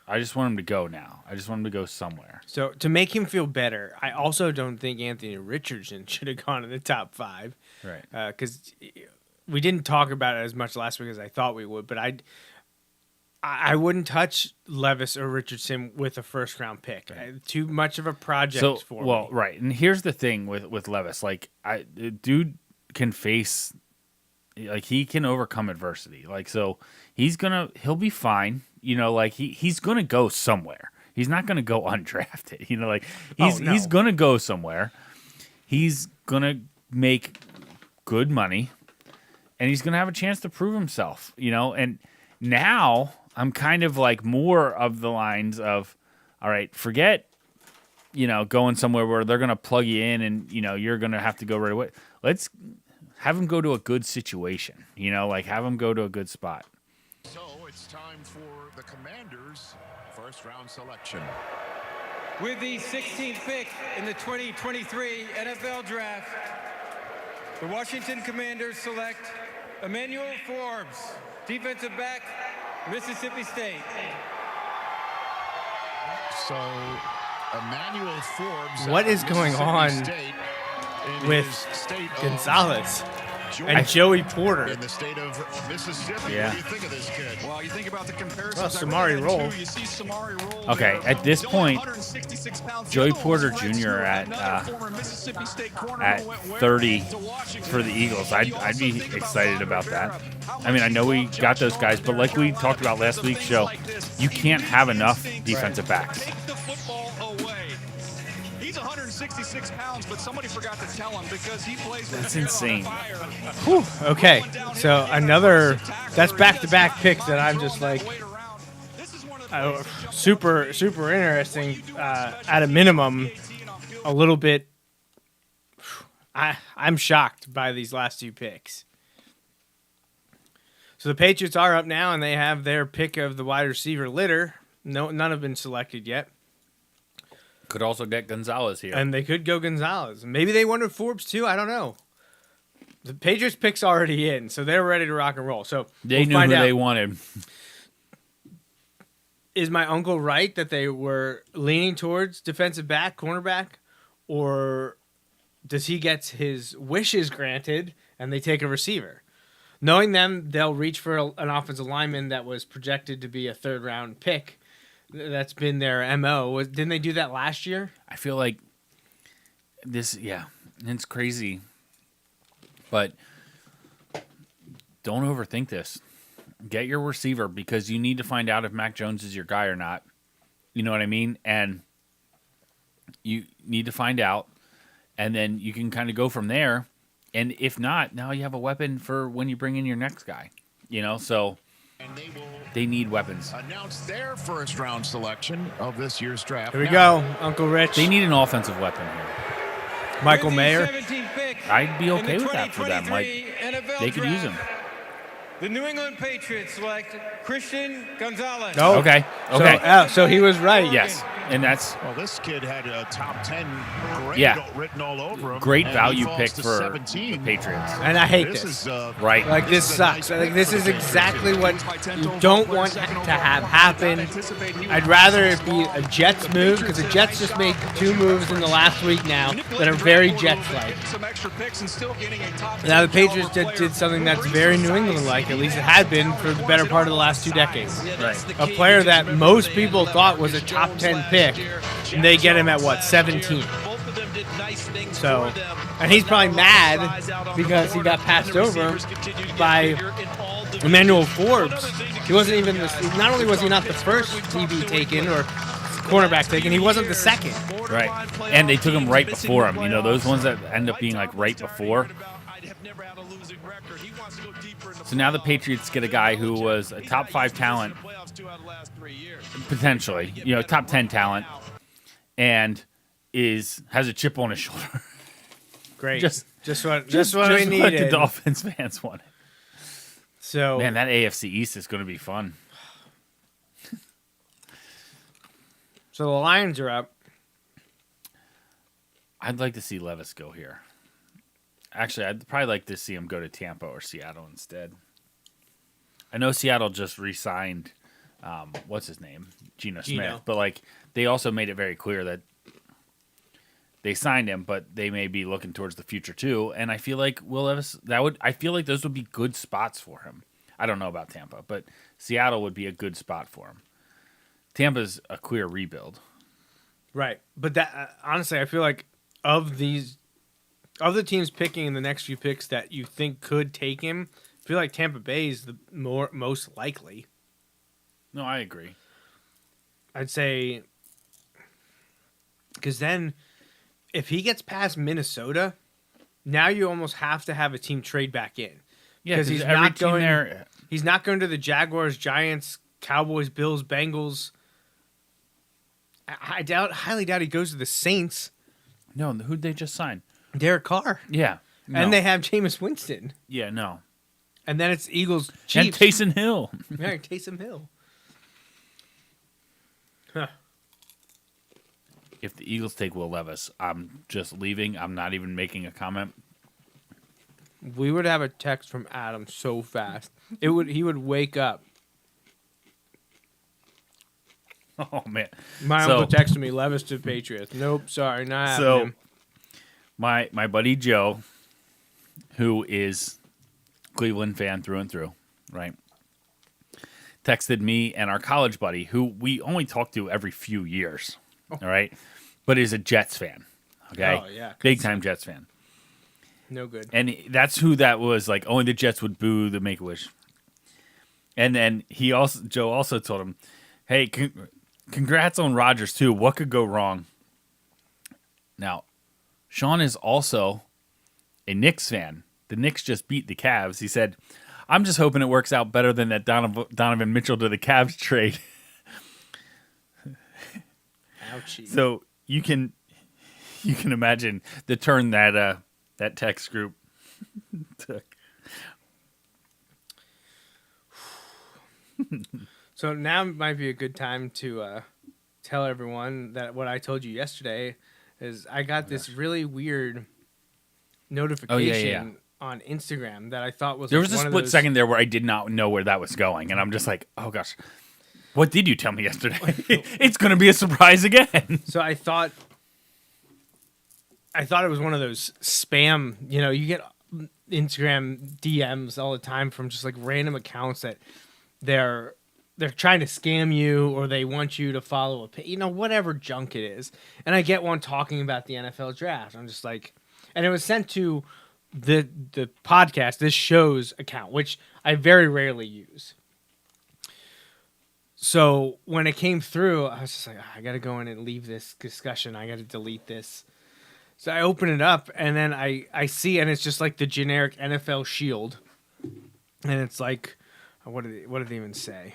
I just want him to go now. I just want him to go somewhere. So to make him feel better, I also don't think Anthony Richardson should have gone in the top 5. Right. Because we didn't talk about it as much last week as I thought we would, but I wouldn't touch Levis or Richardson with a first-round pick. Right. Too much of a project for me. Well, right. And here's the thing with Levis. Like, dude can face, like, he can overcome adversity. Like, so he'll be fine. You know, like, he's going to go somewhere. He's not going to go undrafted. You know, like, he's going to go somewhere. He's going to make good money. And he's going to have a chance to prove himself, you know? And now I'm kind of like more of the lines of, all right, forget, you know, going somewhere where they're going to plug you in and, you know, you're going to have to go right away. Let's have him go to a good situation, you know, like have him go to a good spot. So it's time for the Commanders' first-round selection. With the 16th pick in the 2023 NFL Draft, the Washington Commanders select Emmanuel Forbes, defensive back, Mississippi State. So, Emmanuel Forbes. What is going on with Gonzalez and Joey Porter? In the state of Mississippi. Yeah. What do you think of this kid? Well, you think about the comparison. Well, Samari Roll. You see Samari Roll. Okay, at this point, Joey Porter Jr. at 30 for the Eagles. I'd be excited about that. I mean, I know we got those guys, but like we talked about last week's show, you can't have enough defensive backs. Take the football away. He's 166 pounds, but somebody forgot to tell him because he plays with That's insane. Whew, okay, so that's back-to-back picks that I'm just like super interesting. At a minimum, a little bit. I'm shocked by these last 2 picks. So the Patriots are up now, and they have their pick of the wide receiver litter. None have been selected yet. Could also get Gonzalez here. And they could go Gonzalez. Maybe they wanted Forbes too. I don't know. The Patriots pick's already in, so they're ready to rock and roll. So they knew who they wanted. Is my uncle right that they were leaning towards defensive back, cornerback, or does he get his wishes granted and they take a receiver? Knowing them, they'll reach for an offensive lineman that was projected to be a 3rd-round pick. That's been their MO. Didn't they do that last year? I feel like it's crazy. But don't overthink this. Get your receiver because you need to find out if Mac Jones is your guy or not. You know what I mean? And you need to find out, and then you can kind of go from there. And if not, now you have a weapon for when you bring in your next guy. You know, so they need weapons. Announce their first-round selection of this year's draft. Here we go, Uncle Rich. They need an offensive weapon here. Michael Mayer. I'd be okay with that for them. Like, they could use him. The New England Patriots select Christian Gonzalez. Oh, okay. So he was right. Yes, and that's well. This kid had a top 10 grade written all over him. Great and value he pick falls to for 17. the Patriots. And I hate this. Right. Like this sucks. I think this is exactly what you don't want to have happen. I'd rather it be a Jets move because the Jets just made 2 moves in the last week now that are very Jets-like. Now the Patriots did something that's very New England-like. At least it had been for the better part of the last 2 decades. Right. A player that most people thought was a top 10 pick, and they get him at what, 17? So, and he's probably mad because he got passed over by Emmanuel Forbes. He wasn't even not only was he not the first DB taken or cornerback taken, he wasn't the second. Right. And they took him right before him. You know, those ones that end up being like right before. So now the Patriots get a guy who was a top 5 talent, potentially, you know, top 10 talent, and has a chip on his shoulder. Great. Just what we what needed. the Dolphins fans wanted. So man, that AFC East is going to be fun. So the Lions are up. I'd like to see Levis go here. Actually, I'd probably like to see him go to Tampa or Seattle instead. I know Seattle just re-signed, what's his name? Geno Smith. But, like, they also made it very clear that they signed him, but they may be looking towards the future too. And I feel like Will Levis, I feel like those would be good spots for him. I don't know about Tampa, but Seattle would be a good spot for him. Tampa's a clear rebuild. Right. But that honestly, I feel like of the teams picking in the next few picks that you think could take him, I feel like Tampa Bay is the most likely. No, I agree. I'd say because then if he gets past Minnesota, now you almost have to have a team trade back in. Yeah, because he's not going there. He's not going to the Jaguars, Giants, Cowboys, Bills, Bengals. I highly doubt he goes to the Saints. No, who'd they just sign? Derek Carr. Yeah. No. And they have Jameis Winston. Yeah, no. And then it's Eagles, Chiefs. And Taysom Hill. Yeah, Taysom Hill. Huh. If the Eagles take Will Levis, I'm just leaving. I'm not even making a comment. We would have a text from Adam so fast. He would wake up. Oh man. My uncle texted me Levis to Patriots. Nope, sorry, not happening. My buddy Joe, who is Cleveland fan through and through, right? Texted me and our college buddy, who we only talk to every few years, all right? But is a Jets fan, okay? Oh, yeah. Big time Jets fan. No good. And that's who that was, like, only the Jets would boo the Make-A-Wish. And then Joe also told him, hey, congrats on Rodgers, too. What could go wrong? Now, Sean is also a Knicks fan. The Knicks just beat the Cavs. He said, I'm just hoping it works out better than that Donovan Mitchell to the Cavs trade. Ouchie. So you can imagine the turn that text group took. So now might be a good time to tell everyone that what I told you yesterday is I got this really weird notification on Instagram that I thought was there was a split second there where I did not know where that was going, and I'm just like, oh gosh, what did you tell me yesterday? It's going to be a surprise again. So I thought it was one of those spam. You know, you get Instagram DMs all the time from just like random accounts that they're trying to scam you or they want you to follow whatever junk it is. And I get one talking about the NFL draft. I'm just like, and it was sent to the podcast, this show's account, which I very rarely use. So when it came through, I was just like, I got to go in and leave this discussion. I got to delete this. So I open it up and then I see, and it's just like the generic NFL shield. And it's like, what did they even say?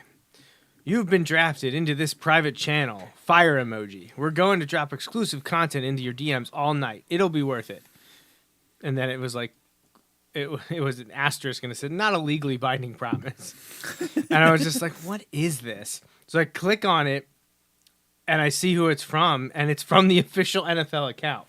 You've been drafted into this private channel. Fire emoji. We're going to drop exclusive content into your DMs all night. It'll be worth it. And then it was like, it was an asterisk and it said, not a legally binding promise. And I was just like, what is this? So I click on it and I see who it's from, and it's from the official NFL account.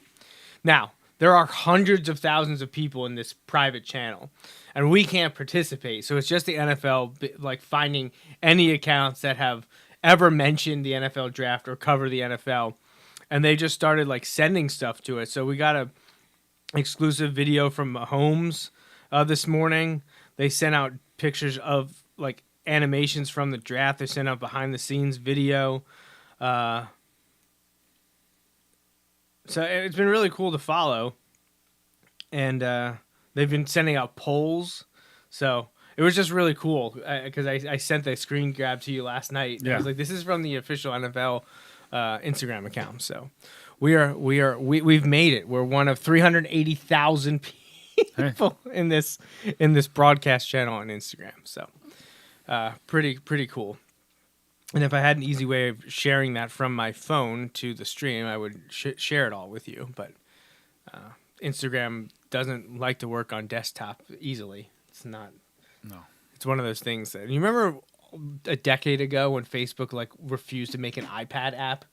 Now, there are hundreds of thousands of people in this private channel, and we can't participate. So it's just the NFL, like, finding any accounts that have ever mentioned the NFL draft or cover the NFL. And they just started, like, sending stuff to it. So we got a exclusive video from Mahomes this morning. They sent out pictures of, like, animations from the draft. They sent out behind-the-scenes video. So it's been really cool to follow. And they've been sending out polls. So it was just really cool because I sent the screen grab to you last night. Yeah. I was like, this is from the official NFL Instagram account. So we've made it. We're one of 380,000 people in this broadcast channel on Instagram. So pretty cool. And if I had an easy way of sharing that from my phone to the stream, I would share it all with you. But Instagram doesn't like to work on desktop easily. It's not. No. It's one of those things that you remember a decade ago when Facebook like refused to make an iPad app.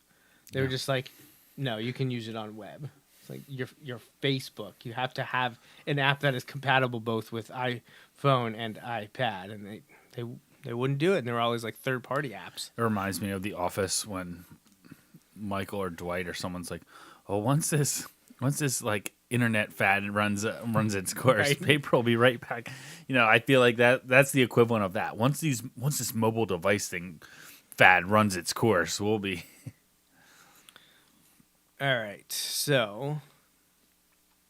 They were just like, no, you can use it on web. It's like your Facebook. You have to have an app that is compatible both with iPhone and iPad, and they wouldn't do it. And they were always like third-party apps. It reminds me of The Office when Michael or Dwight or someone's like, "Oh, once this like internet fad runs its course, Right. paper will be right back." I feel like that's the equivalent of that. Once this mobile device thing fad runs its course, we'll be. All right, so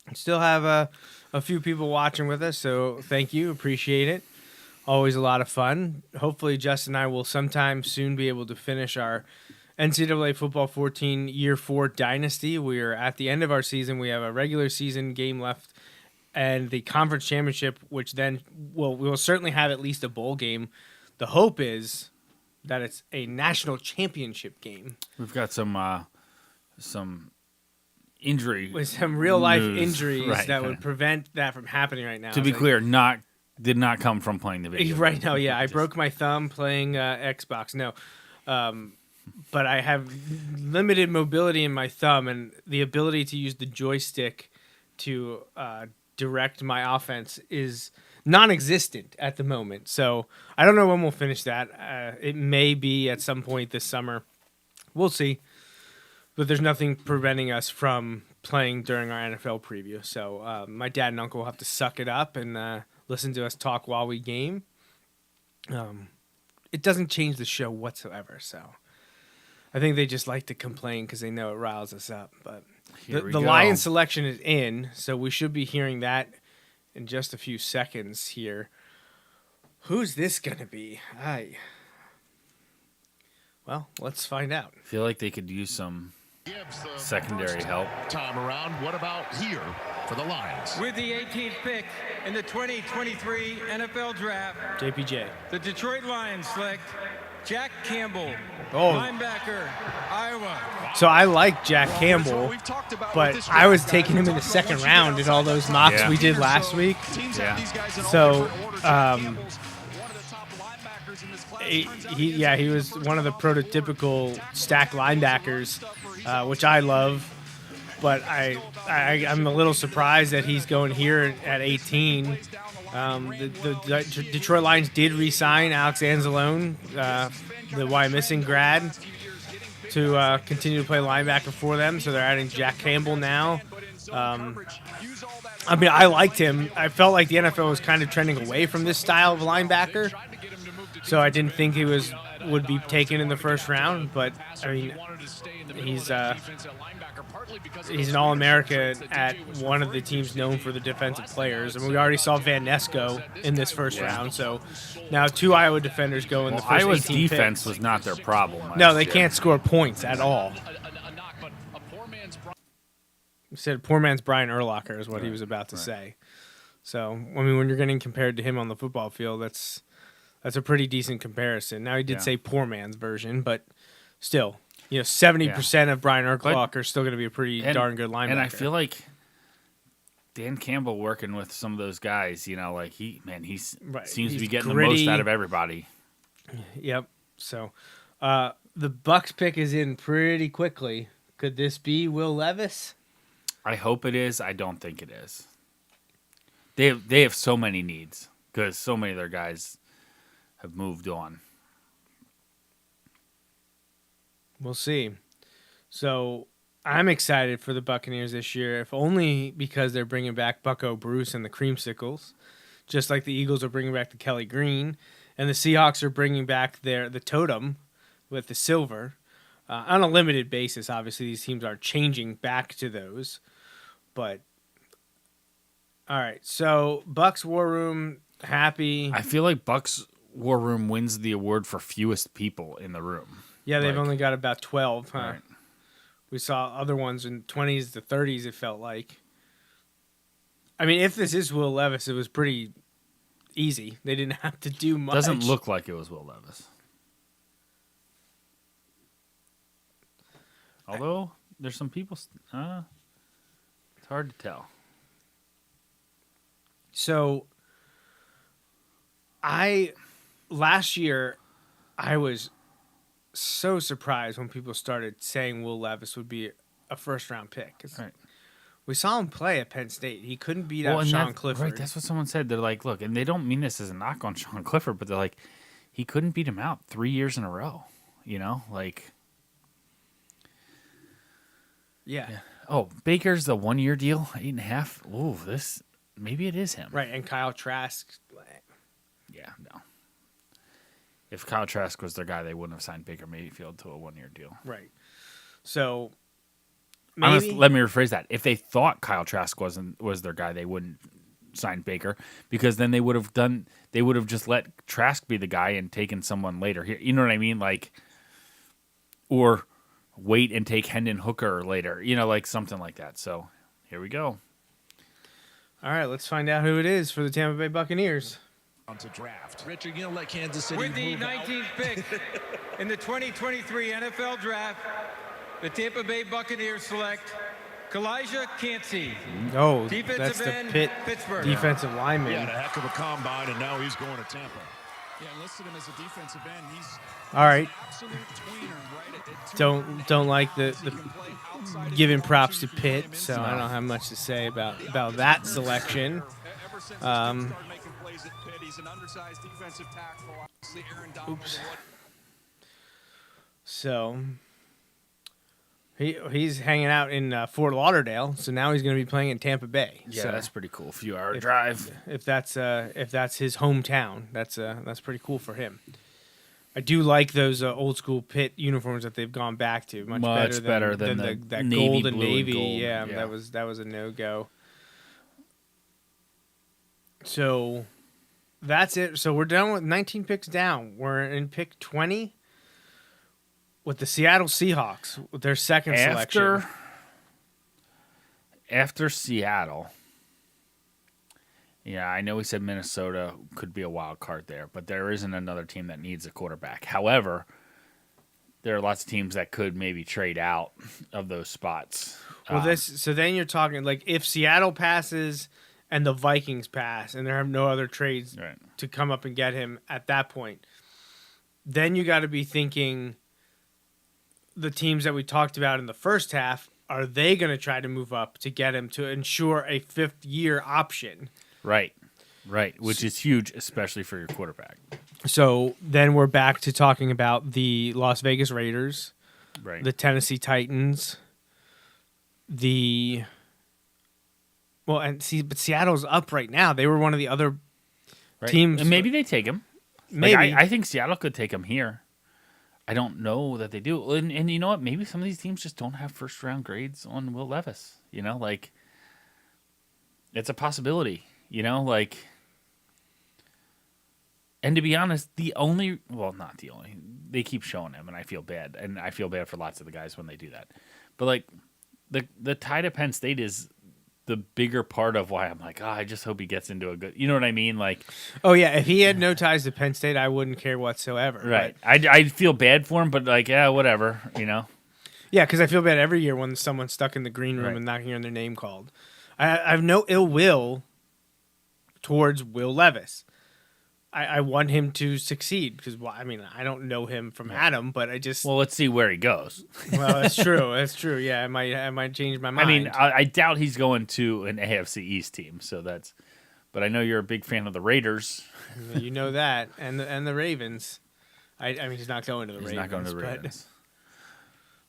I still have a few people watching with us, so thank you, appreciate it. Always a lot of fun. Hopefully, Justin and I will sometime soon be able to finish our NCAA Football 14 Year 4 Dynasty. We are at the end of our season. We have a regular season game left and the conference championship, which then we will certainly have at least a bowl game. The hope is that it's a national championship game. We've got some injury with some real life news. Injuries Right. that would prevent that from happening right now. To be clear, did not come from playing the video. Right now, yeah, I broke my thumb playing Xbox. No, but I have limited mobility in my thumb, and the ability to use the joystick to direct my offense is non-existent at the moment. So I don't know when we'll finish that. It may be at some point this summer. We'll see. But there's nothing preventing us from playing during our NFL preview. So my dad and uncle will have to suck it up and listen to us talk while we game. It doesn't change the show whatsoever. So I think they just like to complain because they know it riles us up. But the Lion selection is in, so we should be hearing that in just a few seconds here. Who's this going to be? Well, let's find out. I feel like they could use some secondary help. Time around. What about here for the Lions? With the 18th pick in the 2023 NFL Draft, JPJ. The Detroit Lions select Jack Campbell, Oh. linebacker, Iowa. So I like Jack Campbell, but I was taking him in the second round in all those mocks we did last week. Yeah. So, he was one of the prototypical stack linebackers, which I love. But I'm a little surprised that he's going here at 18. The Detroit Lions did re-sign Alex Anzalone, the Wyomissing grad, to continue to play linebacker for them. So they're adding Jack Campbell now. I mean, I liked him. I felt like the NFL was kind of trending away from this style of linebacker. So I didn't think he would be taken in the first round. But, I mean, he's an All-America at one of the teams known for the defensive players. And we already saw Van Ness go in this first round. So now two Iowa defenders go in the first Iowa's 18 defense picks. was not their problem. No, they can't score points at all. He said poor man's Brian Urlacher is what he was about to say. So, I mean, when you're getting compared to him on the football field, that's a pretty decent comparison. Now, he did say poor man's version, but still, 70% of Brian Urlacher is still going to be a pretty darn good linebacker. And I feel like Dan Campbell working with some of those guys, he seems to be getting gritty. the most out of everybody. Yep. So, the Bucks pick is in pretty quickly. Could this be Will Levis? I hope it is. I don't think it is. They have so many needs because so many of their guys have moved on. We'll see. So I'm excited for the Buccaneers this year, if only because they're bringing back Bucko Bruce and the Creamsicles, just like the Eagles are bringing back the Kelly Green, and the Seahawks are bringing back the totem with the silver. On a limited basis, obviously, these teams are changing back to those. But, all right, so Bucks War Room, happy. I feel like Bucks War Room wins the award for fewest people in the room. Yeah, they've only got about 12, huh? Right. We saw other ones in 20s to 30s, it felt like. I mean, if this is Will Levis, it was pretty easy. They didn't have to do much. Doesn't look like it was Will Levis. Although, there's some people... it's hard to tell. So, last year, I was so surprised when people started saying Will Levis would be a first-round pick. Right. We saw him play at Penn State. He couldn't beat out Sean Clifford. Right, that's what someone said. They're like, look, and they don't mean this as a knock on Sean Clifford, but they're like, he couldn't beat him out 3 years in a row. You know, like. Yeah. Oh, Baker's the 1 year deal, 8.5. Ooh, maybe it is him. Right, and Kyle Trask. Yeah, no. If Kyle Trask was their guy, they wouldn't have signed Baker Mayfield to a 1 year deal. Right. So. Maybe. Let me rephrase that. If they thought Kyle Trask was their guy, they wouldn't sign Baker, because then they would have just let Trask be the guy and taken someone later. You know what I mean? Like, or wait and take Hendon Hooker later. You know, like something like that. So here we go. All right, let's find out who it is for the Tampa Bay Buccaneers. On to draft. Richard, you know, let Kansas City With the move out. 19th pick in the 2023 NFL Draft, the Tampa Bay Buccaneers select Kalijah Cansey. Oh, defensive that's the end, Pitt Pittsburgh. defensive lineman. He had a heck of a combine, and now he's going to Tampa. Yeah, listed him as a defensive end. He's All right. absolute tweener, right? Don't like the giving props to Pitt, so I don't have much to say about that selection. Oops. So he's hanging out in Fort Lauderdale, so now he's going to be playing in Tampa Bay. Yeah, so that's pretty cool. Few-hour drive. If that's his hometown, that's pretty cool for him. I do like those old school Pitt uniforms that they've gone back to. Much better than that navy, gold and blue navy. and gold. Yeah, Yeah. that was a no-go. So that's it. So we're done with 19 picks down. We're in pick 20 with the Seattle Seahawks with their second selection. After Seattle, yeah, I know we said Minnesota could be a wild card there, but there isn't another team that needs a quarterback. However, there are lots of teams that could maybe trade out of those spots. Well, so then you're talking like if Seattle passes and the Vikings pass and there have no other trades to come up and get him at that point, then you got to be thinking the teams that we talked about in the first half, are they going to try to move up to get him to ensure a fifth-year option? Right, which is huge, especially for your quarterback. So then we're back to talking about the Las Vegas Raiders, the Tennessee Titans, but Seattle's up right now. They were one of the other teams. And maybe they take him. Maybe. Like, I think Seattle could take him here. I don't know that they do. And you know what? Maybe some of these teams just don't have first-round grades on Will Levis. You know, like, it's a possibility. You know, like, and to be honest, not the only, they keep showing him, and I feel bad. And I feel bad for lots of the guys when they do that. But, like, the tie to Penn State is the bigger part of why I'm like, I just hope he gets into a good, you know what I mean? Like, oh yeah, if he had no ties to Penn State, I wouldn't care whatsoever. Right. I feel bad for him, but like, yeah, whatever, you know? Yeah, because I feel bad every year when someone's stuck in the green room and not hearing their name called. I have no ill will towards Will Levis. I want him to succeed because, I mean, I don't know him from Adam, but I just... Well, let's see where he goes. Well, that's true. That's true. Yeah, I might change my mind. I mean, I doubt he's going to an AFC East team, so that's... But I know you're a big fan of the Raiders. You know that. And the Ravens. I mean, he's not going to the Ravens. He's not going to the Ravens.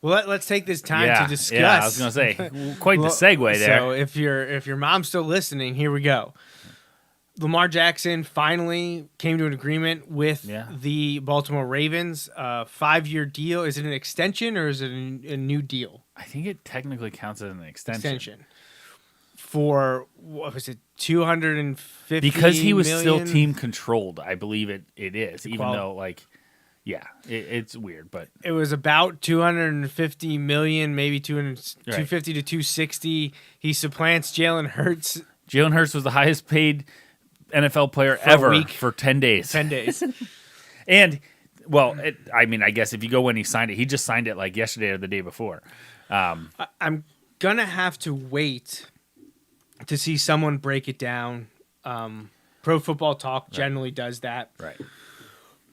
Well, let's take this time to discuss. Yeah, I was going to say, quite the segue there. So if your mom's still listening, here we go. Lamar Jackson finally came to an agreement with the Baltimore Ravens. 5-year deal. Is it an extension or is it a new deal? I think it technically counts as an extension. For, what was it, $250 because he was million? still team controlled, I believe it is, even though, like, yeah, it's weird, but it was about $250 million, maybe 250 to 260. He supplants Jalen Hurts. Jalen Hurts was the highest paid NFL player ever for 10 days. 10 days. And, well, I mean, I guess if you go when he signed it, he just signed it like yesterday or the day before. I'm going to have to wait to see someone break it down. Pro Football Talk generally does that. Right.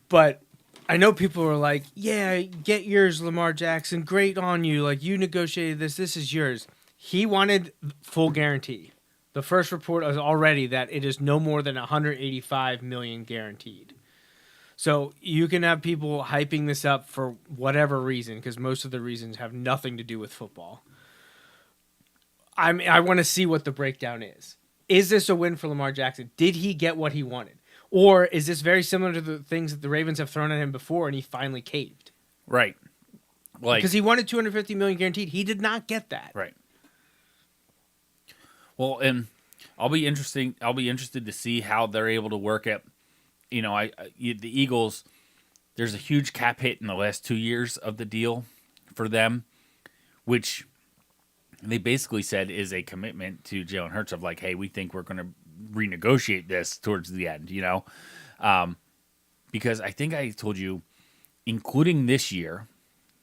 But I know people were like, yeah, get yours, Lamar Jackson. Great on you. Like, you negotiated this. This is yours. He wanted full guarantee. The first report is already that it is no more than $185 million guaranteed. So you can have people hyping this up for whatever reason, because most of the reasons have nothing to do with football. I want to see what the breakdown is. Is this a win for Lamar Jackson? Did he get what he wanted? Or is this very similar to the things that the Ravens have thrown at him before and he finally caved? Right. Like, because he wanted $250 million guaranteed. He did not get that. Right. Well, and I'll be interested to see how they're able to work it. You know, the Eagles, there's a huge cap hit in the last 2 years of the deal for them, which they basically said is a commitment to Jalen Hurts of like, hey, we think we're going to renegotiate this towards the end, you know? Because I think I told you, including this year,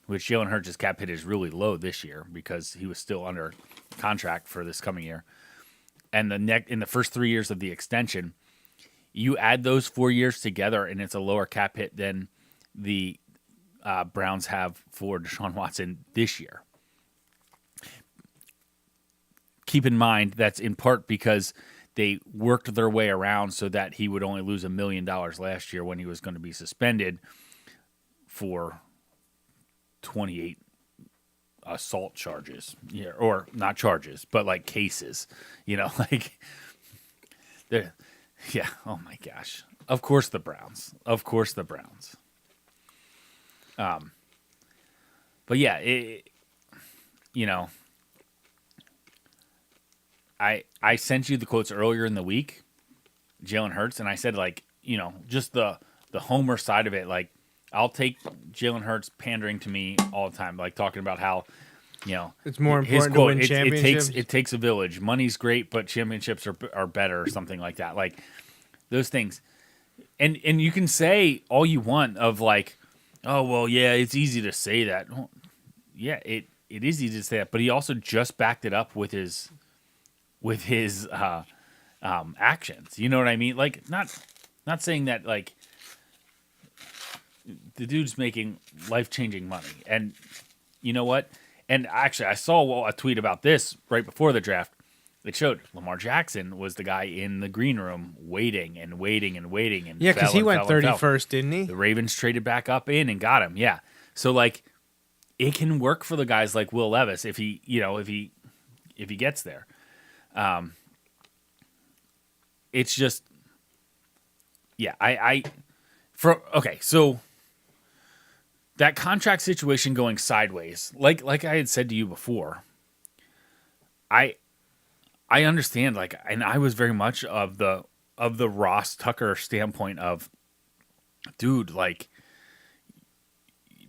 which Jalen Hurts' cap hit is really low this year because he was still under contract for this coming year, and in the first 3 years of the extension, you add those 4 years together, and it's a lower cap hit than the Browns have for Deshaun Watson this year. Keep in mind that's in part because they worked their way around so that he would only lose $1 million last year when he was going to be suspended for 28 assault charges, yeah, or not charges, but like cases, you know, like yeah. Oh my gosh. Of course the Browns. But yeah, you know, I sent you the quotes earlier in the week, Jalen Hurts, and I said, like, you know, just the homer side of it, like, I'll take Jalen Hurts pandering to me all the time, like talking about how, you know, it's more important to win championships. It takes a village. Money's great, but championships are better, or something like that. Like those things, and you can say all you want of like, oh well, yeah, it's easy to say that. Well, yeah, it is easy to say that, but he also just backed it up with his actions. You know what I mean? Like not saying that like the dude's making life-changing money. And you know what? And actually, I saw a tweet about this right before the draft. It showed Lamar Jackson was the guy in the green room waiting. And yeah, because he went 31st, didn't he? The Ravens traded back up in and got him. Yeah. So, like, it can work for the guys like Will Levis if he gets there. It's just, yeah, okay, so that contract situation going sideways, like I had said to you before, I understand, like, and I was very much of the Ross Tucker standpoint of, dude, like,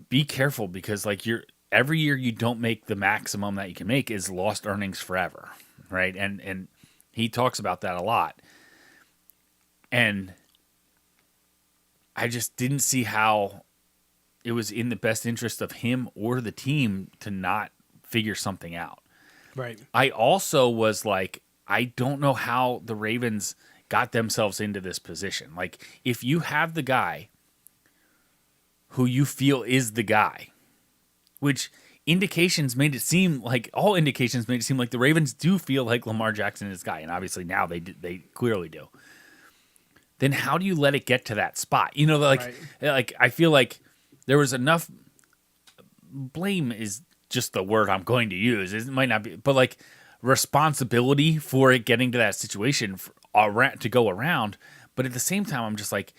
be careful because like every year you don't make the maximum that you can make is lost earnings forever, right? And he talks about that a lot. And I just didn't see how it was in the best interest of him or the team to not figure something out. Right. I also was like, I don't know how the Ravens got themselves into this position. Like, if you have the guy who you feel is the guy, which all indications made it seem like the Ravens do feel like Lamar Jackson is the guy, and obviously now they clearly do. Then how do you let it get to that spot? You know, like I feel like there was enough. Blame is just the word I'm going to use. It might not be, but like responsibility for it getting to that situation to go around. But at the same time, I'm just like,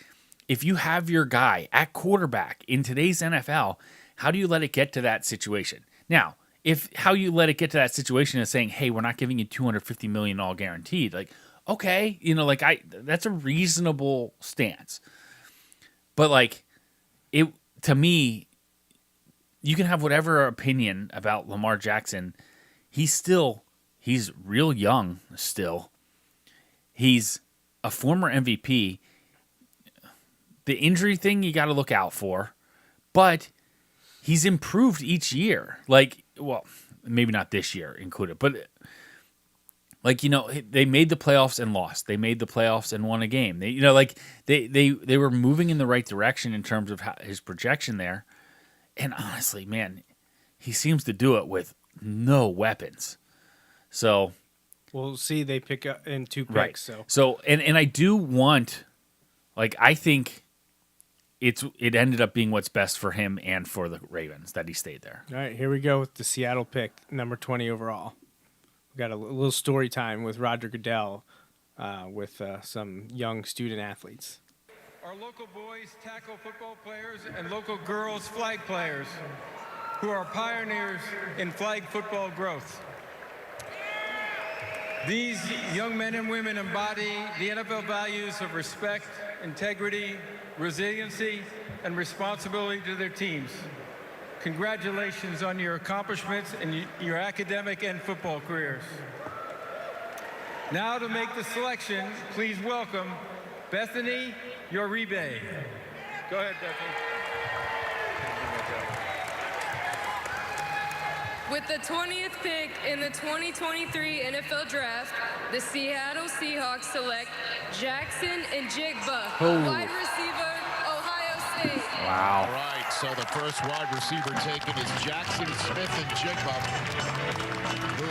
if you have your guy at quarterback in today's NFL, how do you let it get to that situation? Now, if how you let it get to that situation is saying, hey, we're not giving you $250 million all guaranteed, like, okay, you know, like that's a reasonable stance. But like to me, you can have whatever opinion about Lamar Jackson. He's real young still. He's a former MVP. The injury thing you got to look out for, but he's improved each year. Like, well, maybe not this year included, but Like, they made the playoffs and lost. They made the playoffs and won a game. They were moving in the right direction in terms of his projection there. And honestly, man, he seems to do it with no weapons. So we'll see. They pick up in 2 picks. Right. So and I do want, I think it ended up being what's best for him and for the Ravens that he stayed there. All right, here we go with the Seattle pick, number 20 overall. We got a little story time with Roger Goodell with some young student athletes. Our local boys tackle football players and local girls flag players who are pioneers in flag football growth. These young men and women embody the NFL values of respect, integrity, resiliency, and responsibility to their teams. Congratulations on your accomplishments in your academic and football careers. Now to make the selection, please welcome Bethany Uribe. Go ahead, Bethany. With the 20th pick in the 2023 NFL Draft, the Seattle Seahawks select Jackson Njigba, wide receiver, Ohio State. Wow. All right, so the first wide receiver taken is Jackson Smith-Njigba, who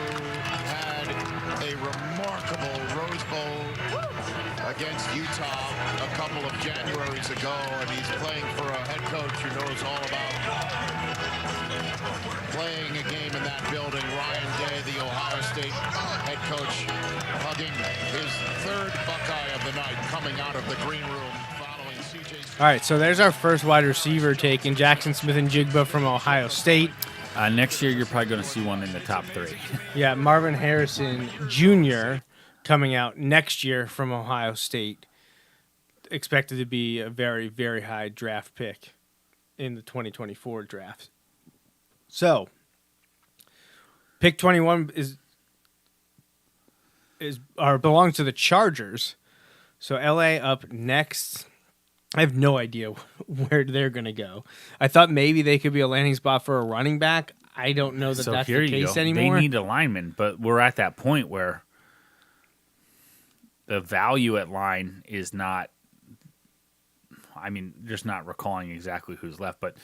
had a remarkable Rose Bowl against Utah a couple of Januaries ago, and he's playing for a head coach who knows all about playing a game in that building. Ryan Day, the Ohio State head coach, hugging his third Buckeye of the night, coming out of the green room following CJ. All right, so there's our first wide receiver taken, Jackson Smith-Njigba from Ohio State. Next year, you're probably going to see one in the top 3. Yeah, Marvin Harrison Jr. coming out next year from Ohio State. Expected to be a very, very high draft pick in the 2024 draft. So, pick 21 belongs to the Chargers. So LA up next. I have no idea where they're going to go. I thought maybe they could be a landing spot for a running back. I don't know that that's the case anymore. They need a lineman, but we're at that point where the value at line is not, just not recalling exactly who's left, but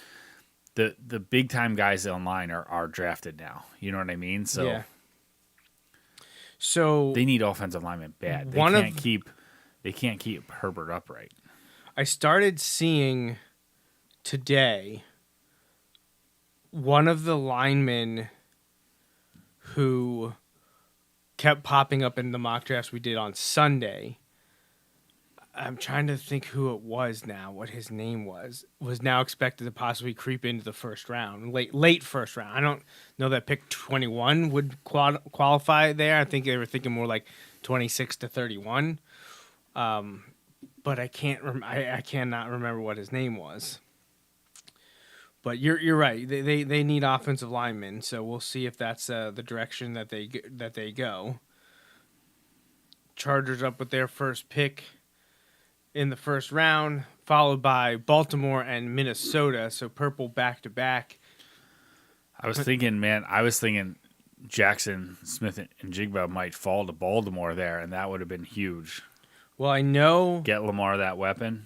the big time guys online are drafted now. You know what I mean? So, yeah. So they need offensive linemen bad. They can't keep Herbert upright. I started seeing today one of the linemen who kept popping up in the mock drafts we did on Sunday. I'm trying to think who it was now, what his name was now expected to possibly creep into the first round, late first round. I don't know that pick 21 would qualify there. I think they were thinking more like 26 to 31. But I cannot remember what his name was. But you're right. They need offensive linemen, so we'll see if that's the direction that they go. Chargers up with their first pick in the first round, followed by Baltimore and Minnesota. So purple back to back. I was thinking Jackson Smith and Jigba might fall to Baltimore there, and that would have been huge. Well, I know get Lamar that weapon.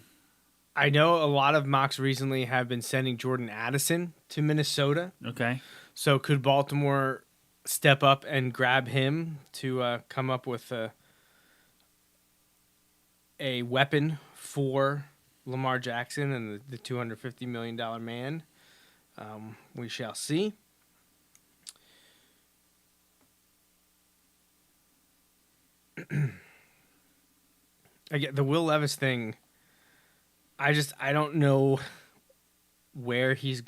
I know a lot of mocks recently have been sending Jordan Addison to Minnesota. Okay. So could Baltimore step up and grab him to come up with a weapon for Lamar Jackson and the $250 million man? We shall see. I get the Will Levis thing. I don't know where he's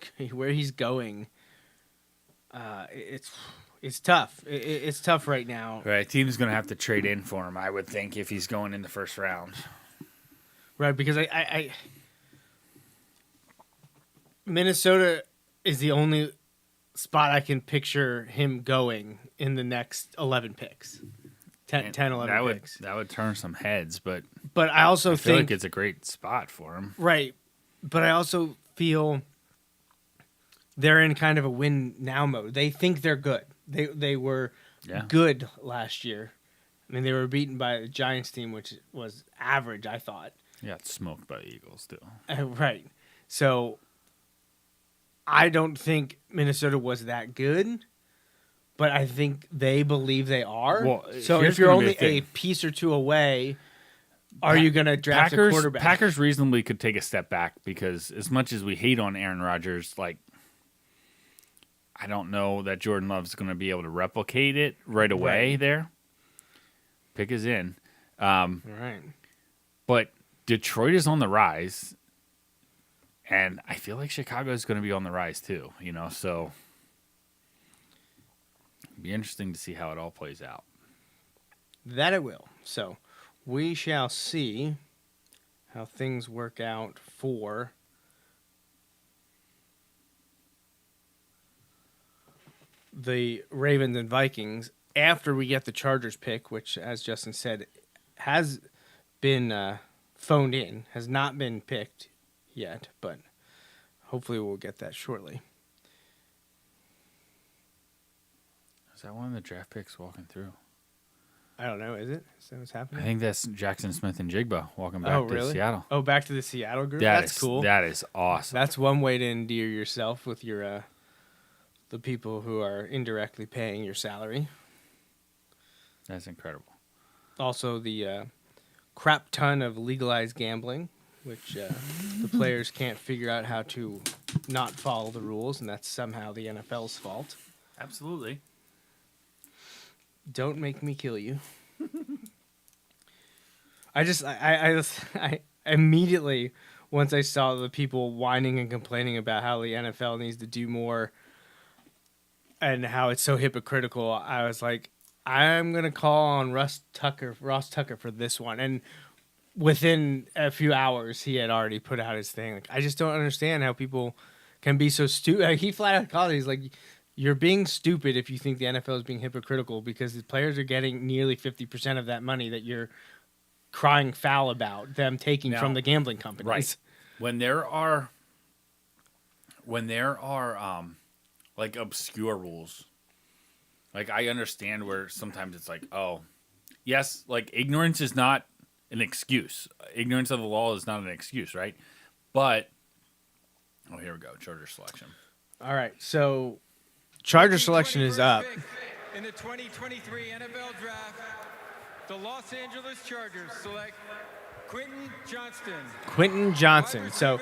going. It's tough. It's tough right now. Right, team's gonna have to trade in for him, I would think, if he's going in the first round. Right, because I Minnesota is the only spot I can picture him going in the next 11 picks. 10, 11 picks. That would turn some heads, but I also feel think like it's a great spot for him. Right. But I also feel they're in kind of a win now mode. They think they're good. They were good last year. I mean, they were beaten by the Giants team, which was average, I thought. Yeah, it's smoked by the Eagles, too. Right. So I don't think Minnesota was that good, but I think they believe they are. Well, so here's if you're gonna be only the thing. a piece or two away, are you going to draft a quarterback? Packers reasonably could take a step back because as much as we hate on Aaron Rodgers, like, I don't know that Jordan Love's going to be able to replicate it right away there. Pick is in. Right. But Detroit is on the rise, and I feel like Chicago is going to be on the rise too, so it'll be interesting to see how it all plays out. That it will. So we shall see how things work out for the Ravens and Vikings after we get the Chargers pick, which, as Justin said, has been phoned in, has not been picked yet, but hopefully we'll get that shortly. Is that one of the draft picks walking through? I don't know. Is it? Is that what's happening? I think that's Jackson Smith and Jigba walking back to Seattle. Oh, back to the Seattle group? That's cool. That is awesome. That's one way to endear yourself with your the people who are indirectly paying your salary. That's incredible. Also, the crap ton of legalized gambling, which the players can't figure out how to not follow the rules, and that's somehow the NFL's fault. Absolutely. Don't make me kill you. I immediately, once I saw the people whining and complaining about how the NFL needs to do more and how it's so hypocritical, I was like, I'm going to call on Ross Tucker for this one. And within a few hours, he had already put out his thing. Like, I just don't understand how people can be so stupid. He flat out called it. He's like, you're being stupid if you think the NFL is being hypocritical because the players are getting nearly 50% of that money that you're crying foul about them taking from the gambling companies. Right. When there are like obscure rules, like I understand where sometimes it's like, oh, yes, like ignorance is not an excuse. Ignorance of the law is not an excuse, right? But here we go, Charger selection. All right, so Charger selection is up. In the 2023 NFL Draft, the Los Angeles Chargers select Quentin Johnston. So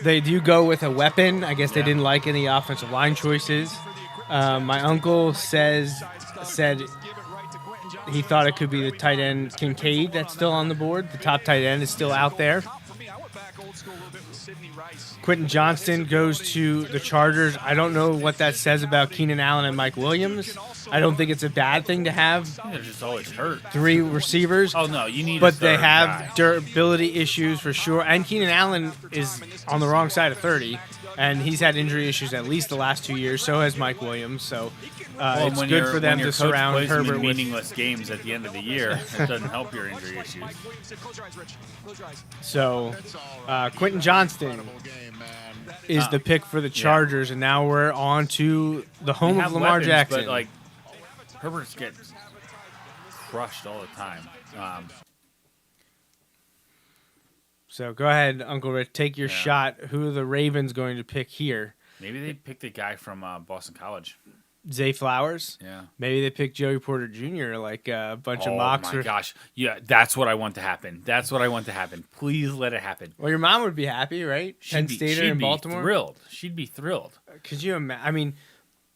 they do go with a weapon. I guess they didn't like any offensive line choices. My uncle said he thought it could be the tight end Kincaid that's still on the board. The top tight end is still out there. Quentin Johnston goes to the Chargers. I don't know what that says about Keenan Allen and Mike Williams. I don't think it's a bad thing to have They're just always hurt. 3 receivers. Oh, no, you need But a they third have guy. durability issues for sure. And Keenan Allen is on the wrong side of 30, and he's had injury issues at least the last 2 years. So has Mike Williams. So it's good for them to surround Herbert with meaningless games at the end of the year. It doesn't help your injury issues. So Quentin Johnston is the pick for the Chargers, and now we're on to the home They of have Lamar weapons, Jackson. But like Herbert's gets crushed all the time. So go ahead, Uncle Rich, take your shot. Who are the Ravens going to pick here? Maybe they picked the guy from Boston College. Zay Flowers? Yeah. Maybe they picked Joey Porter Jr. like a bunch of mocks. Oh my gosh. Yeah, that's what I want to happen. That's what I want to happen. Please let it happen. Well, your mom would be happy, right? Penn Stater in Baltimore? Thrilled. She'd be thrilled. Could you imagine? I mean,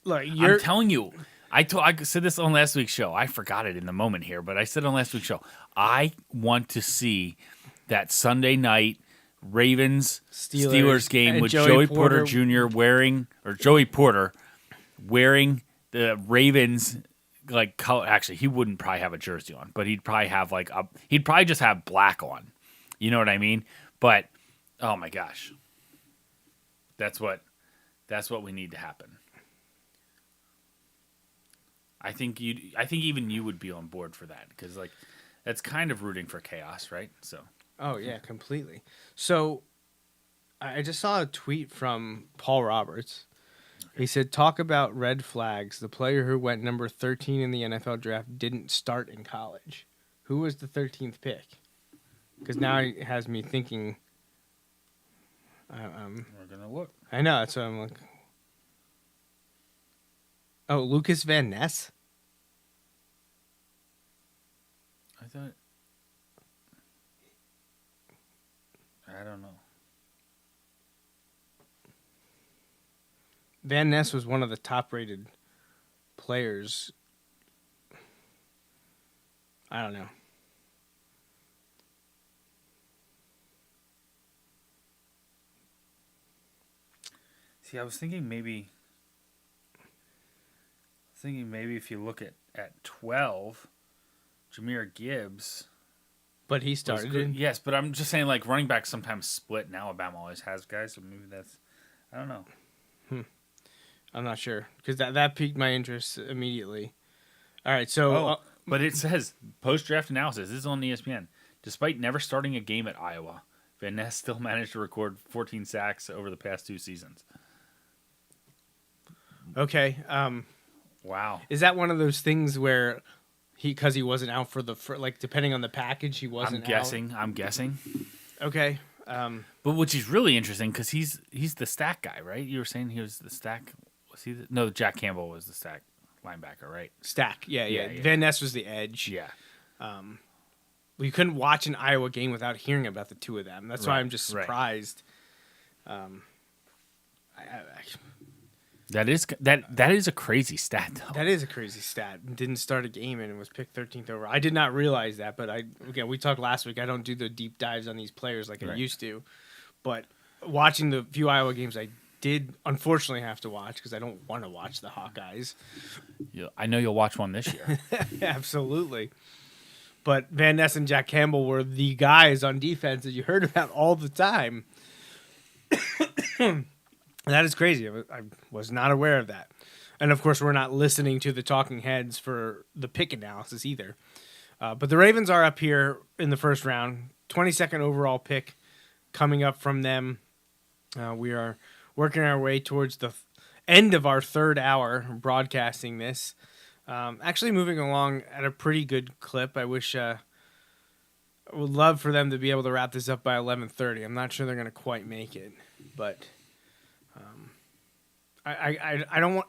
look, I'm telling you. I said this on last week's show. I forgot it in the moment here, but I said on last week's show, I want to see that Sunday night Ravens-Steelers game with Joey Porter Jr. wearing the Ravens like color. Actually, he wouldn't probably have a jersey on, but he'd probably have he'd probably just have black on. You know what I mean? But oh my gosh, that's what we need to happen. I think even you would be on board for that because that's kind of rooting for chaos, right? So. Oh yeah, completely. So I just saw a tweet from Paul Roberts. He said, talk about red flags. The player who went number 13 in the NFL draft didn't start in college. Who was the 13th pick? Because now it has me thinking. We're going to look. I know, that's what I'm like. Oh, Lucas Van Ness? I don't know. Van Ness was one of the top-rated players. I don't know. See, I was thinking maybe if you look at 12, Jahmyr Gibbs. But he started in. Yes, but I'm just saying, like, running backs sometimes split, and Alabama always has guys, so maybe that's, I don't know. I'm not sure, because that piqued my interest immediately. All right, so... but it says, post-draft analysis, this is on ESPN. Despite never starting a game at Iowa, Van Ness still managed to record 14 sacks over the past 2 seasons. Okay. Wow. Is that one of those things where because he wasn't out for like, depending on the package, he wasn't out? I'm guessing. Okay. But which is really interesting because he's the stack guy, right? You were saying he was the stack. Was he? No, Jack Campbell was the stack linebacker, right? Stack. Yeah. Van Ness was the edge. Yeah. We couldn't watch an Iowa game without hearing about the two of them. That's why I'm just surprised. That is a crazy stat, though. That is a crazy stat. Didn't start a game and was picked 13th overall. I did not realize that, but we talked last week. I don't do the deep dives on these players like I used to. But watching the few Iowa games I did unfortunately have to watch because I don't want to watch the Hawkeyes. I know you'll watch one this year. Absolutely. But Van Ness and Jack Campbell were the guys on defense that you heard about all the time. That is crazy. I was not aware of that. And, of course, we're not listening to the talking heads for the pick analysis either. But the Ravens are up here in the first round. 22nd overall pick coming up from them. We are working our way towards the end of our third hour broadcasting this. Actually moving along at a pretty good clip. I wish I would love for them to be able to wrap this up by 11:30. I'm not sure they're going to quite make it, but I don't want.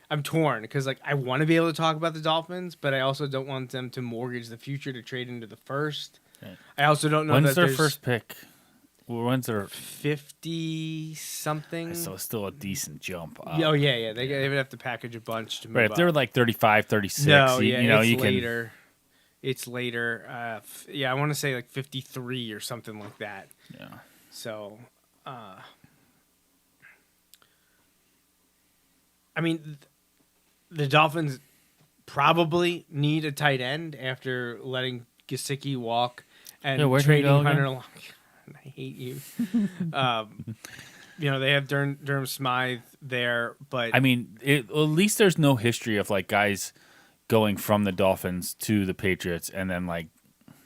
I'm torn because like I want to be able to talk about the Dolphins, but I also don't want them to mortgage the future to trade into the first. Okay. I also don't know when's their first pick. When's their 50 something? So it's still a decent jump. Oh yeah. They would have to package a bunch to move if they were like 35, 36, no, it's later. It's later. I want to say like 53 or something like that. Yeah. So, I mean, the Dolphins probably need a tight end after letting Gesicki walk and trading Hunter Long. I hate you. They have Durham Smythe there, but I mean, at least there's no history of like guys going from the Dolphins to the Patriots and then like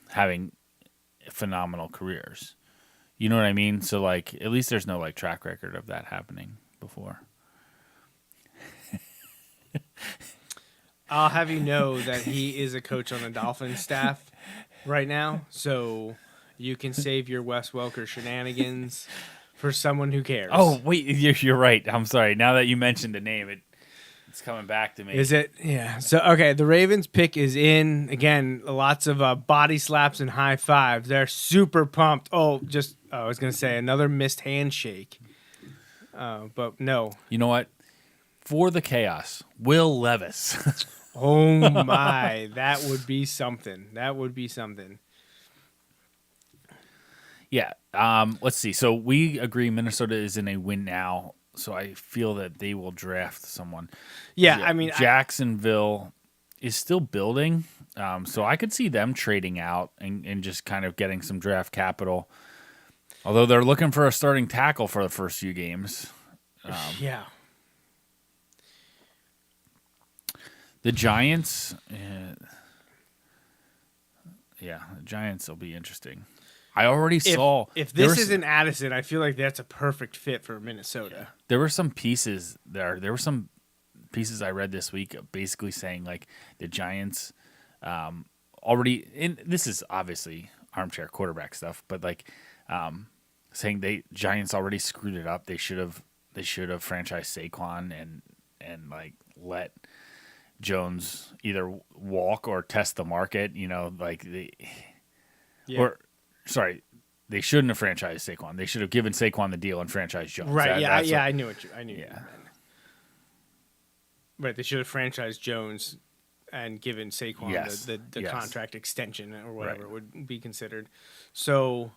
having phenomenal careers. You know what I mean? So like, at least there's no like track record of that happening before. I'll have you know that he is a coach on the Dolphins staff right now, so you can save your Wes Welker shenanigans for someone who cares. Oh, wait, you're right. I'm sorry. Now that you mentioned the name, it's coming back to me. Is it? Yeah. So, okay, the Ravens pick is in. Again, lots of body slaps and high fives. They're super pumped. I was going to say another missed handshake. But no. You know what? For the chaos, Will Levis. Oh, my. That would be something. Yeah. Let's see. So we agree Minnesota is in a win now. So I feel that they will draft someone. Yeah, I mean, Jacksonville is still building. So I could see them trading out and just kind of getting some draft capital. Although they're looking for a starting tackle for the first few games. Yeah. The Giants, the Giants will be interesting. I already saw. If this isn't Addison, I feel like that's a perfect fit for Minnesota. There were some pieces there. There were some pieces I read this week basically saying like the Giants already. And this is obviously armchair quarterback stuff, but like saying Giants already screwed it up. They should have franchised Saquon and like let Jones either walk or test the market. You know, like they shouldn't have franchised Saquon. They should have given Saquon the deal and franchised Jones. Right? I knew what you meant. Right, they should have franchised Jones and given Saquon the contract extension or whatever would be considered. So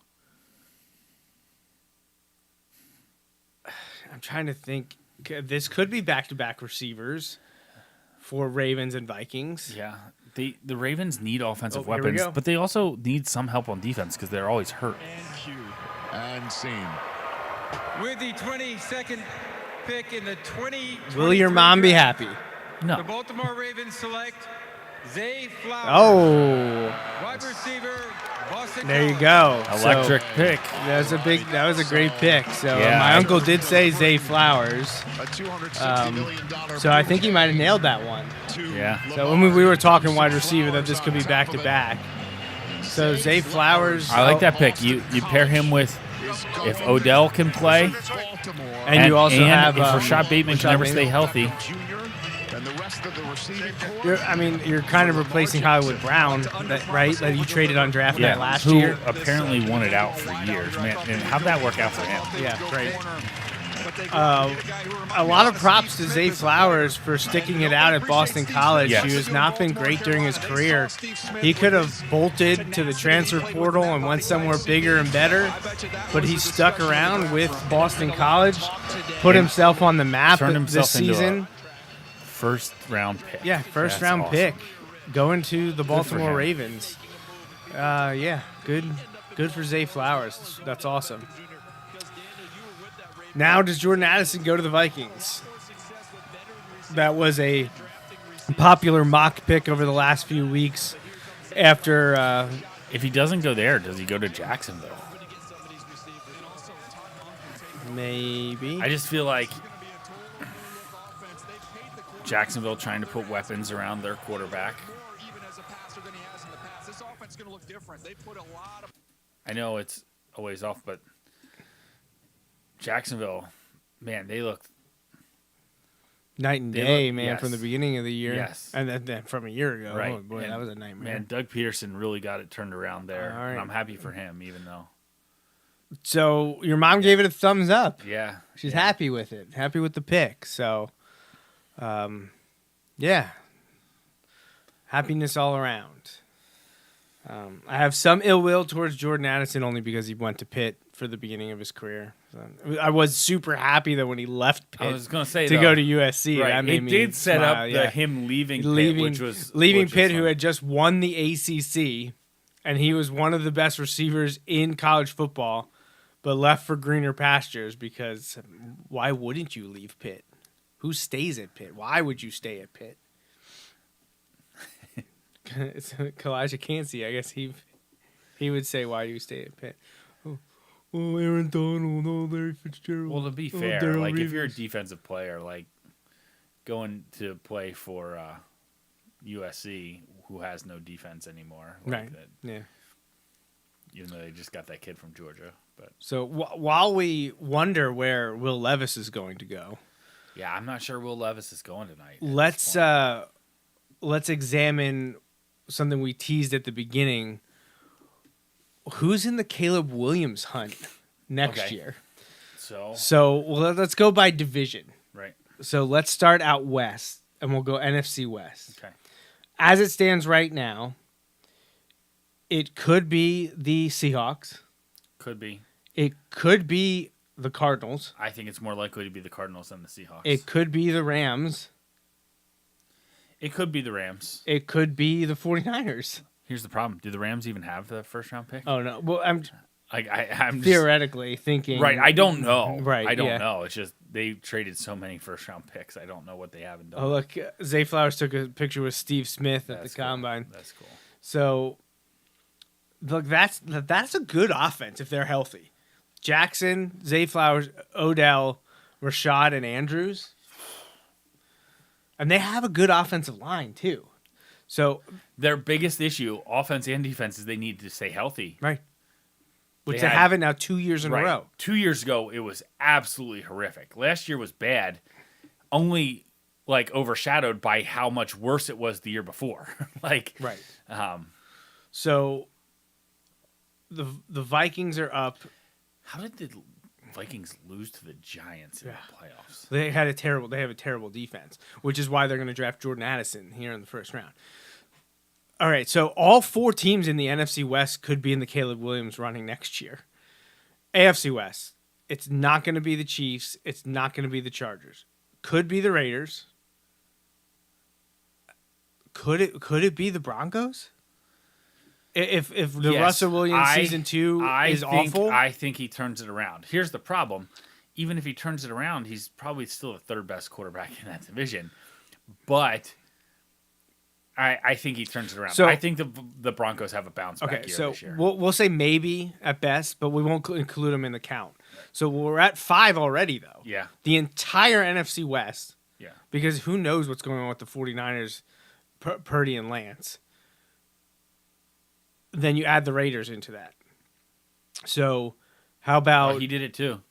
I'm trying to think. This could be back-to-back receivers for Ravens and Vikings. Yeah. The Ravens need offensive weapons, but they also need some help on defense because they're always hurt. And scene. With the 22nd pick in the 2023 Will your mom be happy? No. The Baltimore Ravens select Zay Flowers. Oh. Wide receiver, Boston There you College. go. Electric pick. That was a great pick. So my uncle did say Zay Flowers. So I think he might have nailed that one. Yeah. So when we were talking wide receiver, that this could be back to back. So Zay Flowers. I like that pick. You pair him with if Odell can play, and you also have if Rashad Bateman can never stay healthy. You're kind of replacing Hollywood Brown, right? That you traded on draft night last year. Who apparently wanted out for years, man. And how'd that work out for him? Yeah, great. A lot of props to Zay Flowers for sticking it out at Boston College. Yes. He has not been great during his career. He could have bolted to the transfer portal and went somewhere bigger and better, but he stuck around with Boston College, put himself on the map this season. First round pick. Yeah, first round pick going to the Baltimore Ravens. Good for Zay Flowers. That's awesome. Now does Jordan Addison go to the Vikings? That was a popular mock pick over the last few weeks. After if he doesn't go there, does he go to Jacksonville? Maybe. I just feel like Jacksonville trying to put weapons around their quarterback. I know it's a ways off, but Jacksonville, man, they look night and day, man, from the beginning of the year. Yes. And then from a year ago. Right. Oh, boy, that was a nightmare. Man, Doug Peterson really got it turned around there. All right. And I'm happy for him, even though. So your mom gave it a thumbs up. Yeah. She's happy with it. Happy with the pick. So, happiness all around. I have some ill will towards Jordan Addison only because he went to Pitt for the beginning of his career. So I was super happy that when he left Pitt I was gonna say, to go to USC, right. that made me did set smile, up him leaving Pitt, which was Pitt, who had just won the ACC, and he was one of the best receivers in college football, but left for greener pastures because why wouldn't you leave Pitt? Who stays at Pitt? Why would you stay at Pitt? It's Kalijah Cansey. I guess he would say, why do you stay at Pitt? Oh, Aaron Donald, Larry Fitzgerald. Well, to be fair, Darrell like Reeves. if you're a defensive player, like going to play for USC, who has no defense anymore, like right? Yeah. Even though they just got that kid from Georgia, but so while we wonder where Will Levis is going to go, yeah, I'm not sure Will Levis is going tonight. Let's examine something we teased at the beginning. Who's in the Caleb Williams hunt next year? So let's go by division. Right. So let's start out west, and we'll go NFC West. Okay. As it stands right now, it could be the Seahawks. Could be. It could be the Cardinals. I think it's more likely to be the Cardinals than the Seahawks. It could be the Rams. It could be the Rams. It could be the 49ers. Here's the problem. Do the Rams even have the first round pick? Oh, no. Well, I'm theoretically thinking. Right. I don't know. Right. I don't know. It's just they traded so many first round picks. I don't know what they haven't done. Oh, look. Zay Flowers took a picture with Steve Smith at the Combine. That's cool. So look, that's a good offense if they're healthy. Jackson, Zay Flowers, Odell, Rashad, and Andrews. And they have a good offensive line, too. So their biggest issue, offense and defense, is they need to stay healthy. Right. Which they haven't now 2 years in a row. 2 years ago, it was absolutely horrific. Last year was bad, only like overshadowed by how much worse it was the year before. Right. So the Vikings are up. How did the Vikings lose to the Giants in the playoffs? They have a terrible defense, which is why they're going to draft Jordan Addison here in the first round. All right, so all 4 teams in the NFC West could be in the Caleb Williams running next year. AFC West, it's not going to be the Chiefs. It's not going to be the Chargers. Could be the Raiders. Could it be the Broncos? If the Russell Williams season 2 is awful, I think he turns it around. Here's the problem: even if he turns it around, he's probably still the 3rd best quarterback in that division. But I think he turns it around. So I think the Broncos have a bounce back year this year. We'll say maybe at best, but we won't include them in the count. So we're at 5 already, though. Yeah. The entire NFC West. Yeah. Because who knows what's going on with the 49ers, Purdy and Lance. Then you add the Raiders into that. So how about... he did it too.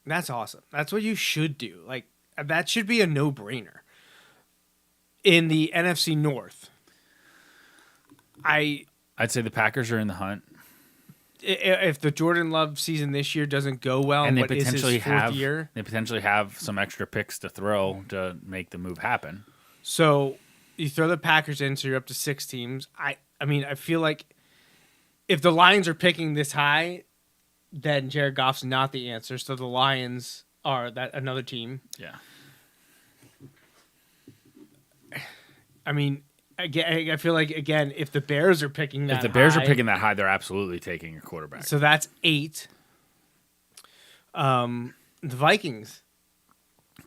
That's awesome. That's what you should do. Like, that should be a no-brainer. In the NFC North, I'd say the Packers are in the hunt. If the Jordan Love season this year doesn't go well, and they what is his 4th year, they potentially have some extra picks to throw to make the move happen. So you throw the Packers in, so you're up to 6 teams. I mean, I feel like if the Lions are picking this high, then Jared Goff's not the answer. So the Lions are that another team. Yeah. I mean, again, I feel like, again, if the Bears are picking that high... If the Bears are picking that high, they're absolutely taking a quarterback. So that's 8. The Vikings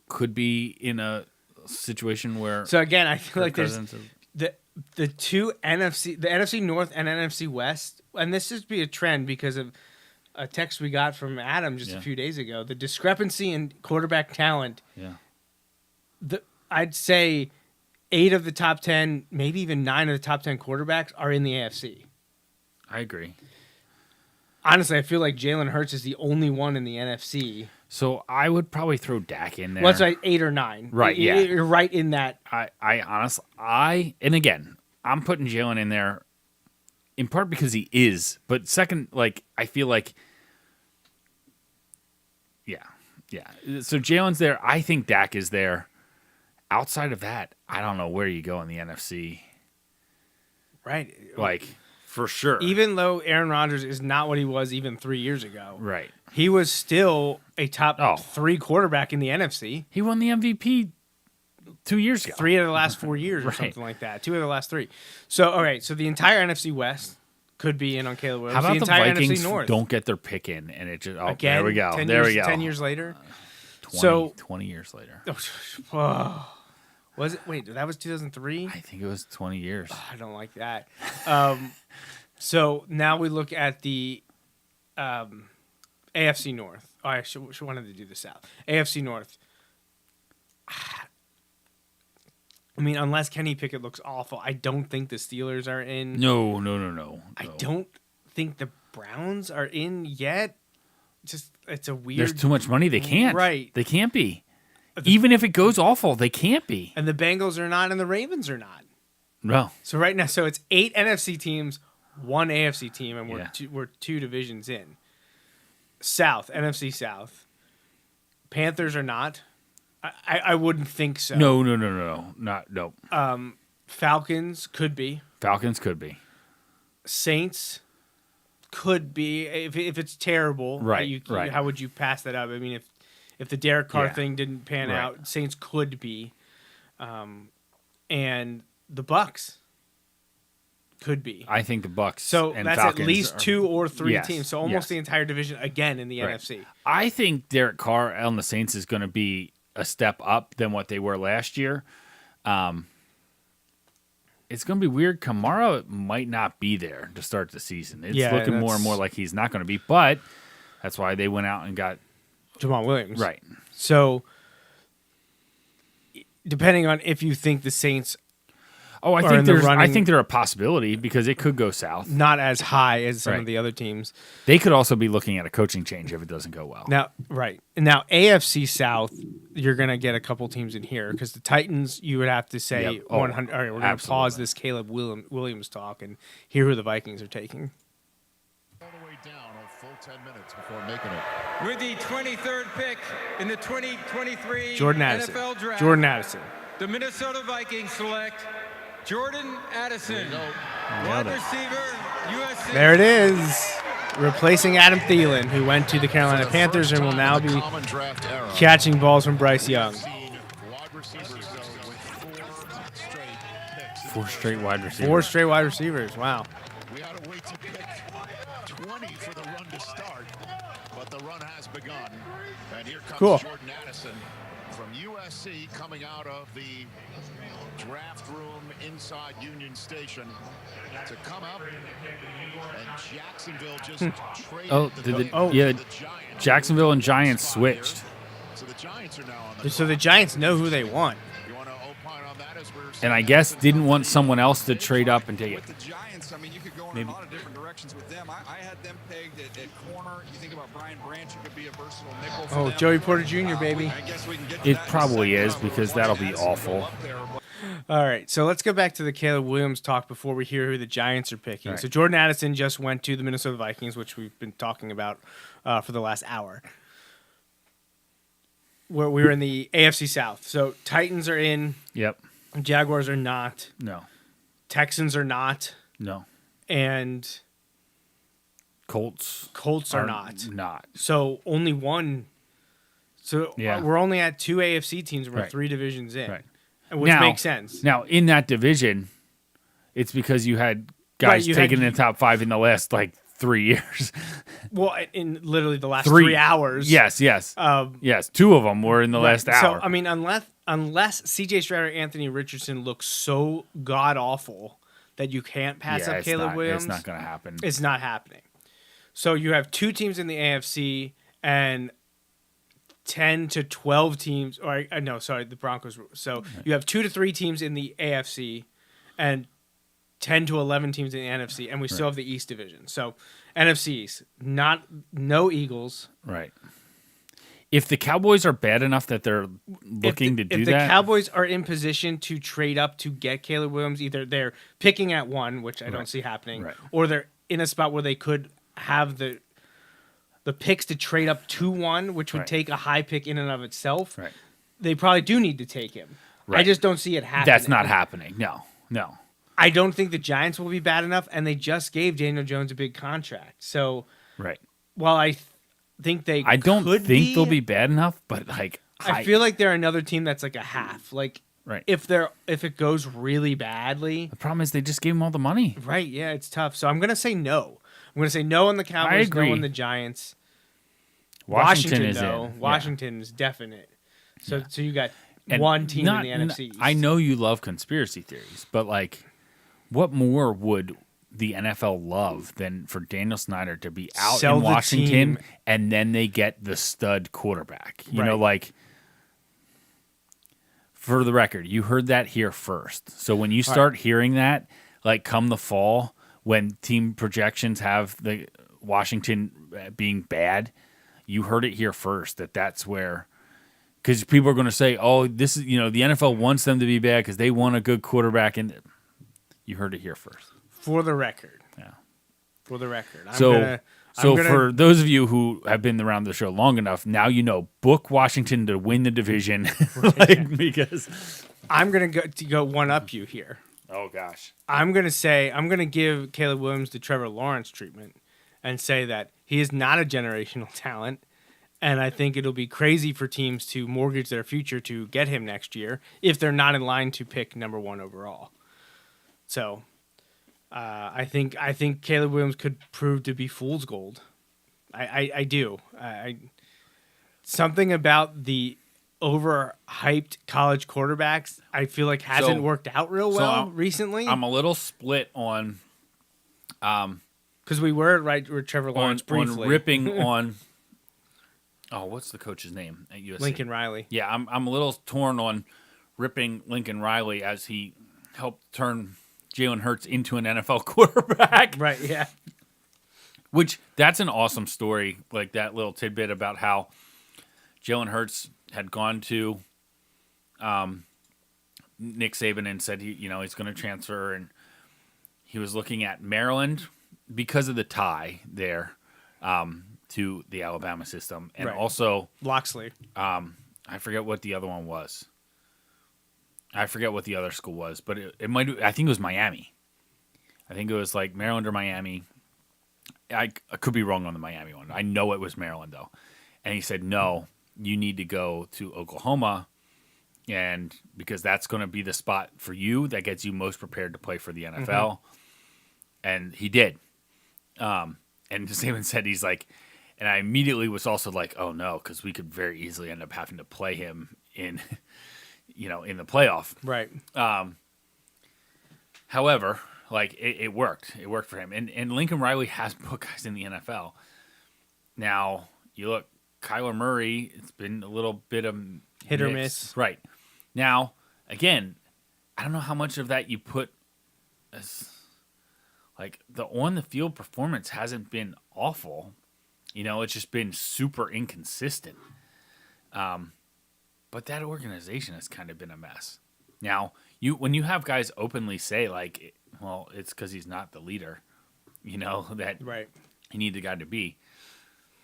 could be in a situation where... So again, I feel like there's the NFC North and NFC West, and this is be a trend because of a text we got from Adam just a few days ago. The discrepancy in quarterback talent. Yeah. I'd say 8 of the top 10, maybe even 9 of the top 10 quarterbacks are in the AFC. I agree. Honestly, I feel like Jalen Hurts is the only one in the NFC. So I would probably throw Dak in there. Well, that's like 8 or 9. Right, yeah. You're right in that. I honestly, and again, I'm putting Jalen in there in part because he is, but second, like, I feel like, yeah. So Jalen's there. I think Dak is there. Outside of that, I don't know where you go in the NFC. Right. Like, for sure. Even though Aaron Rodgers is not what he was even 3 years ago. Right. He was still a top 3 quarterback in the NFC. He won the MVP 2 years ago. 3 of the last 4 years or something like that. 2 of the last 3. So, all right. So the entire NFC West could be in on Caleb Williams. How about the NFC Vikings North don't get their pick in and it just, again, there we go. 10 years later. 20 years later. Was it? Wait, that was 2003? I think it was 20 years. Oh, I don't like that. So now we look at the AFC North. Oh, I should wanted to do the South. AFC North. I mean, unless Kenny Pickett looks awful, I don't think the Steelers are in. No. I don't think the Browns are in yet. Just it's a weird. There's too much money. They can't. Right. They can't be. Even if it goes awful, they can't be. And the Bengals are not, and the Ravens are not. No. So right now, it's 8 NFC teams, 1 AFC team, and we're 2 divisions in. South, NFC South. Panthers are not. I wouldn't think so. No. No. Falcons could be. Saints could be if it's terrible. Right. How would you pass that up? I mean, if the Derek Carr thing didn't pan out, Saints could be, and the Bucks could be. I think the Bucks. So and that's Falcons at least 2 or 3 yes, teams. So almost the entire division again in the NFC. I think Derek Carr on the Saints is going to be a step up than what they were last year. it's going to be weird. Kamara might not be there to start the season. It's looking more and more like he's not going to be, but that's why they went out and got Jamal Williams. Right. So, depending on if you think the Saints I think they're a possibility because it could go south. Not as high as some of the other teams. They could also be looking at a coaching change if it doesn't go well. Now, Now, AFC South, you're going to get a couple teams in here because the Titans, you would have to say 100. All right, we're going to pause this Caleb Williams talk and hear who the Vikings are taking. All the way down a full 10 minutes before making it. With the 23rd pick in the 2023 Jordan Addison. NFL Draft, Jordan Addison. the Minnesota Vikings select Jordan Addison, wide receiver, USC. There it is. Replacing Adam Thielen, who went to the Carolina Panthers and will now be catching balls from Bryce Young. 4 straight wide receivers. 4 straight wide receivers. Wow. We had to wait to pick 20 for the run to start, but the run has begun. And here comes Jordan Addison from USC coming out of the draft room inside Union Station to come up, and Jacksonville just traded the Jacksonville and Giants switched. So the Giants are now on So the Giants know who they want. And I guess didn't want someone else to trade up and take it. With the Giants, I mean, you could go in a lot of different directions with them. I had them pegged at corner. You think about Brian Branch, who could be a versatile nickel for them. Joey Porter Jr., baby. I guess we can get to It that probably is because that'll be awful. All right, so let's go back to the Caleb Williams talk before we hear who the Giants are picking. Right. So Jordan Addison just went to the Minnesota Vikings, which we've been talking about for the last hour. Where we were in the AFC South. So Titans are in. Yep. Jaguars are not. No. Texans are not. No. And Colts are not. Not. So only one. So we're only at 2 AFC teams. We're 3 divisions in. Right. Which makes sense. Now, in that division, it's because you had guys taken in the top 5 in the last, 3 years. Well, in literally the last 3 hours. Yes. Yes, 2 of them were in the last hour. So, I mean, unless C.J. Stroud or Anthony Richardson look so god-awful that you can't pass up Caleb Williams. It's not going to happen. It's not happening. So you have 2 teams in the AFC and 10 to 12 teams, the Broncos. So you have 2 to 3 teams in the AFC and 10 to 11 teams in the NFC, and we still have the East Division. So NFCs, no Eagles. Right. If the Cowboys are bad enough that they're looking to do that. If the Cowboys are in position to trade up to get Caleb Williams, either they're picking at 1, which I don't see happening, or they're in a spot where they could have the picks to trade up to 1, which would take a high pick in and of itself. Right. They probably do need to take him. Right. I just don't see it happening. That's not happening. No. I don't think the Giants will be bad enough, and they just gave Daniel Jones a big contract. So, while I think I don't think they'll be bad enough, but I feel like they're another team that's like a half. If it goes really badly, the problem is they just gave them all the money. Right? Yeah, it's tough. So I'm gonna say no. I'm gonna say no on the Cowboys. I agree. No on the Giants. Washington is no. in. Washington is definite. So you got one team in the NFC East. I know you love conspiracy theories, but what more would the NFL love than for Daniel Snyder to be out in Washington and then they get the stud quarterback? You know, for the record, you heard that here first. So when you start hearing that, come the fall, when team projections have the Washington being bad, you heard it here first. That's where, because people are going to say, "Oh, this is the NFL wants them to be bad because they want a good quarterback," and you heard it here first. For the record. Yeah. For the record. For those of you who have been around the show long enough, now book Washington to win the division, because I'm gonna go one up you here. Oh gosh. I'm gonna give Caleb Williams the Trevor Lawrence treatment and say that he is not a generational talent, and I think it'll be crazy for teams to mortgage their future to get him next year if they're not in line to pick number 1 overall. So, I think Caleb Williams could prove to be fool's gold. I do. Something about the overhyped college quarterbacks, I feel like hasn't worked out real well recently. I'm a little split on, because we were right with Trevor Lawrence briefly on ripping on. Oh, what's the coach's name at USC? Lincoln Riley. Yeah, I'm a little torn on ripping Lincoln Riley as he helped turn Jalen Hurts into an NFL quarterback. Right. Yeah. Which that's an awesome story, like that little tidbit about how Jalen Hurts had gone to Nick Saban and said he's going to transfer, and he was looking at Maryland because of the tie there to the Alabama system, and also Loxley. I forget what the other one was. I forget what the other school was, but it might. I think it was Miami. I think it was like Maryland or Miami. I could be wrong on the Miami one. I know it was Maryland, though. And he said, no, you need to go to Oklahoma, and because that's going to be the spot for you that gets you most prepared to play for the NFL. Mm-hmm. And he did. And Saban said, he's like, and I immediately was also like, oh, no, because we could very easily end up having to play him in, in the playoff. Right. However, like it worked. It worked for him. And Lincoln Riley has put guys in the NFL. Now, you look, Kyler Murray, it's been a little bit of hit or miss. Right. Now, again, I don't know how much of that you put as like the on the field performance hasn't been awful. It's just been super inconsistent. But that organization has kind of been a mess. Now, when you have guys openly say like, well, it's because he's not the leader, that you need the guy to be.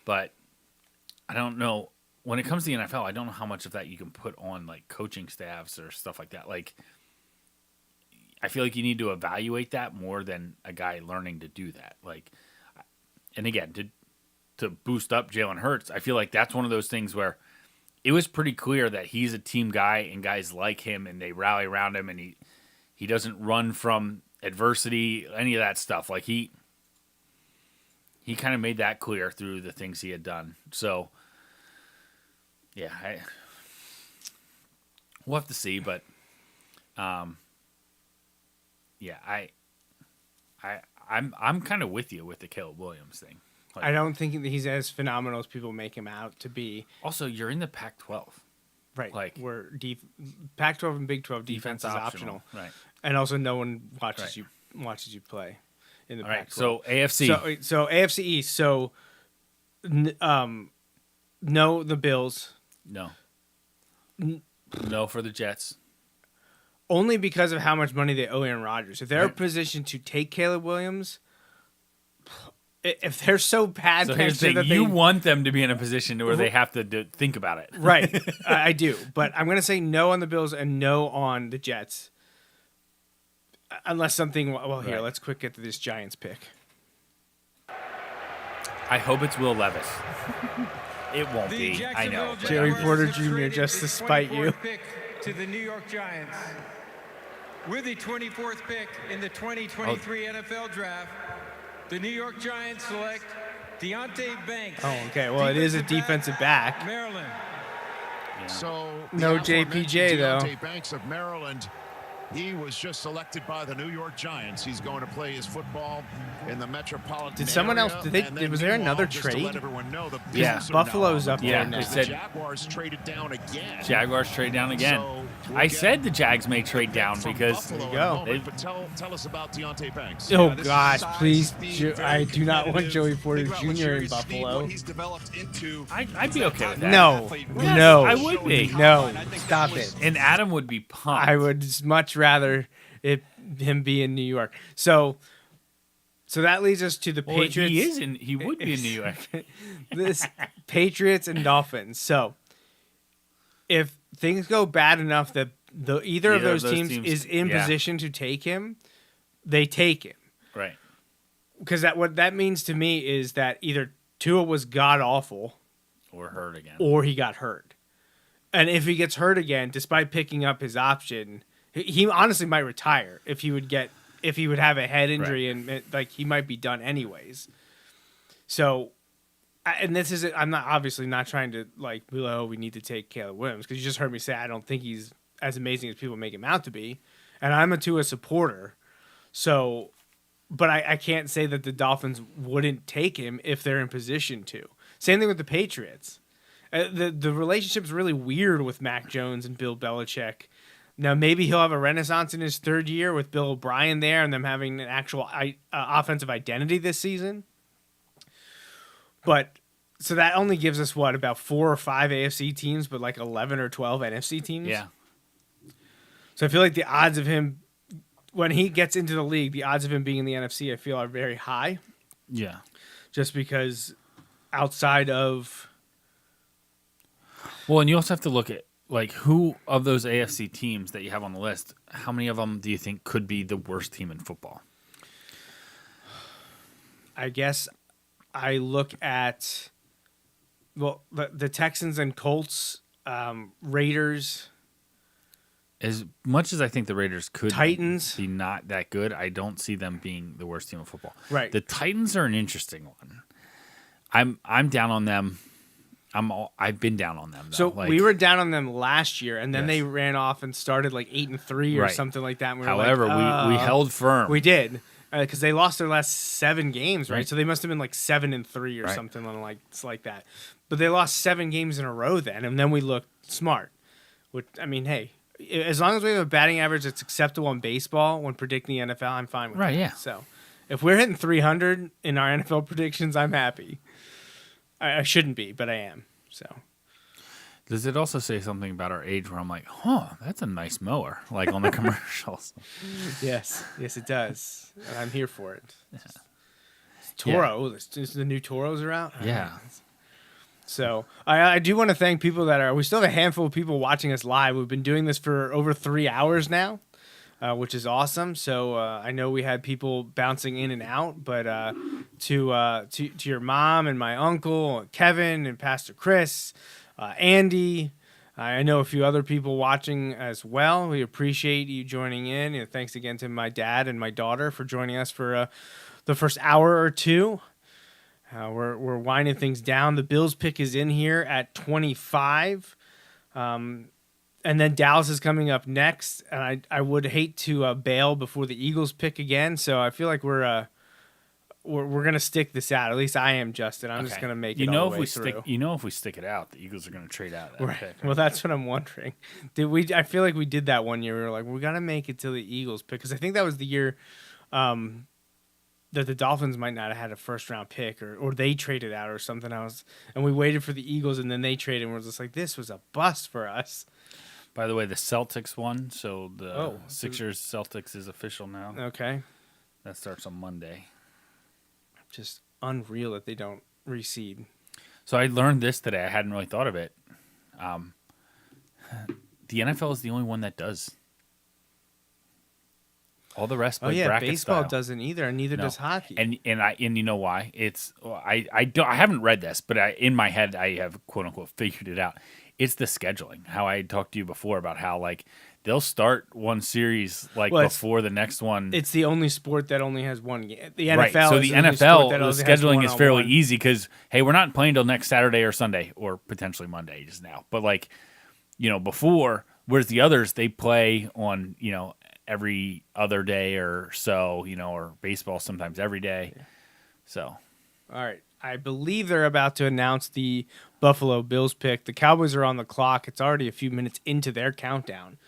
But I don't know. When it comes to the NFL, I don't know how much of that you can put on like coaching staffs or stuff like that. Like, I feel like you need to evaluate that more than a guy learning to do that. Like, and again, to boost up Jalen Hurts, I feel like that's one of those things where it was pretty clear that he's a team guy and guys like him and they rally around him, and he doesn't run from adversity, any of that stuff. Like he kind of made that clear through the things he had done. So yeah, we'll have to see, but yeah, I'm kind of with you with the Caleb Williams thing. Like, I don't think he's as phenomenal as people make him out to be. Also, you're in the Pac-12. Right. Like where Pac-12 and Big 12 defense is optional. Right. And also no one watches you play in the Pac-12. Right. So AFC. So AFC East. So no, the Bills. No. No for the Jets. Only because of how much money they owe Aaron Rodgers. If they're in a position to take Caleb Williams, if they're so bad, so here's the thing, you want them to be in a position where they have to think about it. Right. I do. But I'm going to say no on the Bills and no on the Jets. Unless something... Well, here, let's quick get to this Giants pick. I hope it's Will Levis. It won't be. I know. Joey Porter Jr. just to spite you. Pick to the New York Giants. With the 24th pick in the 2023 NFL Draft, the New York Giants select Deontay Banks. Oh, okay. Well, it is a defensive back. Maryland. Yeah. So no JPJ though. Deontay Banks of Maryland. He was just selected by the New York Giants. He's going to play his football in the metropolitan Did someone area. Else? Was there another trade? Yeah, Buffalo's up there now. They said Jaguars traded down again. Jaguars trade down again. So I said the Jags may trade down because there you go. But tell us about Deontay Banks. Oh gosh, please! I do not want Joey Porter Jr. in Buffalo. I'd be okay with that. No, yes, no, I would be. No, stop it. And Adam would be pumped. I would much rather him be in New York. So that leads us to the Patriots. He would be in New York. This Patriots and Dolphins. So if things go bad enough that either of those teams is in position to take him, they take him. Right. Because what that means to me is that either Tua was god awful, or hurt again, or he got hurt. And if he gets hurt again, despite picking up his option, he honestly might retire if he would have a head injury, and like he might be done anyways. So and this is I'm not obviously not trying to like below we need to take Caleb Williams because you just heard me say I don't think he's as amazing as people make him out to be, and I'm a Tua supporter, so. But I can't say that the Dolphins wouldn't take him if they're in position to. Same thing with the Patriots. The relationship's really weird with Mac Jones and Bill Belichick. Now, maybe he'll have a renaissance in his third year with Bill O'Brien there and them having an actual offensive identity this season. But so that only gives us, about 4 or 5 AFC teams, but like 11 or 12 NFC teams? Yeah. So I feel like the odds of him... When he gets into the league, the odds of him being in the NFC, I feel, are very high. Yeah. Just because outside of... Well, and you also have to look at, like, who of those AFC teams that you have on the list, how many of them do you think could be the worst team in football? I guess I look at, the Texans and Colts, Raiders... As much as I think the Raiders could Titans be not that good, I don't see them being the worst team in football. Right. The Titans are an interesting one. I'm down on them. I've been down on them. Though. So we were down on them last year, and then Yes. they ran off and started like 8-3 or Right. something like that. And However, we held firm. We did because they lost their last 7 games, right? Right. So they must have been like 7-3 or Right. something like that. But they lost 7 games in a row then, and then we looked smart. Which I mean, hey. As long as we have a batting average that's acceptable in baseball when predicting the NFL, I'm fine with Right, that. yeah. So if we're hitting 300 in our NFL predictions, I'm happy. I shouldn't be, but I am. So Does it also say something about our age where I'm like, that's a nice mower, like on the commercials? Yes, it does. And I'm here for it. Yeah. Toro, the new Toros are out? Yeah. So I do want to thank people we still have a handful of people watching us live. We've been doing this for over 3 hours now, which is awesome. So I know we had people bouncing in and out, but to your mom and my uncle, Kevin and Pastor Chris, Andy, I know a few other people watching as well. We appreciate you joining in. And thanks again to my dad and my daughter for joining us for the first hour or two. We're winding things down. The Bills pick is in here at 25. And then Dallas is coming up next. And I would hate to bail before the Eagles pick again. So I feel like we're going to stick this out. At least I am, Justin. I'm just going to make it all the way through. If we stick it out, the Eagles are going to trade out that pick. Right? Well, that's what I'm wondering. I feel like we did that one year. We were like, we got to make it till the Eagles pick. Because I think that was the year that the Dolphins might not have had a first-round pick, or they traded out or something else, and we waited for the Eagles, and then they traded, and we're just like, this was a bust for us. By the way, the Celtics won, so the Sixers-Celtics is official now. Okay. That starts on Monday. Just unreal that they don't reseed. So I learned this today. I hadn't really thought of it. The NFL is the only one that does. All the rest play bracket baseball style. Doesn't either, and neither does hockey. And you know why? It's I haven't read this, but in my head I have quote unquote figured it out. It's the scheduling. How I talked to you before about how like they'll start one series before the next one. It's the only sport that only has one game. The NFL. Right. So the NFL, the scheduling is fairly easy because hey, we're not playing till next Saturday or Sunday or potentially Monday just now. But like, before, whereas the others they play on every other day or so, or baseball sometimes every day. Yeah. So, all right. I believe they're about to announce the Buffalo Bills pick. The Cowboys are on the clock. It's already a few minutes into their countdown.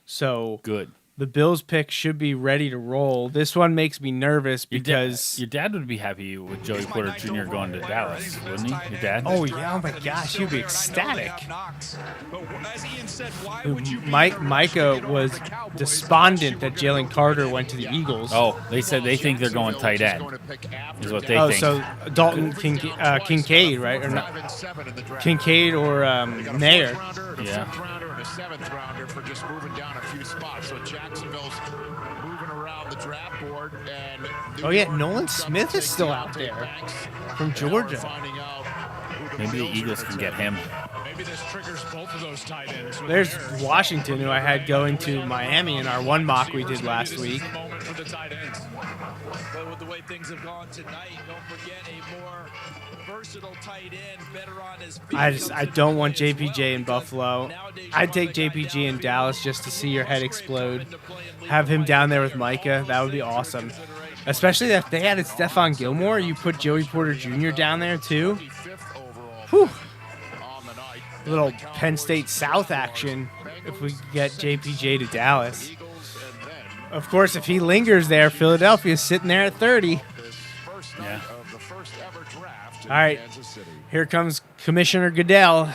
So good. The Bills pick should be ready to roll. This one makes me nervous because your dad would be happy with Joey Porter Jr. going to Dallas, wouldn't he? Your dad? Oh yeah! Oh my gosh, he'd be ecstatic. Micah was despondent that Jalen Carter went to the Eagles. Oh, they said they think they're going tight end. Is what they think. So Dalton Kincaid, right? Or not? Kincaid or Mayer? Yeah. A 7th rounder for just moving down a few spots. So Jacksonville's moving around the draft board. And Nolan Smith is still out there from Georgia. Maybe the Eagles can get him. Maybe this triggers both of those tight ends. There's Washington, who I had going to Miami in our one mock we did last week. For the tight ends. But with the way things have gone tonight, don't forget a more versatile tight end, better on his feet. I don't want JPJ in Buffalo. I'd take JPG in Dallas just to see your head explode. Have him down there with Micah. That would be awesome. Especially if they added Stephon Gilmore. You put Joey Porter Jr. down there too. Whew. A little Penn State South action if we get JPJ to Dallas. Of course, if he lingers there, Philadelphia's sitting there at 30. Yeah. All right, here comes Commissioner Goodell.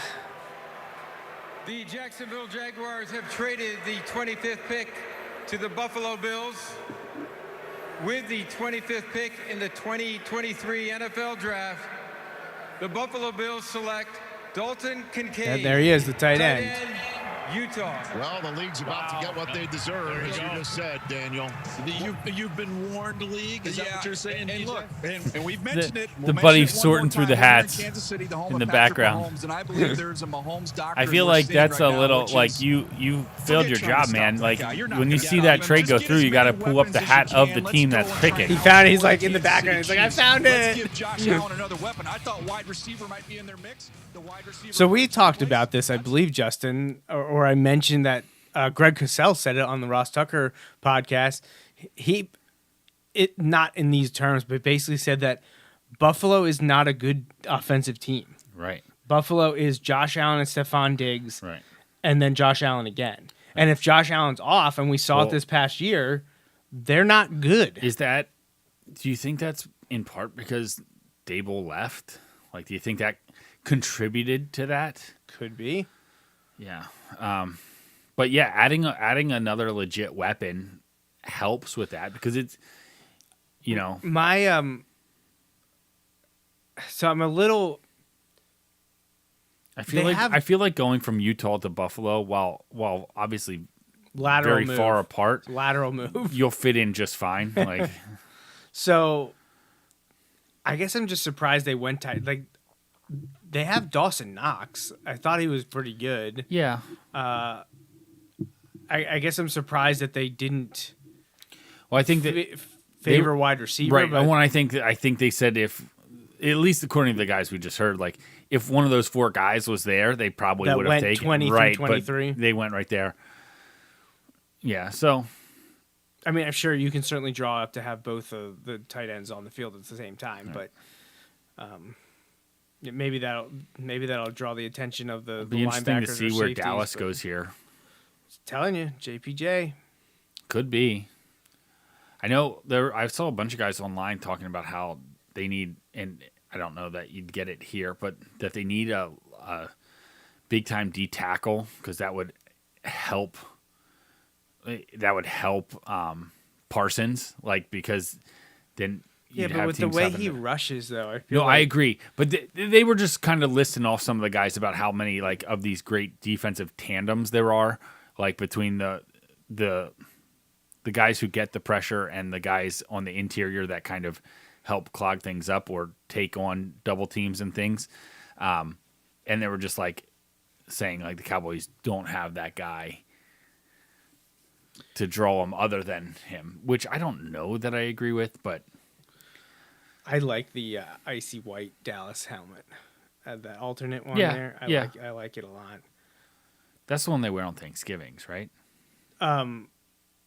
The Jacksonville Jaguars have traded the 25th pick to the Buffalo Bills. With the 25th pick in the 2023 NFL Draft, the Buffalo Bills select Dalton Kincaid. And there he is, the tight end. Utah. Well, the league's about to get what they deserve, as you just said, Daniel. You've been warned, league. Is that what you're saying? And DJ? look, and we've mentioned it. The buddy sorting through the hats City, the in the background. Mahomes, and I believe there's a Mahomes doctor. I feel like that's a little like you failed your job, man. Like when you see that trade go through, you got to pull up the hat of the team that's picking. He found it. He's like in the background. He's like, I found Let's it. give Josh Allen another weapon. I thought wide receiver might be in their mix. The wide receiver. So we talked about this, I believe, Justin, or I mentioned that Greg Cosell said it on the Ross Tucker podcast. Not in these terms, but basically said that Buffalo is not a good offensive team. Right. Buffalo is Josh Allen and Stephon Diggs, Right. and then Josh Allen again. And if Josh Allen's off, and we saw it this past year, they're not good. Do you think that's in part because Dable left? Like, do you think that contributed to that? Could be. Yeah. But yeah, adding another legit weapon helps with that because it's, my so I'm a little. I feel like going from Utah to Buffalo, while obviously very far apart, lateral move, you'll fit in just fine. Like, so I guess I'm just surprised they went tight. Like, they have Dawson Knox. I thought he was pretty good. Yeah. I guess I'm surprised that they didn't. Well, I think that favor wide receiver. Right. But When I think they said if, at least according to the guys we just heard, like if one of those four guys was there, they probably would have taken 20 right. through 23. But they went right there. Yeah. So, I mean, I'm sure you can certainly draw up to have both of the tight ends on the field at the same time, right. but maybe that'll draw the attention of the be interesting linebackers to see or where safeties, Dallas goes here. Telling you, JPJ could be. I know I saw a bunch of guys online talking about how they need, and I don't know that you'd get it here, but that they need a big time D tackle because that would help. That would help Parsons, like because then. But with the way he rushes, though, I feel I agree. But they were just kind of listing off some of the guys about how many like of these great defensive tandems there are, like between the guys who get the pressure and the guys on the interior that kind of help clog things up or take on double teams and things. And they were just like saying like the Cowboys don't have that guy to draw them other than him, which I don't know that I agree with, but. I like the icy white Dallas helmet, that alternate one there. I like it a lot. That's the one they wear on Thanksgivings, right?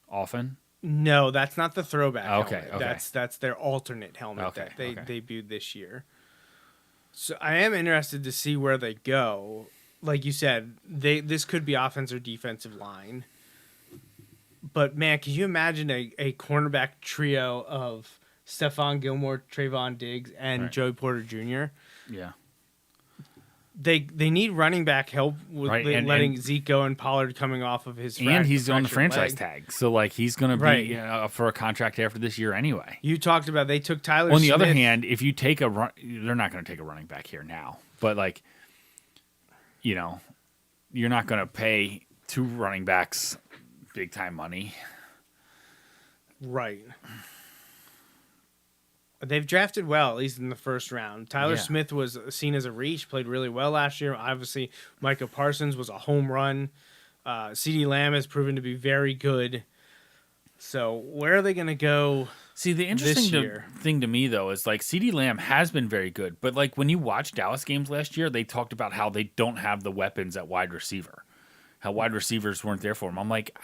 Often. No, that's not the throwback. Okay, helmet. okay. That's their alternate helmet that they debuted this year. So I am interested to see where they go. Like you said, this could be offense or defensive line. But man, can you imagine a cornerback trio of Stephon Gilmore, Trayvon Diggs, and Joey Porter Jr.? Yeah. They need running back help with letting Zeke go and Pollard coming off of his and he's on the franchise leg. tag, so like he's going to be up for a contract after this year anyway. You talked about they took Tyler. On the Smith. other hand, if you take they're not going to take a running back here now, but like, you're not going to pay two running backs big time money, right? They've drafted well, at least in the first round. Tyler Smith was seen as a reach, played really well last year. Obviously, Micah Parsons was a home run. CeeDee Lamb has proven to be very good. So where are they going to go See, the interesting thing to me, though, is like CeeDee Lamb has been very good. But like when you watch Dallas games last year, they talked about how they don't have the weapons at wide receiver, how wide receivers weren't there for him. I'm like,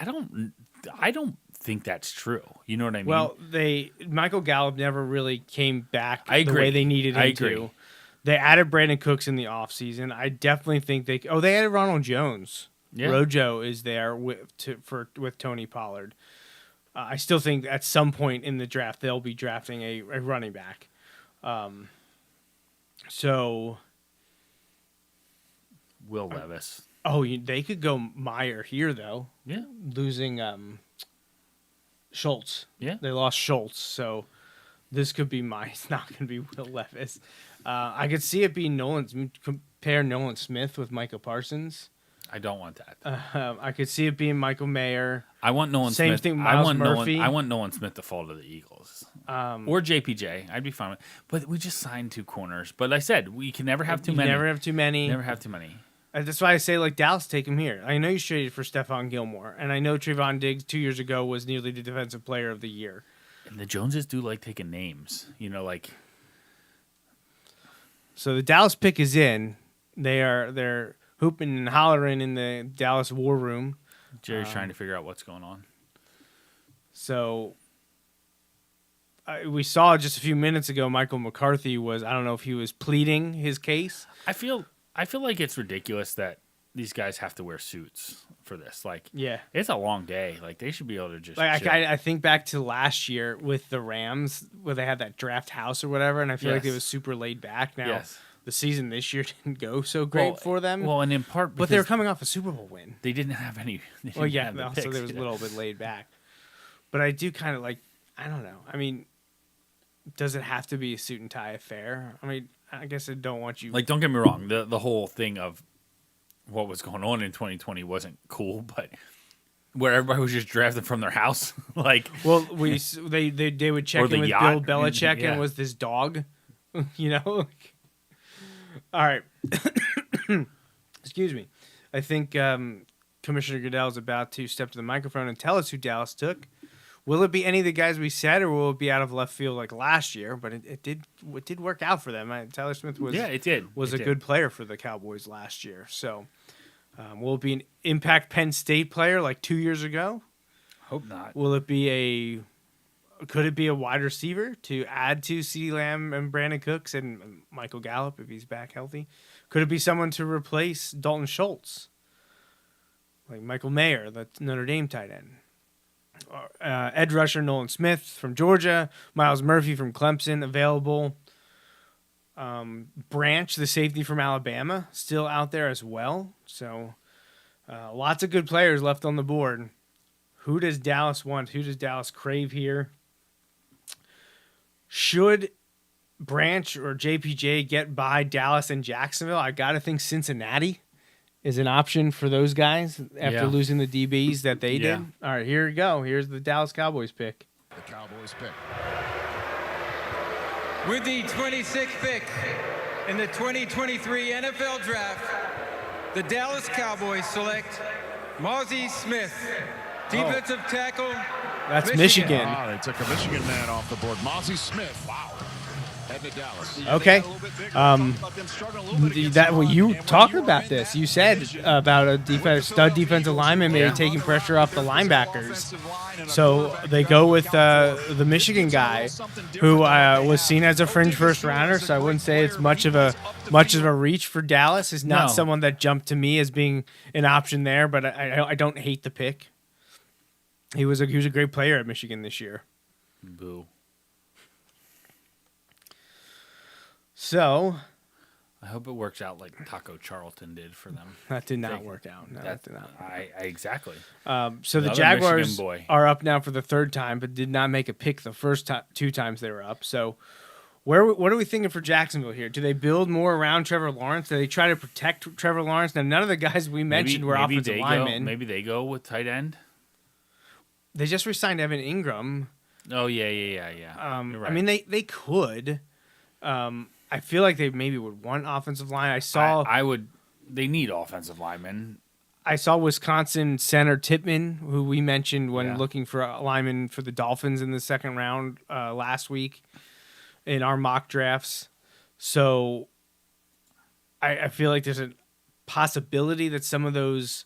I don't think that's true. You know what I mean? Well, Michael Gallup never really came back I agree. the way they needed him agree. to. They added Brandon Cooks in the offseason. I definitely think they added Ronald Jones. Yeah. Rojo is there with Tony Pollard. I still think at some point in the draft they'll be drafting a running back. So Will Levis. Oh, they could go Meyer here though. Yeah, losing Schultz. Yeah, they lost Schultz, so this could be It's not going to be Will Levis. I could see it being compare Nolan Smith with Micah Parsons. I don't want that. I could see it being Michael Mayer. I want Nolan Same Smith. thing, Miles Murphy. I want Nolan Smith to fall to the Eagles. Or JPJ. I'd be fine with it. But we just signed 2 corners. But like I said, we can never have too many. Never have too many. Never have too many. That's why I say, like, Dallas, take him here. I know you traded for Stephon Gilmore, and I know Trayvon Diggs 2 years ago was nearly the defensive player of the year. And the Joneses do like taking names. So the Dallas pick is in. They're hooping and hollering in the Dallas war room. Jerry's trying to figure out what's going on. So we saw just a few minutes ago Michael McCarthy I don't know if he was pleading his case. I feel like it's ridiculous that these guys have to wear suits for this. Like, yeah, it's a long day. Like, they should be able to just like chill. I think back to last year with the Rams where they had that draft house or whatever, and I feel like it was super laid back. Now the season this year didn't go so great for them. Well, and in part but they were coming off a Super Bowl win. They didn't have any. So there was a little bit laid back. But I do kind of like. I don't know. I mean, does it have to be a suit and tie affair? I mean, I guess I don't want you. Like, don't get me wrong. The whole thing of what was going on in 2020 wasn't cool, but where everybody was just drafted from their house, like. Well, they would check in with yacht. Bill Belichick and was this dog, you know. All right. Excuse me. I think Commissioner Goodell is about to step to the microphone and tell us who Dallas took. Will it be any of the guys we said, or will it be out of left field like last year? But it did work out for them. Tyler Smith was a good player for the Cowboys last year. So will it be an impact Penn State player like 2 years ago? Hope not. Will it be could it be a wide receiver to add to CeeDee Lamb and Brandon Cooks and Michael Gallup if he's back healthy? Could it be someone to replace Dalton Schultz? Like Michael Mayer, that's Notre Dame tight end. Edge rusher Nolan Smith from Georgia. Miles Murphy from Clemson available. Branch, the safety from Alabama, still out there as well. So lots of good players left on the board. Who does Dallas want? Who does Dallas crave here? Should Branch or JPJ get by Dallas and Jacksonville? I got to think Cincinnati is an option for those guys after losing the DBs that they did. All right, here we go. Here's the Dallas Cowboys pick. The Cowboys pick. With the 26th pick in the 2023 NFL Draft, the Dallas Cowboys select Mozzie Smith, defensive tackle. That's Michigan. They took a Michigan man off the board. Mozzie Smith. Wow. Heading to Dallas. Okay. You talked about this. You said about a stud defensive lineman maybe taking pressure off the linebackers. So they go with the Michigan guy who was seen as a fringe first rounder. So I wouldn't say it's much of a reach for Dallas. Is not someone that jumped to me as being an option there. But I don't hate the pick. He was a great player at Michigan this year. Boo. So, I hope it works out like Taco Charlton did for them. That did not work out. No, that did not. Exactly. So the Jaguars are up now for the third time, but did not make a pick the first 2 times they were up. So, what are we thinking for Jacksonville here? Do they build more around Trevor Lawrence? Do they try to protect Trevor Lawrence? Now, none of the guys we mentioned were offensive linemen. Maybe they go with tight end. They just re-signed Evan Ingram. Oh yeah. You're right. I mean, they could. I feel like they maybe would want offensive line. I saw. They need offensive linemen. I saw Wisconsin center Tippmann, who we mentioned when looking for a lineman for the Dolphins in the second round last week in our mock drafts. So I feel like there's a possibility that some of those,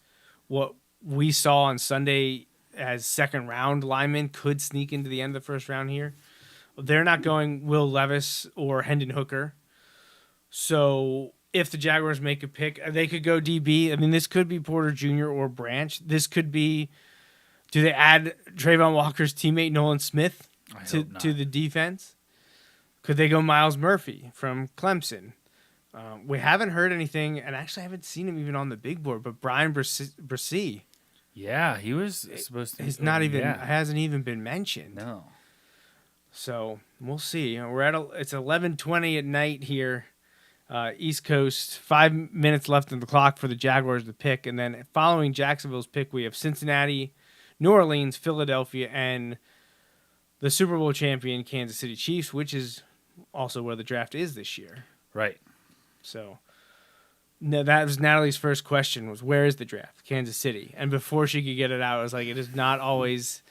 what we saw on Sunday as second round linemen, could sneak into the end of the first round here. They're not going Will Levis or Hendon Hooker. So if the Jaguars make a pick, they could go DB. I mean, this could be Porter Jr. or Branch. This could be, do they add Trayvon Walker's teammate Nolan Smith to the defense? Could they go Miles Murphy from Clemson? We haven't heard anything, and actually I haven't seen him even on the big board, but Brian Bresee. Yeah, he was supposed to. He's not even, hasn't even been mentioned. No. So we'll see. We're at it's 11:20 at night here. East Coast, 5 minutes left on the clock for the Jaguars to pick. And then following Jacksonville's pick, we have Cincinnati, New Orleans, Philadelphia, and the Super Bowl champion Kansas City Chiefs, which is also where the draft is this year. Right. So that was Natalie's first question, was where is the draft? Kansas City. And before she could get it out, I was like, it is not always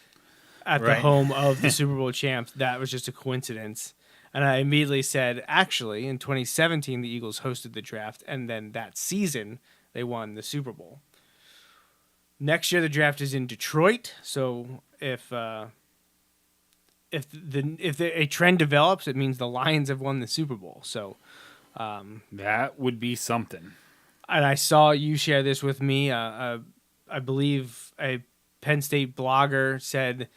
at the home of the Super Bowl champs. That was just a coincidence. And I immediately said, actually, in 2017, the Eagles hosted the draft, and then that season, they won the Super Bowl. Next year, the draft is in Detroit. So if a trend develops, it means the Lions have won the Super Bowl. So that would be something. And I saw you share this with me. I believe a Penn State blogger said,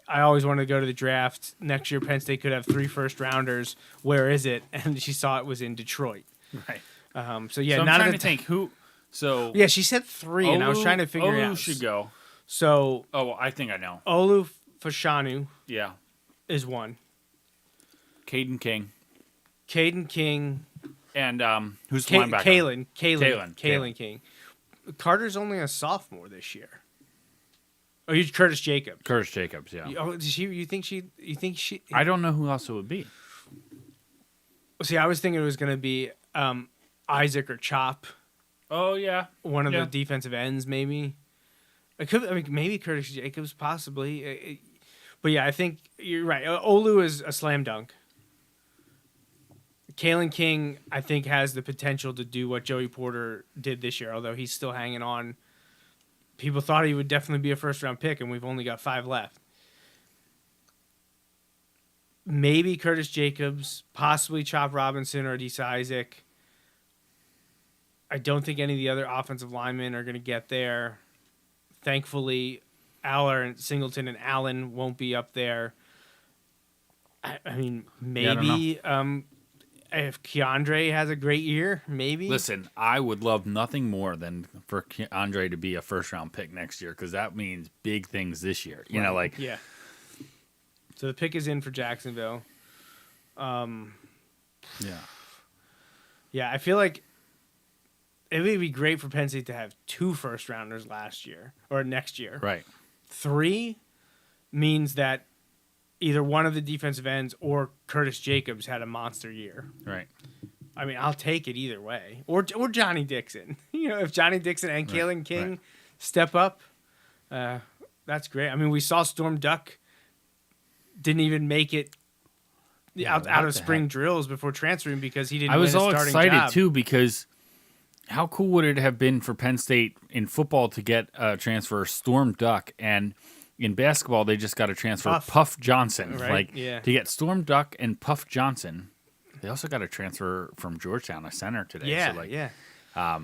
I always wanted to go to the draft. Next year, Penn State could have 3 first-rounders. Where is it? And she saw it was in Detroit. Right. So, yeah. So I'm trying to think who. So yeah, she said 3, and I was trying to figure it out. Olu should go. So. Oh, I think I know. Olu Fashanu. Yeah. Is 1. Caden King. And who's the linebacker? Kalen King. Carter's only a sophomore this year. Oh, you Curtis Jacobs. Curtis Jacobs, yeah. You think she? I don't know who else it would be. See, I was thinking it was going to be Isaac or Chop. Oh yeah, one of the defensive ends, maybe. It could. I mean, maybe Curtis Jacobs, possibly. But yeah, I think you're right. Olu is a slam dunk. Kalen King, I think, has the potential to do what Joey Porter did this year, although he's still hanging on. People thought he would definitely be a first-round pick, and we've only got 5 left. Maybe Curtis Jacobs, possibly Chop Robinson or Adisa Isaac. I don't think any of the other offensive linemen are going to get there. Thankfully, Aller and Singleton and Allen won't be up there. I mean, maybe if Keandre has a great year, maybe. Listen, I would love nothing more than for Keandre to be a first-round pick next year, because that means big things this year. You know, like yeah. So the pick is in for Jacksonville. Yeah. Yeah, I feel like it would be great for Penn State to have 2 first-rounders last year or next year. Right. 3 means that either one of the defensive ends or Curtis Jacobs had a monster year. Right. I mean, I'll take it either way. Or Johnny Dixon. You know, if Johnny Dixon and Kalen King step up, that's great. I mean, we saw Storm Duck didn't even make it out of spring drills before transferring because he didn't win a starting job. I was all excited, too, because how cool would it have been for Penn State in football to get a transfer Storm Duck, and in basketball, they just got a transfer Puff Johnson. Right? To get Storm Duck and Puff Johnson, they also got a transfer from Georgetown, a center today. Yeah,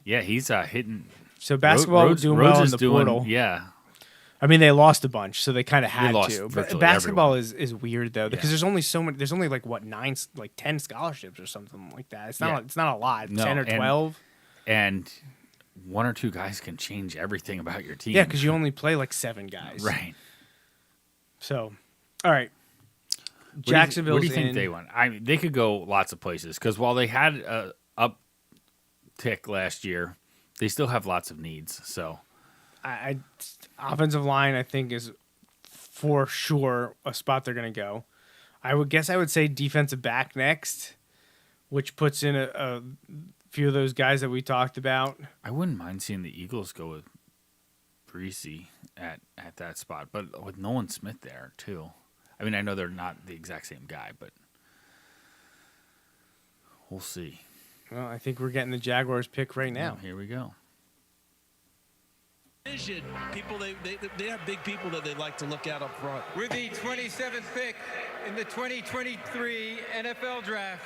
yeah, he's hitting. So basketball doing well in the portal. Yeah. I mean, they lost a bunch, so they kind of had to. But basketball is weird though, because there's only so many. There's only 10 scholarships or something like that. It's not. It's not a lot. 10 or 12. And 1 or 2 guys can change everything about your team. Yeah, because you only play 7 guys. Right. So, all right. Jacksonville's What do you think they want? I mean, they could go lots of places, because while they had a uptick last year, they still have lots of needs. So, offensive line, I think, is for sure a spot they're going to go. I would say defensive back next, which puts in few of those guys that we talked about. I wouldn't mind seeing the Eagles go with Breesy at that spot, but with Nolan Smith there too. I mean, I know they're not the exact same guy, but we'll see. Well, I think we're getting the Jaguars pick right now. Here we go. People, they have big people that they like to look at up front. With the 27th pick in the 2023 NFL Draft,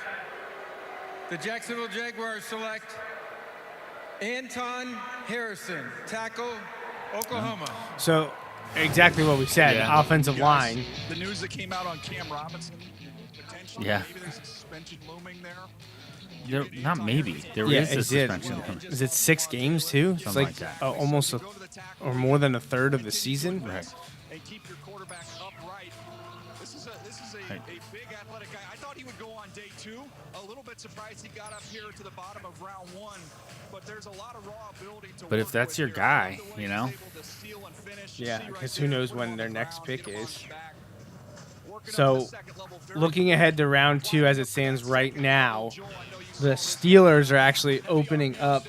the Jacksonville Jaguars select Anton Harrison, tackle, Oklahoma. So, exactly what we said, offensive line. The news that came out on Cam Robinson, potentially, Yeah. maybe there's a suspension looming there. Not maybe. There is a suspension. Is it 6 games too? It's Something like, like that. almost or more than a third of the season. Right. And keep your quarterback upright. This is a big athletic guy. I thought he would go on day 2. A little bit surprised he got up here to the bottom of round 1. But there's a lot of raw ability to But if that's your guy, you know. Yeah, because who knows when their next pick is. So, looking ahead to round 2 as it stands right now, the Steelers are actually opening up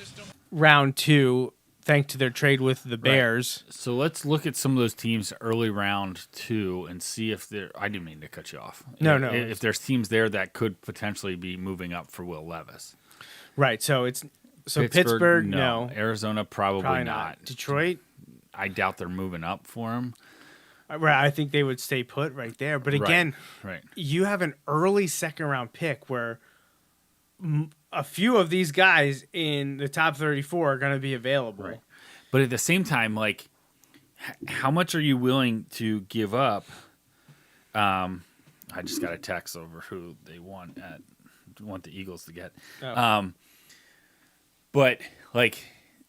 round 2 thanks to their trade with the Bears. Right. So let's look at some of those teams early round 2 and see if they're. I didn't mean to cut you off. No. If there's teams there that could potentially be moving up for Will Levis. Right. So Pittsburgh, no. Arizona, probably not. Detroit, I doubt they're moving up for him. Right. I think they would stay put right there. But again, right. You have an early second round pick where a few of these guys in the top 34 are going to be available. Right. But at the same time, like, how much are you willing to give up? I just got a text over who they want the Eagles to get. Oh. But like,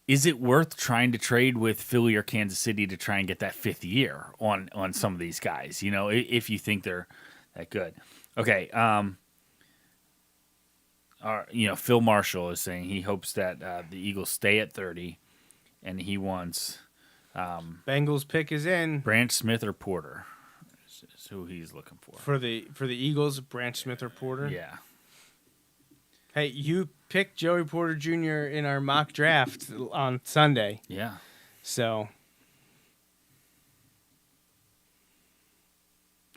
is it worth trying to trade with Philly or Kansas City to try and get that 5th year on some of these guys? You know, if you think they're that good. Okay. Phil Marshall is saying he hopes that the Eagles stay at 30, and he wants Bengals pick is in. Branch Smith or Porter is who he's looking for. For the Eagles, Branch Smith or Porter? Yeah. Hey, you picked Joey Porter Jr. in our mock draft on Sunday. Yeah. So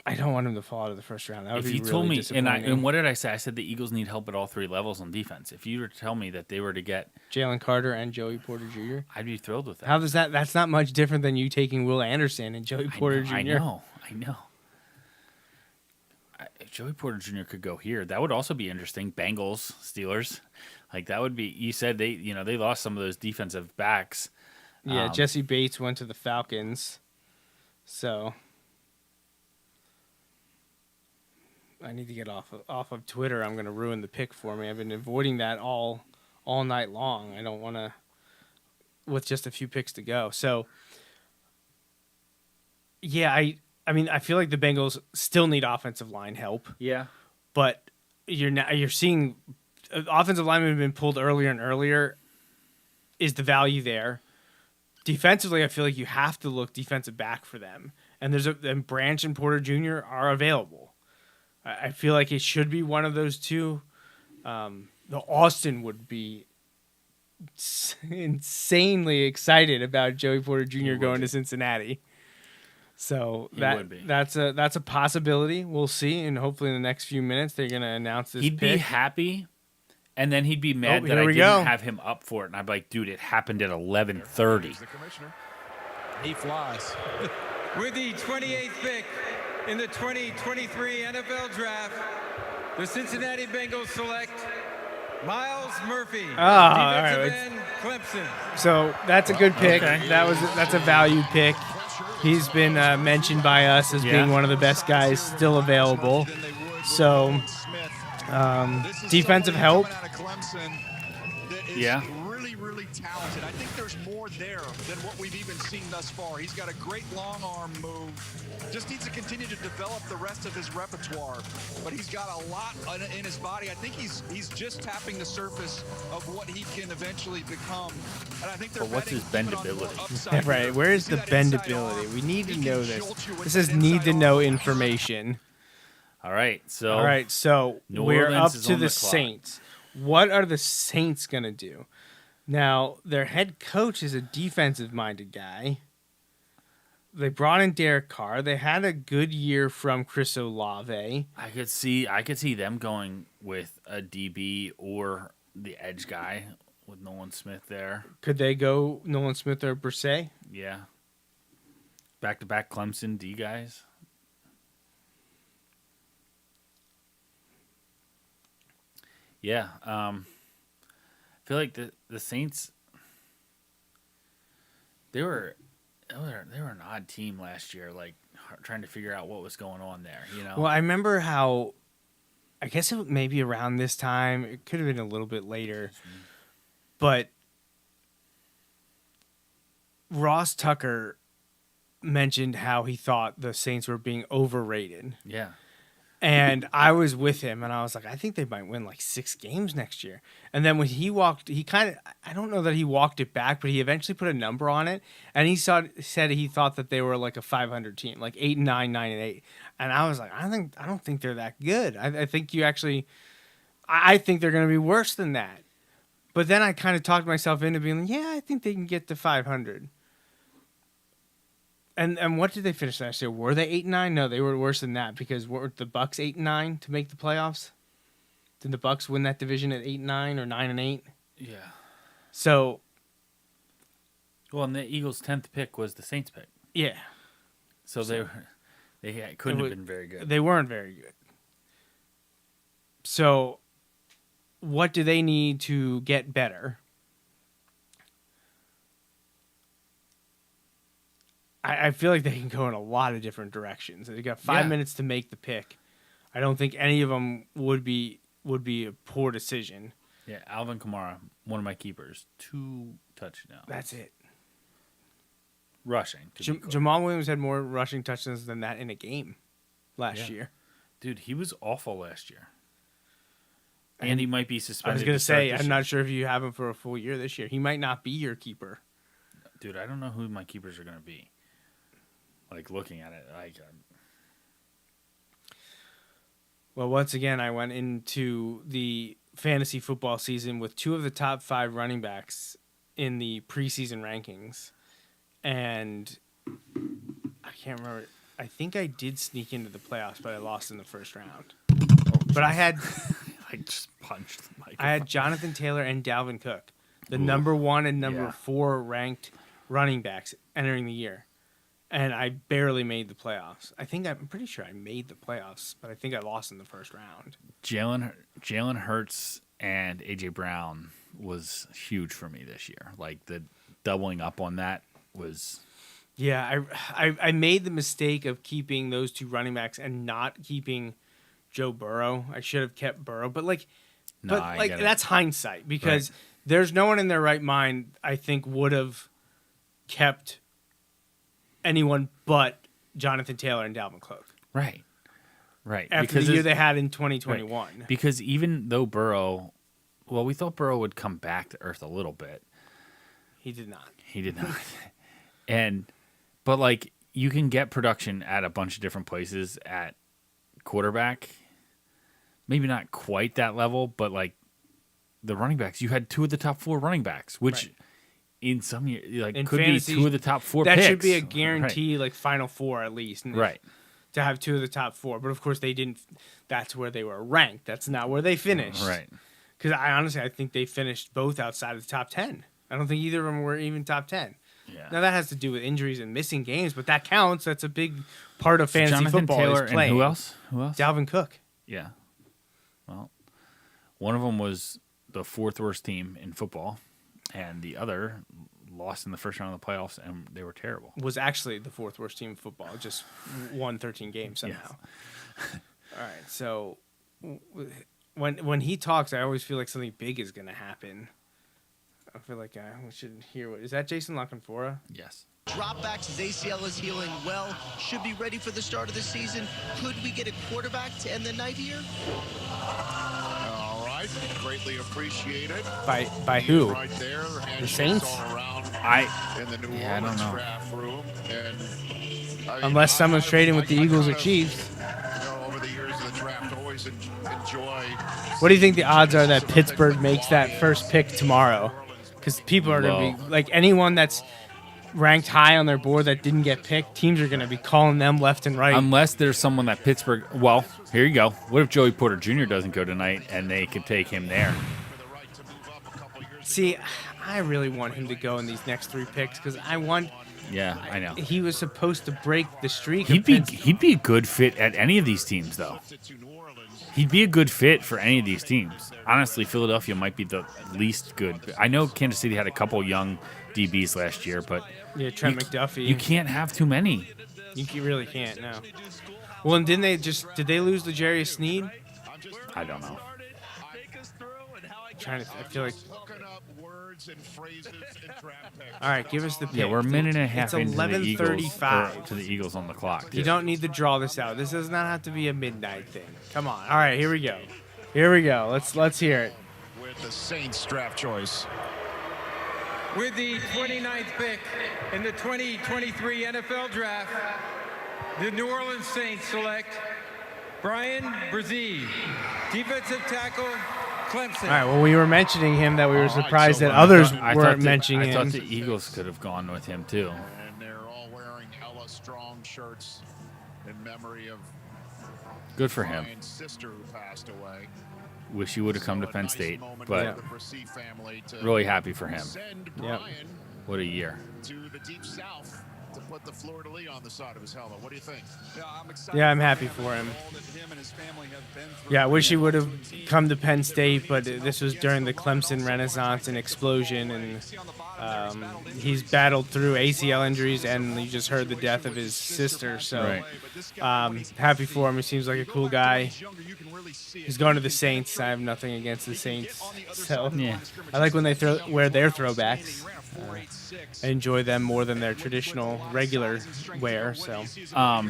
I don't want him to fall out of the first round. That would if be you really told me, disappointing. and what did I say? I said the Eagles need help at all 3 levels on defense. If you were to tell me that they were to get Jalen Carter and Joey Porter Jr., I'd be thrilled with that. How does that? That's not much different than you taking Will Anderson and Joey Porter Jr. I know. If Joey Porter Jr. could go here, that would also be interesting. Bengals, Steelers, like that would be. You said they lost some of those defensive backs. Yeah, Jesse Bates went to the Falcons, so I need to get off of Twitter. I'm going to ruin the pick for me. I've been avoiding that all night long. I don't want to, with just a few picks to go. So, yeah, I mean, I feel like the Bengals still need offensive line help. Yeah, but you're seeing offensive linemen have been pulled earlier and earlier. Is the value there? Defensively, I feel like you have to look defensive back for them, and and Branch and Porter Jr. are available. I feel like it should be one of those two. The Austin would be insanely excited about Joey Porter Jr. going to Cincinnati. So that's a possibility. We'll see, and hopefully in the next few minutes they're going to announce this. He'd pick. be happy, and then he'd be mad that I didn't have him up for it. And I'd be like, dude, it happened at 11:30. He flies. With the 28th pick in the 2023 NFL Draft, the Cincinnati Bengals select Miles Murphy, defensive end, Clemson. So that's a good pick. Okay. That's a value pick. He's been mentioned by us as being one of the best guys still available. So defensive help. Yeah. Really talented. I think there's more there than what we've even seen thus far. He's got a great long arm move. Just needs to continue to develop the rest of his repertoire. But he's got a lot in his body. I think he's just tapping the surface of what he can eventually become. And I think they're what's his bendability? Right. Where is the bendability? We need to know this. This is need to know information. All right. So we're up to the Saints. what are the Saints going to do? Now, their head coach is a defensive-minded guy. They brought in Derek Carr. They had a good year from Chris Olave. I could see them going with a DB or the edge guy with Nolan Smith there. Could they go Nolan Smith or Brisset? Yeah. Back-to-back Clemson D guys. Yeah. I feel like the Saints, they were an odd team last year, like trying to figure out what was going on there, you know? Well, I remember how, I guess it maybe around this time, it could have been a little bit later, but Ross Tucker mentioned how he thought the Saints were being overrated. Yeah. And I was with him, and I was like, I think they might win like 6 games next year. And then when he walked, he kind of, I don't know that he walked it back, but he eventually put a number on it. And he said he thought that they were like a 500 team, like 8-9, 9-8. And I was like, I don't think they're that good. I think I think they're going to be worse than that. But then I kind of talked myself into being like, yeah, I think they can get to 500. And what did they finish last year? Were they 8-9? No, they were worse than that because were the Bucks 8-9 to make the playoffs? Did the Bucks win that division at 8-9 or 9-8? Yeah. So. Well, and the Eagles' 10th pick was the Saints' pick. Yeah. So they couldn't have been very good. They weren't very good. So, what do they need to get better? I feel like they can go in a lot of different directions. They got 5 minutes to make the pick. I don't think any of them would be a poor decision. Yeah, Alvin Kamara, one of my keepers, 2 touchdowns. That's it. Rushing. Jamal Williams had more rushing touchdowns than that in a game last year. Dude, he was awful last year. And he might be suspended. I was going to say, I'm not sure if you have him for a full year this year. He might not be your keeper. Dude, I don't know who my keepers are going to be. Like, looking at it, Well, once again, I went into the fantasy football season with 2 of the top 5 running backs in the preseason rankings. And I can't remember. I think I did sneak into the playoffs, but I lost in the first round. But I had... I just punched the microphone. I had Jonathan Taylor and Dalvin Cook, the number 1 and number 4 ranked running backs entering the year. And I barely made the playoffs. I'm pretty sure I made the playoffs, but I think I lost in the first round. Jalen Hurts and A.J. Brown was huge for me this year. Like, the doubling up on that was... Yeah, I made the mistake of keeping those 2 running backs and not keeping Joe Burrow. I should have kept Burrow. But, that's hindsight because there's no one in their right mind, I think, would have kept anyone but Jonathan Taylor and Dalvin Cook. Right. After the year they had in 2021. Right. Because even though Burrow, we thought Burrow would come back to earth a little bit. He did not. But you can get production at a bunch of different places at quarterback. Maybe not quite that level, but the running backs, you had 2 of the top 4 running backs, which in some years, in could fantasy, be 2 of the top 4 that picks. Should be a guarantee, Final 4 at least. Right. To have 2 of the top 4. But of course, they didn't. That's where they were ranked. That's not where they finished. Right. Because I think they finished both outside of the top 10. I don't think either of them were even top 10. Yeah. Now, that has to do with injuries and missing games, but that counts. That's a big part of fantasy Jonathan football. Taylor is playing. And who else? Dalvin Cook. Yeah. Well, one of them was the 4th worst team in football, and the other lost in the first round of the playoffs, and they were terrible. Was actually the 4th worst team in football, just won 13 games somehow. Yes. All right, so when he talks, I always feel like something big is going to happen. I feel like we should hear what... Is that Jason LaConfora? Yes. Dropbacks, his ACL is healing well. Should be ready for the start of the season. Could we get a quarterback to end the night here? All right. Greatly appreciated. By who? Right there. The Saints? All around in the New I don't know. draft room. And, unless someone's trading with the Eagles or Chiefs. Over the years of the draft, always enjoy What do you think the odds are that Pittsburgh makes that first pick tomorrow? Because people are going to be like anyone that's ranked high on their board that didn't get picked, teams are going to be calling them left and right. Unless there's someone that Pittsburgh. Well, here you go. What if Joey Porter Jr. doesn't go tonight and they could take him there? See, I really want him to go in these next 3 picks because I want. Yeah, I know. He was supposed to break the streak. He'd be a good fit at any of these teams, though. He'd be a good fit for any of these teams. Honestly, Philadelphia might be the least good. I know Kansas City had a couple young DBs last year, but Trent McDuffie. You can't have too many. You really can't. No. Well, and did they lose the Jerry Sneed? I don't know. I feel like. All right, give us the pick. Yeah, we're a minute and a half it's into the Eagles, to the Eagles on the clock. You don't need to draw this out. This does not have to be a midnight thing. Come on. All right, here we go. Let's hear it. With the Saints draft choice. With the 29th pick in the 2023 NFL Draft, the New Orleans Saints select Brian Brzee, defensive tackle, Clemson. All right, well, we were mentioning him that we were surprised that others weren't mentioning him. I thought the Eagles could have gone with him, too. And they're all wearing Ella Strong shirts in memory of Good for him. Brian's sister who passed away. Wish he would have come to Penn State, but really happy for him. Yep. What a year. To the deep south to put the fleur-de-lis on the side of his helmet. What do you think? Yeah, I'm happy for him. Yeah, I wish he would have come to Penn State, but this was during the Clemson Renaissance and explosion, and he's battled through ACL injuries, and you just heard the death of his sister. So, happy for him. He seems like a cool guy. He's going to the Saints. I have nothing against the Saints. So, I like when they wear their throwbacks. I enjoy them more than their traditional regular wear. So, all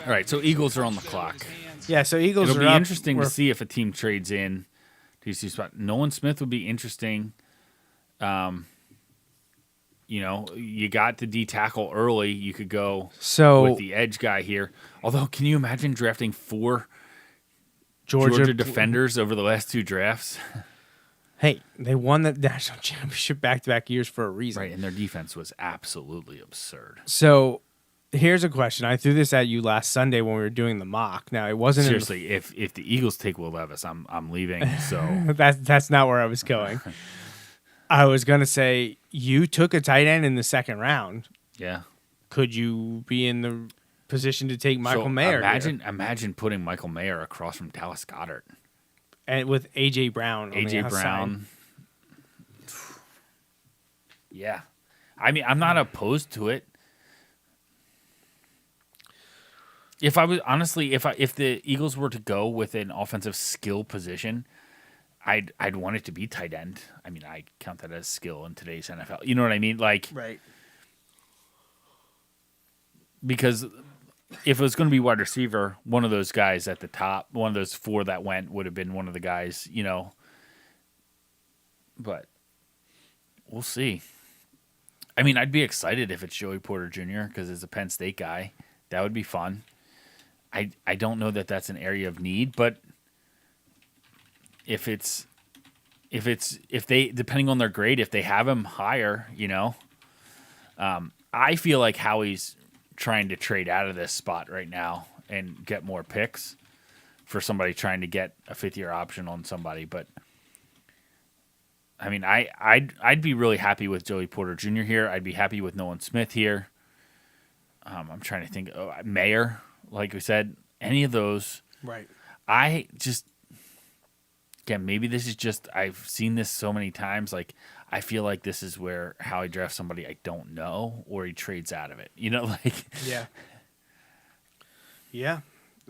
right. So Eagles are on the clock. Yeah. So Eagles It'll are be up. interesting to see if a team trades in to see spot. Nolan Smith would be interesting. You know, you got the D tackle early. You could go with the edge guy here. Although, can you imagine drafting 4 Georgia defenders over the last 2 drafts? Hey, they won the national championship back-to-back years for a reason. Right, and their defense was absolutely absurd. So, here's a question. I threw this at you last Sunday when we were doing the mock. Now, it wasn't seriously. If the Eagles take Will Levis, I'm leaving. So that's not where I was going. I was gonna say you took a tight end in the 2nd round. Yeah. Could you be in the position to take Michael Mayer? Imagine putting Michael Mayer across from Dallas Goedert. And with A.J. Brown. A.J. Brown. Yeah. I mean, I'm not opposed to it. If the Eagles were to go with an offensive skill position, I'd want it to be tight end. I mean, I count that as skill in today's NFL. You know what I mean? Like, right. Because if it was going to be wide receiver, one of those guys at the top, one of those 4 that went would have been one of the guys, you know. But we'll see. I mean, I'd be excited if it's Joey Porter Jr. because it's a Penn State guy. That would be fun. I don't know that that's an area of need, but if they depending on their grade, if they have him higher, you know, I feel like Howie's trying to trade out of this spot right now and get more picks for somebody trying to get a 5th-year option on somebody. But I mean, I'd be really happy with Joey Porter Jr. here. I'd be happy with Nolan Smith here. I'm trying to think. Mayer, like we said, any of those. Right. Again, maybe this is just, I've seen this so many times. Like, I feel like this is where Howie drafts somebody I don't know, or he trades out of it. You know, like. Yeah. Yeah.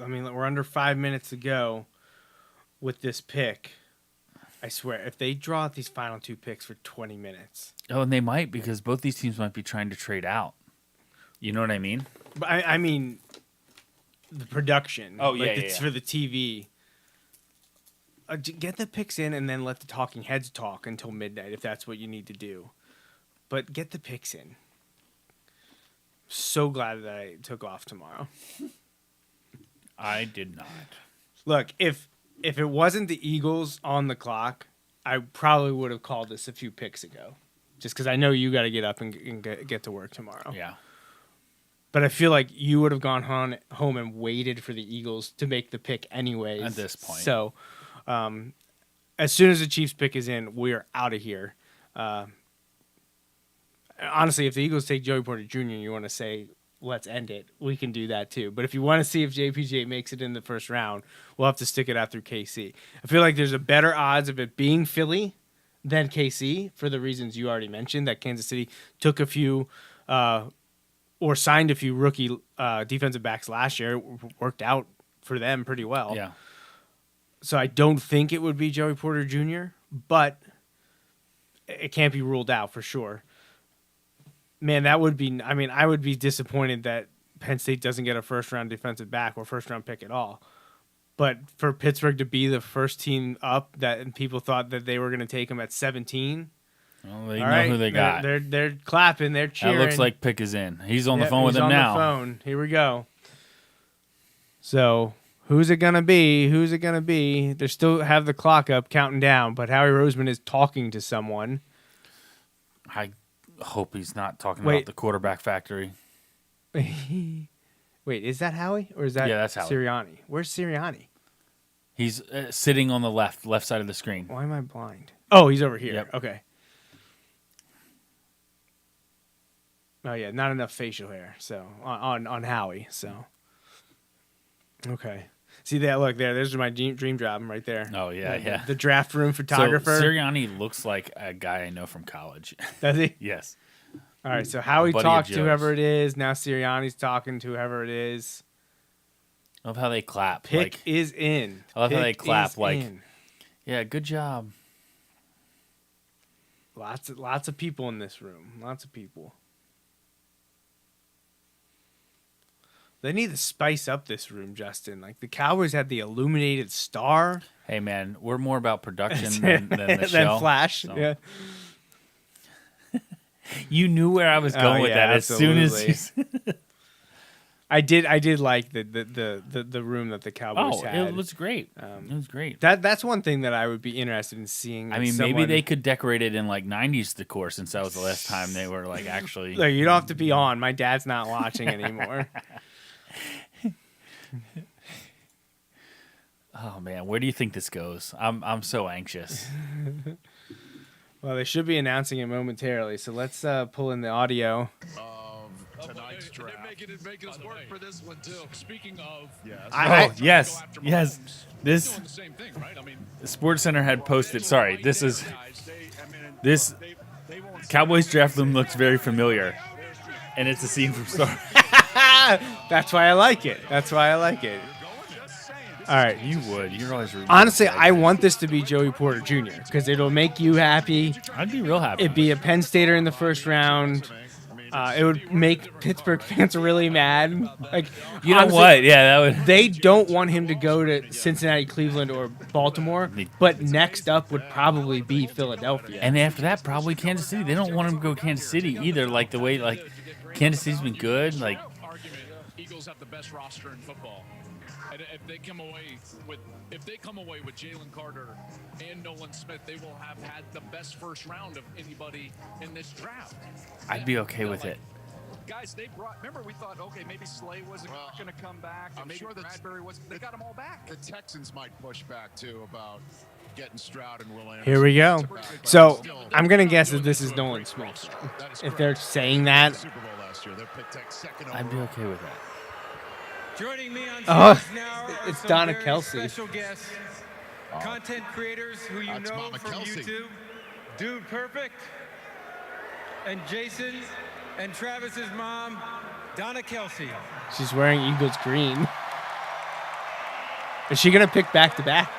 I mean, we're under 5 minutes to go with this pick. I swear, if they draw out these final 2 picks for 20 minutes. Oh, and they might, because both these teams might be trying to trade out. You know what I mean? But I mean, the production. Oh, yeah, it's for the TV. Get the picks in and then let the talking heads talk until midnight if that's what you need to do. But get the picks in. So glad that I took off tomorrow. I did not. Look, if if it wasn't the Eagles on the clock, I probably would have called this a few picks ago, just because I know you got to get up and get to work tomorrow. Yeah. But I feel like you would have gone home and waited for the Eagles to make the pick anyways. At this point. So, as soon as the Chiefs pick is in, we're out of here. Honestly, if the Eagles take Joey Porter Jr. and you want to say, let's end it, we can do that too. But if you want to see if JPJ makes it in the first round, we'll have to stick it out through KC. I feel like there's a better odds of it being Philly than KC for the reasons you already mentioned, that Kansas City took a few or signed a few rookie defensive backs last year. It worked out for them pretty well. Yeah. So I don't think it would be Joey Porter Jr., but it can't be ruled out for sure. Man, that would be, I mean, I would be disappointed that Penn State doesn't get a first-round defensive back or first-round pick at all. But for Pittsburgh to be the first team up, that people thought that they were going to take him at 17. Well, they know who they got. They're clapping, they're cheering. That looks like pick is in. He's on the phone with them now. He's on the phone. Here we go. So, who's it going to be? Who's it going to be? They still have the clock up, counting down, but Howie Roseman is talking to someone. I hope he's not talking about the quarterback factory. Wait, is that Howie or is that that's Howie. Sirianni? Where's Sirianni? He's sitting on the left side of the screen. Why am I blind? Oh, he's over here. Yep. Okay. Oh yeah, not enough facial hair. So on Howie. So okay. See that? Look there. There's my dream job right there. Oh yeah, The draft room photographer. So Sirianni looks like a guy I know from college. Does he? Yes. All right. So Howie Buddy talked of to whoever it is. Now Sirianni's talking to whoever it is. I love how they clap. Pick is in. I love how they Pick clap. is Like, in. yeah, good job. Lots of people in this room. Lots of people. They need to spice up this room, Justin. Like the Cowboys had the illuminated star. Hey man, we're more about production than the show. Than Flash. So. Yeah. You knew where I was going with that absolutely. as soon as I did like the room that the Cowboys had. It was great. It was great. That's one thing that I would be interested in seeing. I mean, maybe they could decorate it in like 90s decor, since that was the last time they were like actually. Look, you don't have to be on. My dad's not watching anymore. Oh man, where do you think this goes? I'm so anxious. Well, they should be announcing it momentarily, so let's pull in the audio. Tonight's draft. They're making us work for this one too. Speaking of, Yes. This doing the same thing, right? I mean, Sports Center had posted. Sorry, this Cowboys draft room looks very familiar, and it's a scene from Star. That's why I like it. All right. You would. You're always rooting. Honestly, I want this to be Joey Porter Jr. because it'll make you happy. I'd be real happy. It'd be a Penn Stater in the first round. It would make Pittsburgh fans really mad. Like, you know what? Yeah, that would. They don't want him to go to Cincinnati, Cleveland, or Baltimore. But next up would probably be Philadelphia. And after that, probably Kansas City. They don't want him to go Kansas City either. Like the way Kansas City's been good. Like Eagles have the best roster in football. And if they come away with Jalen Carter and Nolan Smith, they will have had the best first round of anybody in this draft. I'd be okay with it. Guys, remember we thought, okay, maybe Slay wasn't going to come back. I'm maybe sure that Bradbury wasn't. They got them all back. The Texans might push back too about getting Stroud and Will Anderson. Here we go. So I'm gonna guess that this is Nolan Smith. If they're saying that, I'd be okay with that. Joining me on Oh, stage now are it's some Donna very Kelsey. special guests, content creators who you That's know Mama from Kelsey. YouTube, Dude Perfect, and Jason and Travis's mom, Donna Kelsey. she's wearing Eagles green. Is she gonna pick back to back?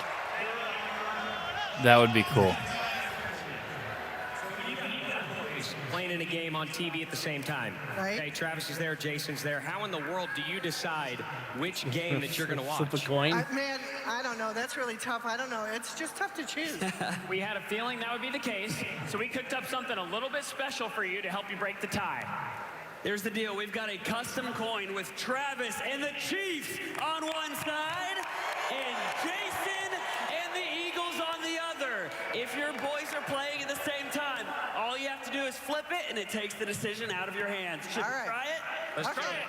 That would be cool. Playing in a game on TV at the same time. Right. Okay, Travis is there, Jason's there. How in the world do you decide which game that you're going to watch? Flip a coin. Man, I don't know. That's really tough. I don't know. It's just tough to choose. We had a feeling that would be the case, so we cooked up something a little bit special for you to help you break the tie. Here's the deal. We've got a custom coin with Travis and the Chiefs on one side and Jason If your boys are playing at the same time, all you have to do is flip it, and it takes the decision out of your hands. Should we try it? Let's try it.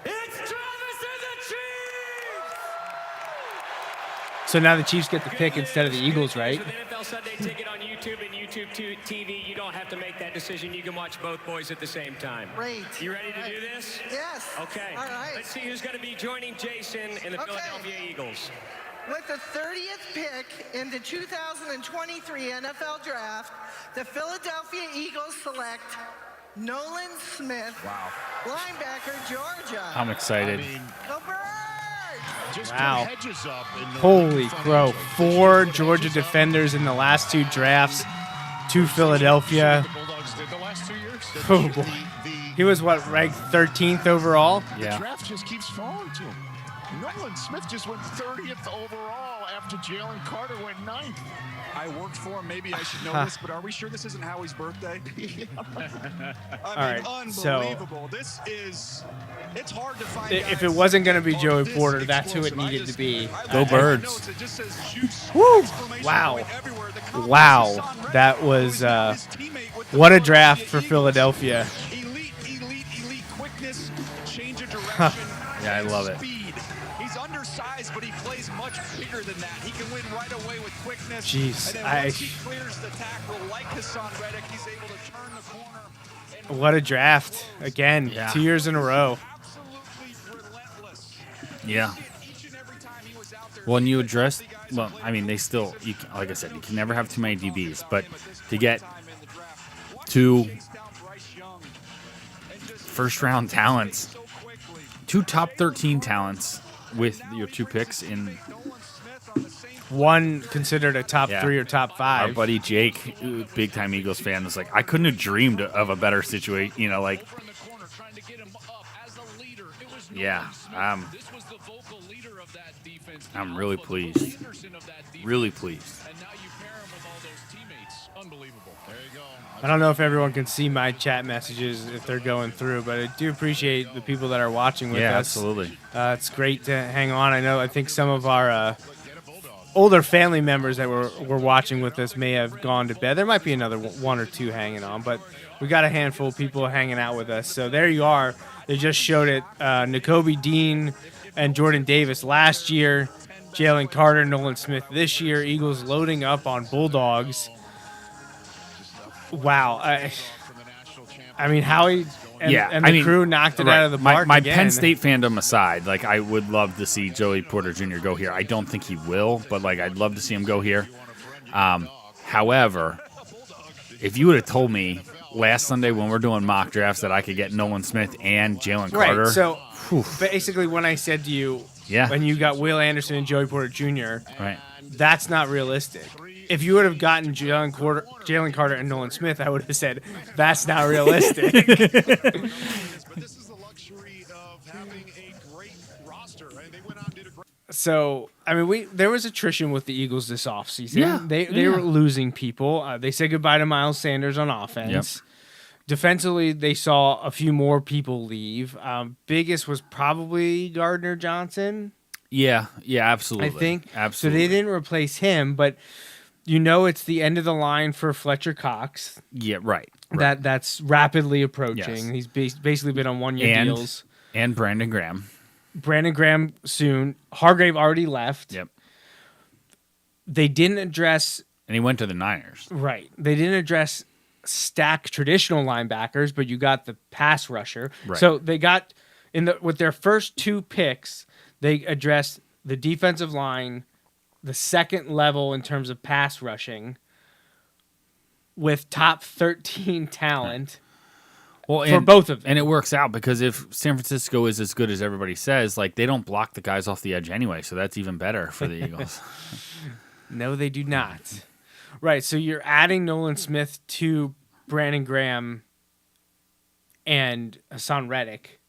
It's Travis and the Chiefs! So now the Chiefs get the pick instead of the Eagles, right? With NFL Sunday Ticket on YouTube and YouTube TV, you don't have to make that decision. You can watch both boys at the same time. Great. You ready to do this? Yes. Okay. All right. Let's see who's going to be joining Jason in the Philadelphia Eagles. With the 30th pick in the 2023 NFL Draft, the Philadelphia Eagles select Nolan Smith, linebacker, Georgia. I'm excited. Go Birds! Just Wow. put hedges up in the Holy front crow. edge. 4 Georgia defenders in the last 2 drafts. 2 Philadelphia. The Bulldogs did the last 2 years. Oh, boy. He was, what, ranked 13th overall? The draft just keeps falling to him. Nolan Smith just went 30th overall after Jalen Carter went 9th. I worked for him. Maybe I should know this, but are we sure this isn't Howie's birthday? I mean, right, so- unbelievable. It's hard to find If guys it wasn't going to be are Joey this Porter, that's who it explosive. needed to be. Go Birds. It just says juice, Woo! exclamation Wow. point everywhere. The confidence Wow. is on Reddick, That was, who's now his teammate with the what a draft for Philadelphia Philadelphia. Elite quickness, change of direction. Yeah, I love it. Speed. He's undersized, but he plays much bigger than that. He can win right away with quickness. Jeez, and then once he clears the tackle, like Hassan Reddick, he's able to turn the corner. What a draft. Again, 2 years in a row. Yeah. Well, and you addressed, well, I mean, they still, like I said, you can never have too many DBs, but to get 2 first-round talents, 2 top 13 talents with your 2 picks in. One considered a top 3 or top 5. Our buddy Jake, big-time Eagles fan, was like, I couldn't have dreamed of a better situation, you know, like. Yeah, I'm really pleased. Really pleased. I don't know if everyone can see my chat messages if they're going through, but I do appreciate the people that are watching with us. Yeah, absolutely. It's great to hang on. I think some of our older family members that were watching with us may have gone to bed. There might be another 1 or 2 hanging on, but we got a handful of people hanging out with us. So there you are. They just showed it. Nakobe Dean and Jordan Davis last year. Jalen Carter, Nolan Smith this year. Eagles loading up on Bulldogs. Wow. I mean, Howie and the crew knocked it out of the park My again. Penn State fandom aside, like, I would love to see Joey Porter Jr. go here. I don't think he will, but, like, I'd love to see him go here. However, if you would have told me last Sunday when we're doing mock drafts that I could get Nolan Smith and Jalen Carter. Right, so basically when I said to you, when you got Will Anderson and Joey Porter Jr., right, that's not realistic. If you would have gotten Jalen Carter and Nolan Smith, I would have said, that's not realistic. So, I mean, there was attrition with the Eagles this offseason. Yeah, They were losing people. They said goodbye to Miles Sanders on offense. Yep. Defensively, they saw a few more people leave. Biggest was probably Gardner Johnson. Yeah, absolutely. I think. Absolutely. So they didn't replace him, but it's the end of the line for Fletcher Cox. Yeah, right. That's rapidly approaching. Yes. He's basically been on 1-year deals. And Brandon Graham. Brandon Graham soon. Hargrave already left. Yep. They didn't address. And he went to the Niners. Right. They didn't address stack traditional linebackers, but you got the pass rusher. Right. So they got with their first 2 picks, they addressed the defensive line, the second level in terms of pass rushing, with top 13 talent. Well, for both of them. And it works out because if San Francisco is as good as everybody says, like, they don't block the guys off the edge anyway, so that's even better for the Eagles. No, they do not. Right, so you're adding Nolan Smith to Brandon Graham and Hassan Reddick.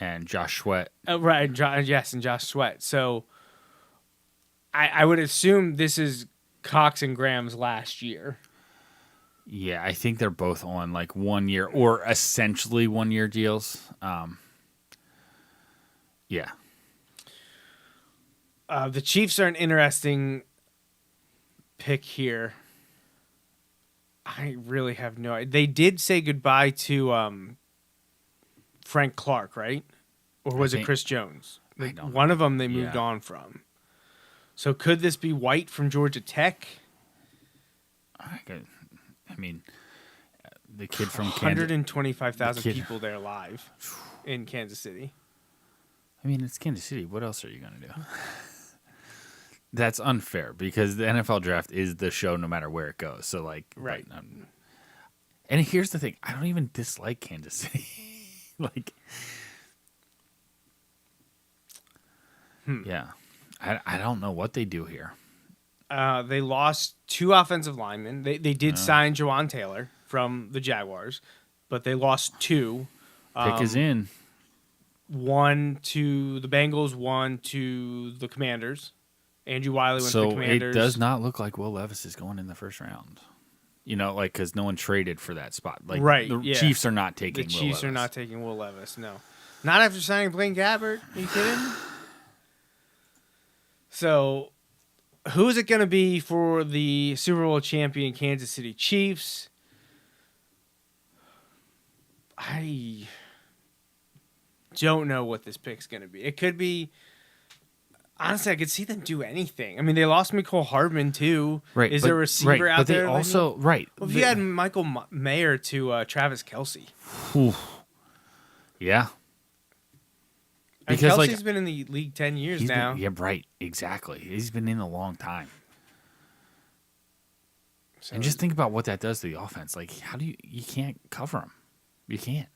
And Josh Sweat. Right, and Josh Sweat. So I would assume this is Cox and Graham's last year. Yeah, I think they're both on like 1 year or essentially 1 year deals. Yeah. The Chiefs are an interesting pick here. I really have no idea. They did say goodbye to Frank Clark, right? Or was it Chris Jones? One of them they moved on from. So could this be White from Georgia Tech? I mean, the kid from 125,000 people there live in Kansas City. I mean, it's Kansas City. What else are you going to do? That's unfair because the NFL draft is the show no matter where it goes. So, like, right. And here's the thing. I don't even dislike Kansas City. Like, yeah. I don't know what they do here. They lost 2 offensive linemen. They did sign Jawan Taylor from the Jaguars, but they lost 2. Pick is in. 1 to the Bengals, 1 to the Commanders. Andrew Wiley went to the Commanders. So it does not look like Will Levis is going in the first round. You know, like, because no one traded for that spot. Like, right, the Chiefs are not taking Will Levis. The Chiefs are not taking Will Levis, no. Not after signing Blaine Gabbert. Are you kidding? So, who is it going to be for the Super Bowl champion Kansas City Chiefs? I don't know what this pick's going to be. It could be... Honestly, I could see them do anything. I mean, they lost Mecole Hardman, too. Right. Is there a receiver out there? But they also... Right. Well, if you had Michael Mayer to Travis Kelce. Oof. Yeah. Because Kelsey's been in the league 10 years now. Yeah, right. Exactly. He's been in a long time. So, and just think about what that does to the offense. Like, how do you can't cover him. You can't.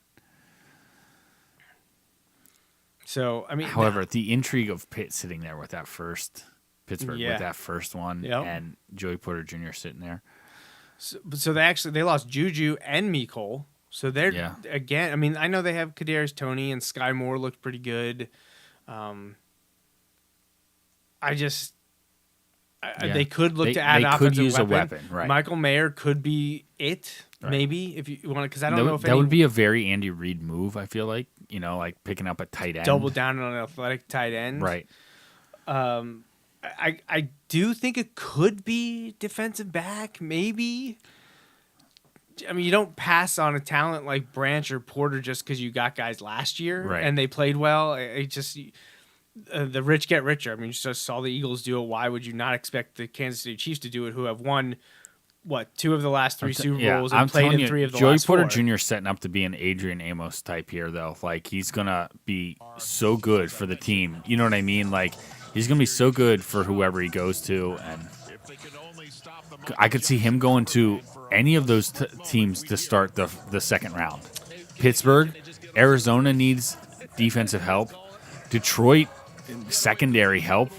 So, I mean, however, the intrigue of Pitt sitting there with that first Pittsburgh with that first one, and Joey Porter Jr. sitting there. So they lost Juju and Mecole. So they're again. I mean, I know they have Kadarius Toney and Sky Moore looked pretty good. They could look to add an offensive weapon. Right. Michael Mayer could be it. Right. Maybe if you want to, because I don't know if that would be a very Andy Reid move. I feel like like picking up a tight end, double down on an athletic tight end, right? I do think it could be defensive back, maybe. I mean, you don't pass on a talent like Branch or Porter just because you got guys last year and they played well. It just the rich get richer. I mean, you just saw the Eagles do it. Why would you not expect the Kansas City Chiefs to do it, who have won? 2 of the last 3 Super Bowls and played in 3 of the last 4. Joey Porter Jr. is setting up to be an Adrian Amos type here, though. Like, he's going to be so good for the team. You know what I mean? Like, he's going to be so good for whoever he goes to. And I could see him going to any of those teams to start the second round. Pittsburgh, Arizona needs defensive help. Detroit, secondary help.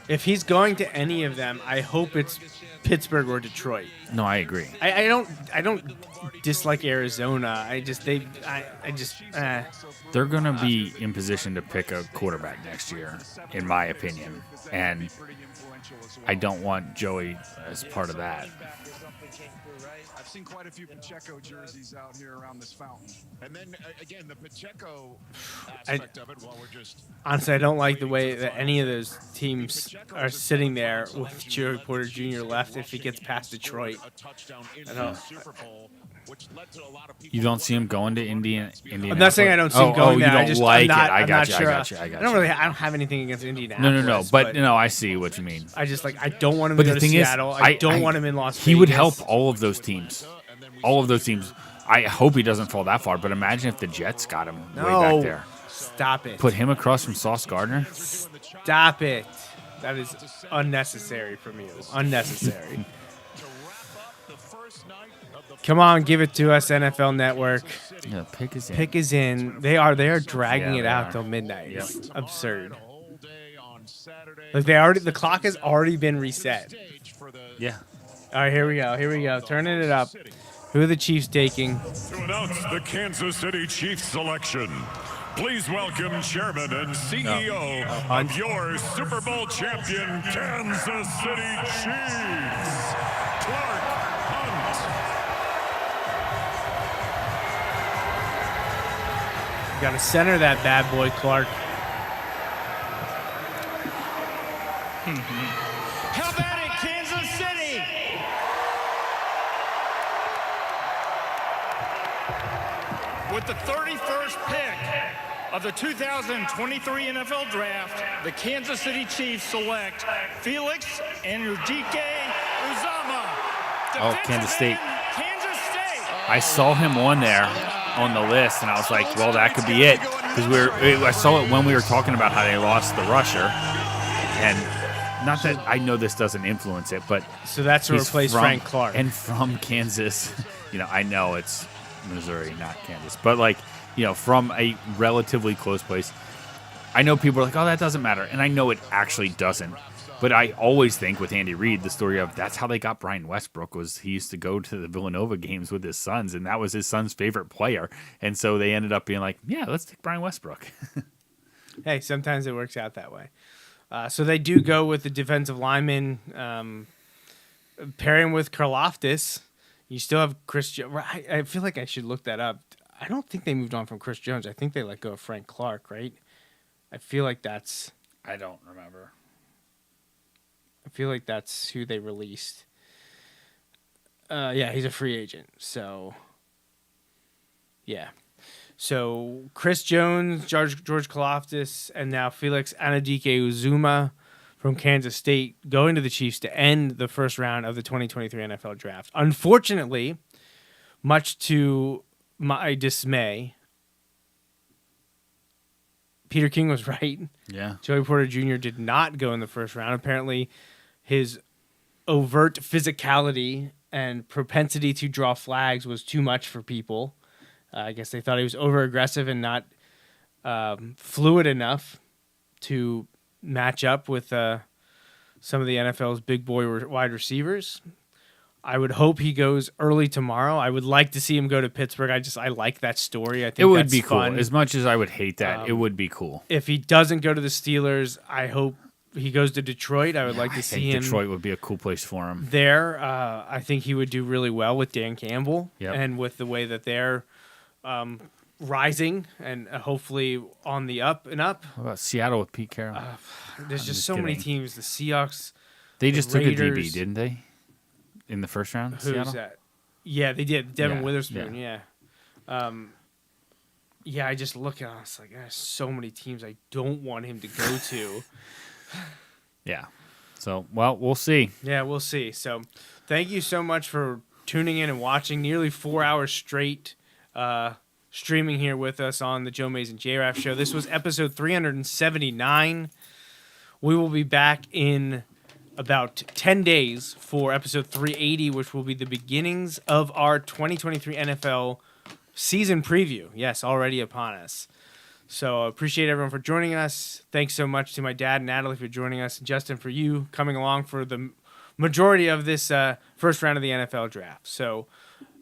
If he's going to any of them, I hope it's Pittsburgh or Detroit. No, I agree. I don't dislike Arizona. They're going to be in position to pick a quarterback next year, in my opinion. And I don't want Joey as part of that. I've seen quite a few Pacheco jerseys out here around this fountain. And then, again, the Pacheco aspect of it, while we're just... Honestly, I don't like the way that any of those teams are sitting there with Joey Porter Jr. left if he gets past Detroit. I don't... You don't see him going to Indiana? I'm not saying I don't see him going there. I got you. I don't have anything against Indianapolis. No. But I see what you mean. I don't want him to go to Seattle. I don't want him in Las Vegas. He would help all of those teams. All of those teams. I hope he doesn't fall that far, but imagine if the Jets got him way back there. Stop it. Put him across from Sauce Gardner? Stop it. That is unnecessary from you. Unnecessary. Come on, give it to us, NFL Network. Yeah, pick is in. Pick is in. They are dragging it out till midnight. Yep. It's absurd. Like the clock has already been reset. Yeah. All right, here we go. Turning it up. Who are the Chiefs taking? To announce the Kansas City Chiefs selection, please welcome Chairman and CEO of your Super Bowl champion Kansas City Chiefs, Clark Hunt. Got to center that bad boy, Clark. How about it, Kansas City? With the 31st pick of the 2023 NFL Draft, the Kansas City Chiefs select Felix Enrique Uzama. Oh, Kansas State. Kansas State. I saw him on there on the list, and I was like, well, that could be it. Because I saw it when we were talking about how they lost the rusher. And not that I know this doesn't influence it, but so that's to replace Frank Clark. And from Kansas, I know it's Missouri, not Kansas, but from a relatively close place. I know people are like, oh, that doesn't matter. And I know it actually doesn't. But I always think with Andy Reid, the story of that's how they got Brian Westbrook was he used to go to the Villanova games with his sons, and that was his son's favorite player. And so they ended up being like, yeah, let's take Brian Westbrook. Hey, sometimes it works out that way. So they do go with the defensive lineman, pairing with Karlaftis. You still have Chris Jones. I feel like I should look that up. I don't think they moved on from Chris Jones. I think they let go of Frank Clark, right? I feel like that's... I don't remember. I feel like that's who they released. Yeah, he's a free agent. So, yeah. So, Chris Jones, George Karlaftis, and now Felix Anudike-Uzomah from Kansas State going to the Chiefs to end the first round of the 2023 NFL Draft. Unfortunately, much to my dismay, Peter King was right. Yeah. Joey Porter Jr. did not go in the first round. Apparently, his overt physicality and propensity to draw flags was too much for people. I guess they thought he was over-aggressive and not fluid enough to match up with some of the NFL's big boy wide receivers. I would hope he goes early tomorrow. I would like to see him go to Pittsburgh. I like that story. I think it would that's be cool. fun. As much as I would hate that, it would be cool. If he doesn't go to the Steelers, I hope he goes to Detroit. I would like to see him. Detroit would be a cool place for him. There, I think he would do really well with Dan Campbell and with the way that they're rising and hopefully on the up and up. What about Seattle with Pete Carroll? There's just so many teams. The Seahawks. They just took a DB, didn't they? In the first round, Who's Seattle? that? Yeah, they did. Devin Yeah, Witherspoon, yeah. I just look at it, it's like, there's so many teams I don't want him to go to. Yeah. So, well, we'll see. Yeah, we'll see. So, thank you so much for tuning in and watching nearly 4 hours straight, streaming here with us on the Joe Mays and J-Raff show. This was episode 379. We will be back in about 10 days for episode 380, which will be the beginnings of our 2023 NFL season preview. Yes, already upon us. So appreciate everyone for joining us. Thanks so much to my dad, Natalie, for joining us, and Justin, for you coming along for the majority of this first round of the NFL draft. So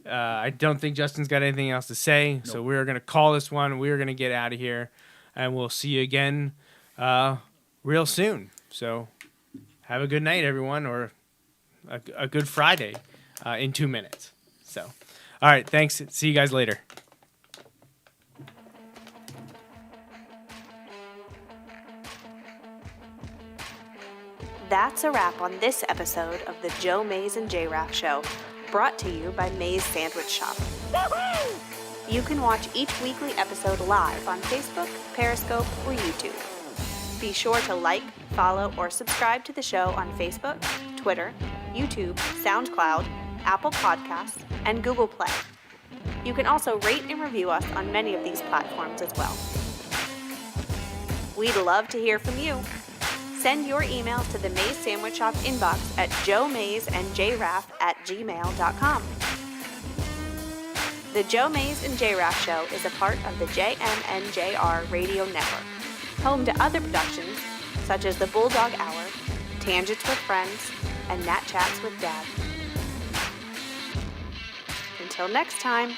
I don't think Justin's got anything else to say. Nope. So we're going to call this one. We're going to get out of here, and we'll see you again real soon. So have a good night, everyone, or a good Friday in 2 minutes. So, all right, thanks. See you guys later. That's a wrap on this episode of the Joe Mays and J-Raff Show, brought to you by Mays Sandwich Shop. Woo-hoo! You can watch each weekly episode live on Facebook, Periscope, or YouTube. Be sure to like, follow, or subscribe to the show on Facebook, Twitter, YouTube, SoundCloud, Apple Podcasts, and Google Play. You can also rate and review us on many of these platforms as well. We'd love to hear from you. Send your emails to the Mays Sandwich Shop inbox at joemaysandjraff@gmail.com. The Joe Mays and J-Raff Show is a part of the JMNJR Radio Network, home to other productions such as The Bulldog Hour, Tangents with Friends, and Nat Chats with Dad. Until next time.